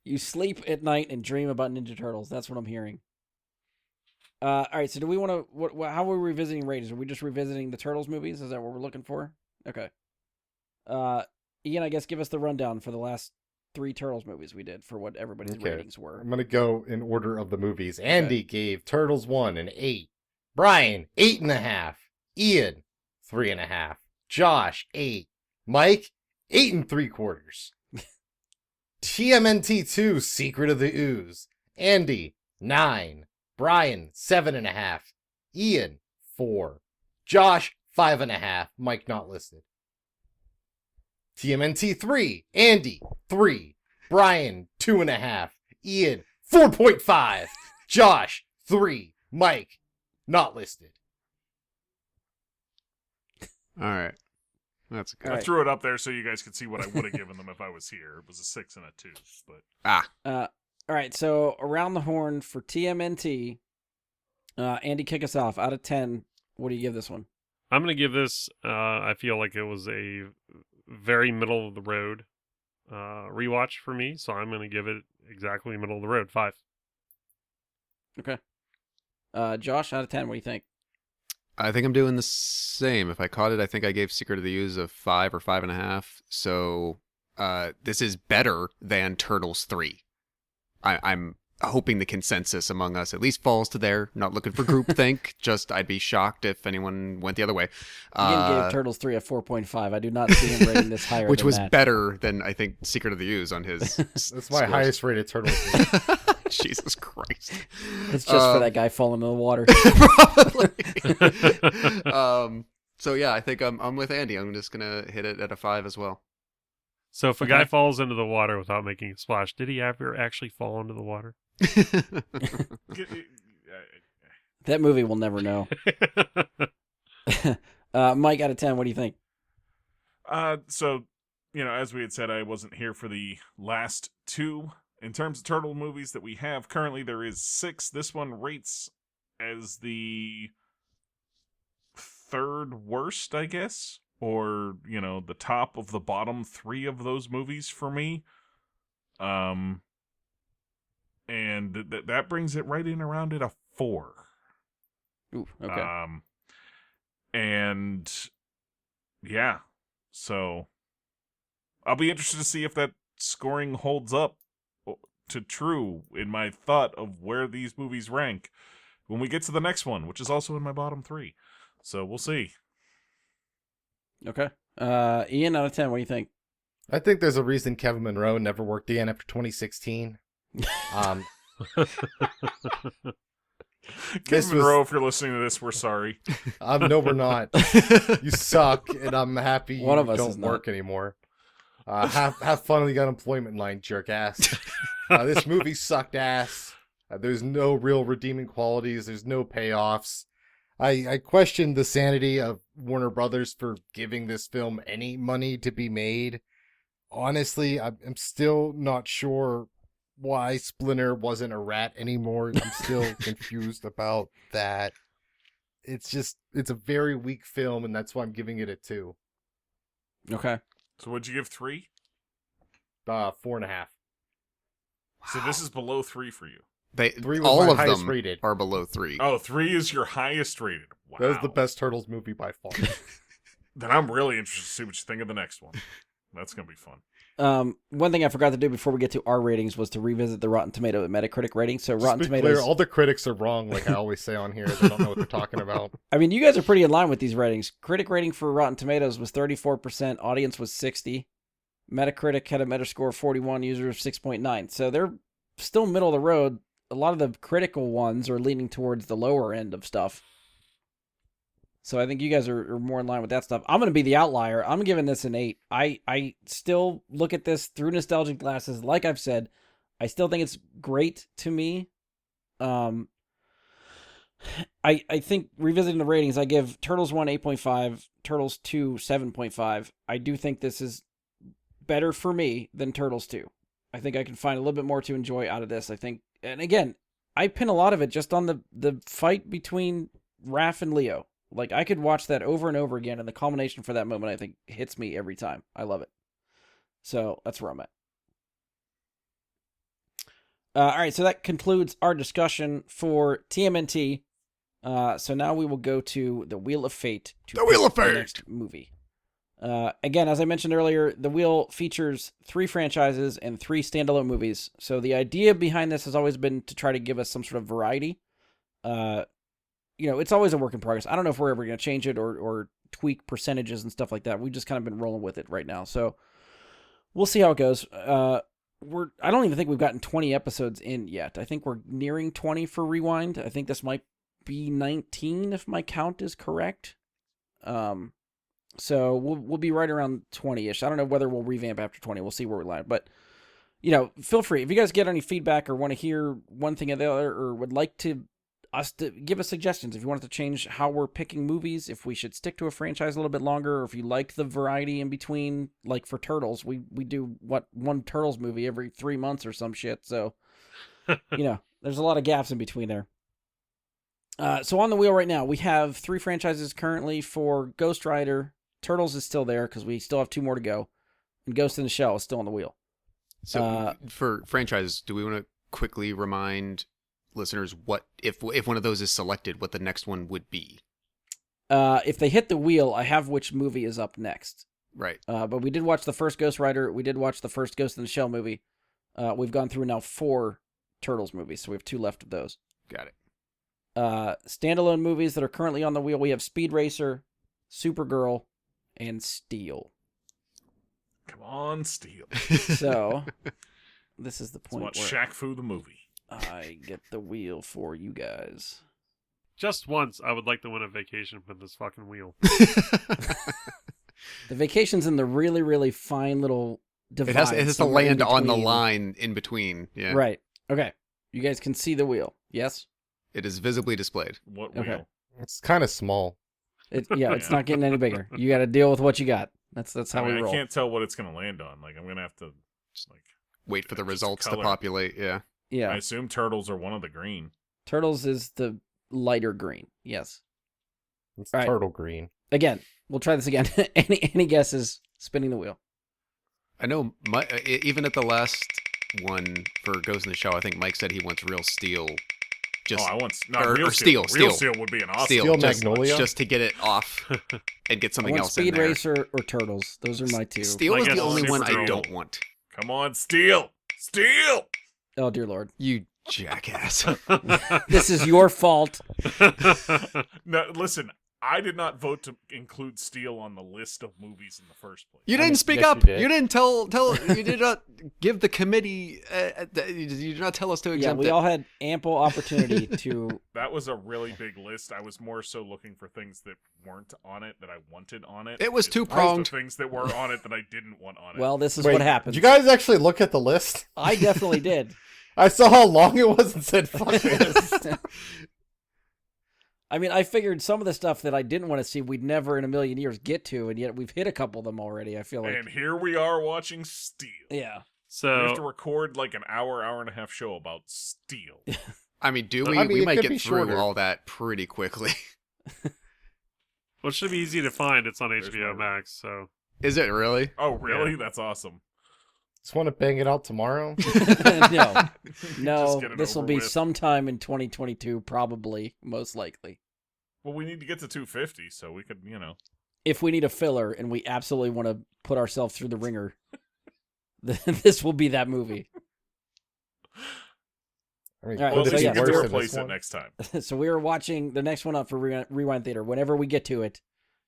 [SPEAKER 2] You sleep at night and dream about Ninja Turtles. That's what I'm hearing. All right, so do we want to? How are we revisiting ratings? Are we just revisiting the Turtles movies? Is that what we're looking for? Okay. Ian, I guess give us the rundown for the last 3 Turtles movies we did for what everybody's
[SPEAKER 4] Okay.
[SPEAKER 2] ratings were.
[SPEAKER 4] I'm going to go in order of the movies. Andy gave Turtles 1 an 8. Brian, 8.5. Ian, 3.5. Josh, 8. Mike, 8 3/4. TMNT 2, Secret of the Ooze. Andy, 9. Brian, 7.5. Ian, 4. Josh, 5.5. Mike not listed. TMNT 3, Andy, 3. Brian, 2.5. Ian, 4.5. Josh, 3. Mike, not listed.
[SPEAKER 6] All right. That's good.
[SPEAKER 2] All
[SPEAKER 1] I
[SPEAKER 2] right.
[SPEAKER 1] threw it up there so you guys could see what I would have given them if I was here. It was a 6 and a 2, but
[SPEAKER 2] All right, so around the horn for TMNT. Andy, kick us off. Out of 10, what do you give this one?
[SPEAKER 3] I'm going to give this, I feel like it was a very middle of the road rewatch for me, so I'm going to give it exactly middle of the road, 5.
[SPEAKER 2] Okay. Josh, out of 10, what do you think?
[SPEAKER 6] I think I'm doing the same. If I caught it, I think I gave Secret of the Ooze a 5 or 5.5. So this is better than Turtles 3. I'm hoping the consensus among us at least falls to there. Not looking for groupthink. Just I'd be shocked if anyone went the other way.
[SPEAKER 2] Ian gave Turtles 3 a 4.5 I do not see him rating this higher
[SPEAKER 6] Which
[SPEAKER 2] than
[SPEAKER 6] was
[SPEAKER 2] that.
[SPEAKER 6] better than, I think, Secret of the Ooze on his
[SPEAKER 4] That's my highest rated Turtles movie.
[SPEAKER 6] Jesus Christ.
[SPEAKER 2] It's just for that guy falling in the water.
[SPEAKER 6] Probably. So yeah, I think I'm with Andy. I'm just gonna hit it at a 5 as well.
[SPEAKER 3] So if a
[SPEAKER 2] Okay.
[SPEAKER 3] guy falls into the water without making a splash, did he ever actually fall into the water?
[SPEAKER 2] That movie will never know. Mike, out of 10, what do you think?
[SPEAKER 1] So, as we had said, I wasn't here for the last two. In terms of turtle movies that we have currently, there is 6. This one rates as the third worst, I guess, or the top of the bottom 3 of those movies for me. And that brings it right in around at a 4.
[SPEAKER 2] Ooh, okay.
[SPEAKER 1] And yeah, so I'll be interested to see if that scoring holds up to true in my thought of where these movies rank when we get to the next one, which is also in my bottom 3. So we'll see.
[SPEAKER 2] Okay. Ian, out of 10, what do you think?
[SPEAKER 4] I think there's a reason Kevin Monroe never worked again after 2016.
[SPEAKER 1] Kevin Monroe, if you're listening to this, we're sorry.
[SPEAKER 4] No, we're not. You suck, and I'm happy you
[SPEAKER 2] One of us
[SPEAKER 4] don't work anymore. Have fun on the unemployment line, jerk ass. This movie sucked ass. There's no real redeeming qualities. There's no payoffs. I question the sanity of Warner Brothers for giving this film any money to be made. Honestly, I'm still not sure why Splinter wasn't a rat anymore. I'm still confused about that. It's a very weak film, and that's why I'm giving it a 2.
[SPEAKER 2] Okay.
[SPEAKER 1] So what'd you give 3?
[SPEAKER 4] 4.5.
[SPEAKER 1] So this is below 3 for you.
[SPEAKER 4] 3 was
[SPEAKER 6] all
[SPEAKER 4] my
[SPEAKER 6] of
[SPEAKER 4] highest
[SPEAKER 6] them
[SPEAKER 4] rated.
[SPEAKER 6] are below 3.
[SPEAKER 1] Oh, 3 is your highest rated. Wow.
[SPEAKER 4] That was the best Turtles movie by far.
[SPEAKER 1] Then I'm really interested to see what you think of the next one. That's going to be fun.
[SPEAKER 2] One thing I forgot to do before we get to our ratings was to revisit the Rotten Tomato and Metacritic rating. So Rotten
[SPEAKER 4] Just be
[SPEAKER 2] Tomatoes,
[SPEAKER 4] clear, all the critics are wrong, like I always say on here. They don't know what they're talking about.
[SPEAKER 2] I mean, you guys are pretty in line with these ratings. Critic rating for Rotten Tomatoes was 34%, audience was 60. Metacritic had a Metascore of 41, user of 6.9. So they're still middle of the road. A lot of the critical ones are leaning towards the lower end of stuff. So I think you guys are more in line with that stuff. I'm going to be the outlier. I'm giving this an 8. I still look at this through nostalgic glasses. Like I've said, I still think it's great to me. I think revisiting the ratings, I give Turtles 1 8.5, Turtles 2 7.5. I do think this is better for me than Turtles 2. I think I can find a little bit more to enjoy out of this. I think, and again, I pin a lot of it just on the fight between Raph and Leo. Like, I could watch that over and over again, and the culmination for that moment, I think, hits me every time. I love it. So, that's where I'm at. All right, so that concludes our discussion for TMNT. So now we will go to the Wheel of Fate.
[SPEAKER 6] The Wheel of Fate!
[SPEAKER 2] The next movie. Again, as I mentioned earlier, the Wheel features 3 franchises and 3 standalone movies. So the idea behind this has always been to try to give us some sort of variety. It's always a work in progress. I don't know if we're ever going to change it or tweak percentages and stuff like that. We've just kind of been rolling with it right now. So we'll see how it goes. I don't even think we've gotten 20 episodes in yet. I think we're nearing 20 for Rewind. I think this might be 19 if my count is correct. So we'll be right around 20-ish. I don't know whether we'll revamp after 20. We'll see where we land. But, feel free. If you guys get any feedback or want to hear one thing or the other or would like us to give us suggestions, if you want us to change how we're picking movies, if we should stick to a franchise a little bit longer, or if you like the variety in between, like for Turtles, we do, one Turtles movie every 3 months or some shit. So, there's a lot of gaps in between there. So on the wheel right now, we have 3 franchises currently for Ghost Rider. Turtles is still there because we still have 2 more to go. And Ghost in the Shell is still on the wheel.
[SPEAKER 6] So for franchises, do we want to quickly remind listeners what if one of those is selected, what the next one would be?
[SPEAKER 2] If they hit the wheel, I have which movie is up next.
[SPEAKER 6] Right.
[SPEAKER 2] But we did watch the first Ghost Rider. We did watch the first Ghost in the Shell movie. We've gone through now 4 Turtles movies, so we have 2 left of those.
[SPEAKER 6] Got it.
[SPEAKER 2] Standalone movies that are currently on the wheel, we have Speed Racer, Supergirl, and Steel.
[SPEAKER 1] Come on, Steel.
[SPEAKER 2] So, this is the point
[SPEAKER 1] Let's
[SPEAKER 2] where
[SPEAKER 1] watch Shaq Fu the movie.
[SPEAKER 2] I get the wheel for you guys.
[SPEAKER 3] Just once, I would like to win a vacation from this fucking wheel.
[SPEAKER 2] The vacation's in the really, really fine little divide.
[SPEAKER 6] It has to land on the line in between. Yeah.
[SPEAKER 2] Right. Okay. You guys can see the wheel. Yes?
[SPEAKER 6] It is visibly displayed.
[SPEAKER 1] What wheel?
[SPEAKER 2] Okay.
[SPEAKER 4] It's kind of small.
[SPEAKER 2] It's not getting any bigger. You got to deal with what you got. That's how we roll.
[SPEAKER 1] I can't tell what it's going to land on. Like, I'm going to have to just like
[SPEAKER 6] Wait for the
[SPEAKER 1] just
[SPEAKER 6] results to
[SPEAKER 1] color.
[SPEAKER 6] populate. Yeah.
[SPEAKER 2] Yeah,
[SPEAKER 1] I assume turtles are one of the green.
[SPEAKER 2] turtles is the lighter green. Yes.
[SPEAKER 4] It's
[SPEAKER 2] All right.
[SPEAKER 4] turtle green.
[SPEAKER 2] Again, we'll try this again. Any guesses? Spinning the wheel.
[SPEAKER 6] I know. Even at the last one for Ghost in the Shell, I think Mike said he wants real steel. Just
[SPEAKER 1] I want
[SPEAKER 6] or
[SPEAKER 1] real
[SPEAKER 6] steel.
[SPEAKER 1] Real steel would be an awesome.
[SPEAKER 4] Steel
[SPEAKER 6] just,
[SPEAKER 4] Magnolia?
[SPEAKER 6] just to get it off and get
[SPEAKER 2] I
[SPEAKER 6] something
[SPEAKER 2] want
[SPEAKER 6] else in
[SPEAKER 2] Speed
[SPEAKER 6] there.
[SPEAKER 2] Racer or turtles. Those are my two.
[SPEAKER 6] Steel
[SPEAKER 3] I
[SPEAKER 6] is the
[SPEAKER 3] guess
[SPEAKER 6] only one I
[SPEAKER 1] Supergirl.
[SPEAKER 6] don't want.
[SPEAKER 1] Come on, steel.
[SPEAKER 2] Oh dear lord,
[SPEAKER 6] You jackass.
[SPEAKER 2] this is your fault.
[SPEAKER 1] No, listen. I did not vote to include steel on the list of movies in the first place.
[SPEAKER 6] You
[SPEAKER 4] I
[SPEAKER 6] didn't
[SPEAKER 4] mean,
[SPEAKER 6] speak
[SPEAKER 4] yes,
[SPEAKER 6] up.
[SPEAKER 4] you did.
[SPEAKER 6] You didn't tell. You did not give the committee. You did not tell us to
[SPEAKER 2] Yeah,
[SPEAKER 6] exempt
[SPEAKER 2] we
[SPEAKER 6] it.
[SPEAKER 2] all had ample opportunity to.
[SPEAKER 1] That was a really big list. I was more so looking for things that weren't on it that I wanted on it.
[SPEAKER 6] It was
[SPEAKER 1] as opposed
[SPEAKER 6] two-pronged.
[SPEAKER 1] to things that were on it that I didn't want on it.
[SPEAKER 2] Well, this is
[SPEAKER 4] Wait,
[SPEAKER 2] what happens.
[SPEAKER 4] did you guys actually look at the list?
[SPEAKER 2] I definitely did.
[SPEAKER 4] I saw how long it was and said, fuck this.
[SPEAKER 2] I mean, I figured some of the stuff that I didn't want to see, we'd never in a million years get to, and yet we've hit a couple of them already. I feel like,
[SPEAKER 1] and here we are watching Steel.
[SPEAKER 2] yeah.
[SPEAKER 1] We have to
[SPEAKER 3] So
[SPEAKER 1] record like an hour and a half show about Steel.
[SPEAKER 6] I mean, do we?
[SPEAKER 4] I mean,
[SPEAKER 6] we
[SPEAKER 4] it
[SPEAKER 6] might
[SPEAKER 4] could
[SPEAKER 6] get
[SPEAKER 4] be
[SPEAKER 6] through
[SPEAKER 4] shorter.
[SPEAKER 6] all that pretty quickly.
[SPEAKER 3] well, it should be easy to find. It's on
[SPEAKER 1] There's
[SPEAKER 3] HBO
[SPEAKER 1] my-
[SPEAKER 3] Max. So
[SPEAKER 6] Is it really?
[SPEAKER 1] Oh, really? That's awesome.
[SPEAKER 4] Just want to bang it out tomorrow?
[SPEAKER 2] No,
[SPEAKER 1] Just get it
[SPEAKER 2] this will
[SPEAKER 1] over
[SPEAKER 2] be
[SPEAKER 1] with.
[SPEAKER 2] sometime in 2022, probably, most likely.
[SPEAKER 1] Well, we need to get to 250, so we could,
[SPEAKER 2] If we need a filler and we absolutely want to put ourselves through the ringer, this will be that movie.
[SPEAKER 4] I mean,
[SPEAKER 2] All right,
[SPEAKER 1] Well,
[SPEAKER 4] could
[SPEAKER 1] at
[SPEAKER 2] so
[SPEAKER 4] it
[SPEAKER 1] least
[SPEAKER 4] be
[SPEAKER 1] we
[SPEAKER 2] yeah,
[SPEAKER 1] get to
[SPEAKER 4] worse than
[SPEAKER 1] replace
[SPEAKER 4] this
[SPEAKER 1] it
[SPEAKER 4] one?
[SPEAKER 1] next time.
[SPEAKER 2] So we are watching the next one up for Rewind Theater. Whenever we get to it,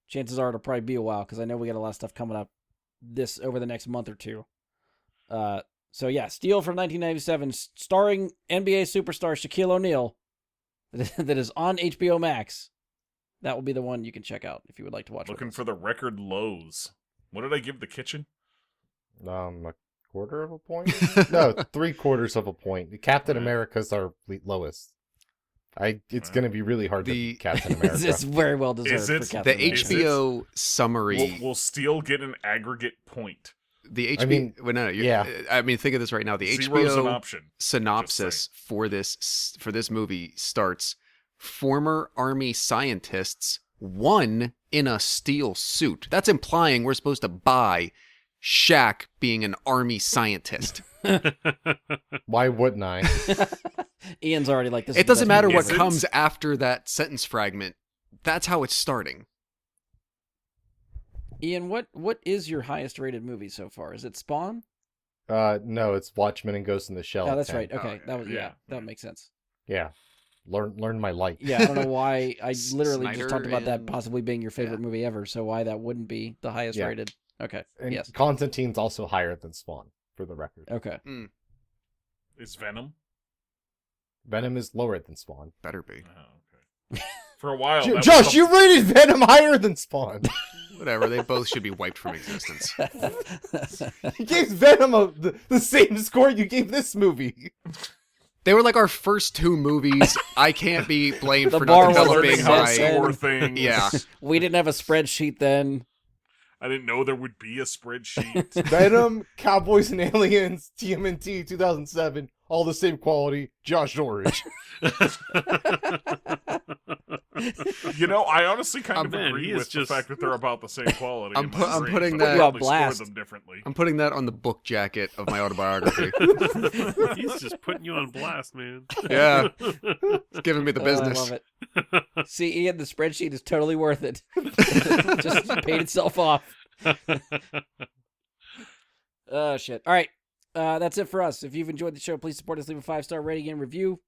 [SPEAKER 2] chances are it'll probably be a while because I know we got a lot of stuff coming up over the next month or two. So yeah, Steel from 1997, starring NBA superstar Shaquille O'Neal, that is on HBO Max. That will be the one you can check out if you would like to watch.
[SPEAKER 1] Looking
[SPEAKER 2] with us.
[SPEAKER 1] for the record lows. What did I give The Kitchen?
[SPEAKER 4] A quarter of a point? No, 3/4 of a point. Captain
[SPEAKER 1] Right.
[SPEAKER 4] America's our lowest. It's
[SPEAKER 1] Right.
[SPEAKER 4] going to be really hard to beat Captain America.
[SPEAKER 2] It's very well deserved
[SPEAKER 1] Is it?
[SPEAKER 2] for Captain
[SPEAKER 6] The
[SPEAKER 2] America.
[SPEAKER 1] Is it?
[SPEAKER 6] HBO summary.
[SPEAKER 1] Will Steel get an aggregate point?
[SPEAKER 6] The HBO.
[SPEAKER 4] I mean,
[SPEAKER 6] well, no,
[SPEAKER 4] yeah.
[SPEAKER 6] I mean, think of this right now. The
[SPEAKER 1] Zero's an
[SPEAKER 6] HBO
[SPEAKER 1] option.
[SPEAKER 6] synopsis for this movie starts: former army scientists, one in a steel suit. That's implying we're supposed to buy Shaq being an army scientist.
[SPEAKER 4] Why wouldn't I?
[SPEAKER 2] Ian's already like this.
[SPEAKER 6] It doesn't matter what
[SPEAKER 1] Is it?
[SPEAKER 6] comes after that sentence fragment. That's how it's starting.
[SPEAKER 2] Ian, what is your highest rated movie so far? Is it Spawn?
[SPEAKER 4] No, it's Watchmen and Ghost in the Shell.
[SPEAKER 2] Oh,
[SPEAKER 4] at
[SPEAKER 2] that's
[SPEAKER 4] 10.
[SPEAKER 2] right. Okay,
[SPEAKER 1] yeah,
[SPEAKER 2] that was
[SPEAKER 1] yeah.
[SPEAKER 2] that makes sense.
[SPEAKER 4] Yeah. Learn my light.
[SPEAKER 2] Yeah, I don't know why. I literally just
[SPEAKER 6] Snyder
[SPEAKER 2] talked about that
[SPEAKER 6] and-
[SPEAKER 2] possibly being your favorite
[SPEAKER 6] yeah.
[SPEAKER 2] movie ever. So why that wouldn't be the highest
[SPEAKER 4] Yeah.
[SPEAKER 2] rated? Okay.
[SPEAKER 4] And
[SPEAKER 2] Yes.
[SPEAKER 4] Constantine's also higher than Spawn, for the record.
[SPEAKER 2] Okay.
[SPEAKER 1] Is Venom?
[SPEAKER 4] Venom is lower than Spawn.
[SPEAKER 6] Better be.
[SPEAKER 1] Oh, okay. For a while, that was
[SPEAKER 4] Josh,
[SPEAKER 1] the-
[SPEAKER 4] you rated Venom higher than Spawn.
[SPEAKER 6] Whatever. They both should be wiped from existence.
[SPEAKER 4] You gave Venom the same score you gave this movie.
[SPEAKER 6] They were like our first two movies. I can't be blamed
[SPEAKER 2] The
[SPEAKER 6] for
[SPEAKER 2] bar
[SPEAKER 6] not
[SPEAKER 2] wasn't
[SPEAKER 6] developing
[SPEAKER 1] learning how to
[SPEAKER 2] my-
[SPEAKER 6] my.
[SPEAKER 1] score things.
[SPEAKER 6] Yeah.
[SPEAKER 2] We didn't have a spreadsheet then.
[SPEAKER 1] I didn't know there would be a spreadsheet.
[SPEAKER 4] Venom, Cowboys and Aliens, TMNT 2007, all the same quality. Josh Norridge.
[SPEAKER 1] I honestly kind of
[SPEAKER 3] Man,
[SPEAKER 1] agree
[SPEAKER 3] he is
[SPEAKER 1] with
[SPEAKER 3] just-
[SPEAKER 1] the fact that they're about the same quality.
[SPEAKER 6] I'm
[SPEAKER 1] in my
[SPEAKER 6] pu- I'm
[SPEAKER 1] brain,
[SPEAKER 6] putting
[SPEAKER 1] but I
[SPEAKER 6] that-
[SPEAKER 2] You on
[SPEAKER 1] probably score
[SPEAKER 2] blast.
[SPEAKER 1] them differently.
[SPEAKER 6] I'm putting that on the book jacket of my autobiography.
[SPEAKER 3] He's just putting you on blast, man.
[SPEAKER 6] Yeah. It's giving me the business.
[SPEAKER 2] I love it. See, Ian, the spreadsheet is totally worth it. Just paid itself off. Oh, shit. All right. That's it for us. If you've enjoyed the show, please support us. Leave a 5-star rating and review.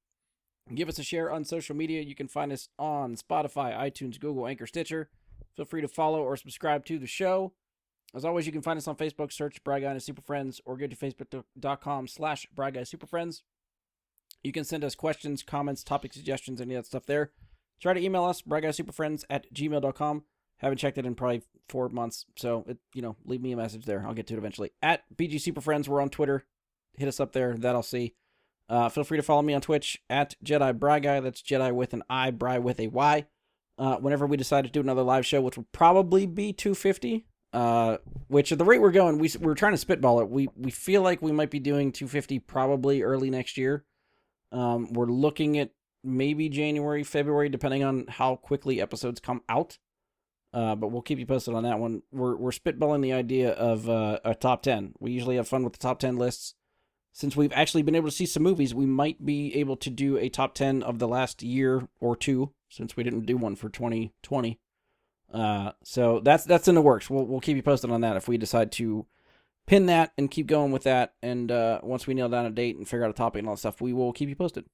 [SPEAKER 2] Give us a share on social media. You can find us on Spotify, iTunes, Google, Anchor, Stitcher. Feel free to follow or subscribe to the show. As always, you can find us on Facebook. Search Bry Guy and his Super Friends, or go to facebook.com/BryGuySuperFriends. You can send us questions, comments, topic suggestions, any of that stuff there. Try to email us, bryguysuperfriends@gmail.com. Haven't checked it in probably 4 months, so leave me a message there. I'll get to it eventually. At BG Superfriends, we're on Twitter. Hit us up there. That I'll see. Feel free to follow me on Twitch at Jedi Bry Guy. That's Jedi with an I, Bry with a Y. whenever we decide to do another live show, which will probably be 250. Which at the rate we're going, we're trying to spitball it. We feel like we might be doing 250 probably early next year. We're looking at maybe January, February, depending on how quickly episodes come out. But we'll keep you posted on that one. We're spitballing the idea of a top 10. We usually have fun with the top 10 lists. Since we've actually been able to see some movies, we might be able to do a top 10 of the last year or two, since we didn't do one for 2020. So that's in the works. We'll keep you posted on that if we decide to pin that and keep going with that. And once we nail down a date and figure out a topic and all that stuff, we will keep you posted.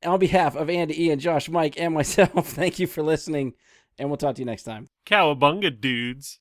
[SPEAKER 2] On behalf of Andy, Ian, Josh, Mike, and myself, thank you for listening, and we'll talk to you next time.
[SPEAKER 3] Cowabunga, dudes.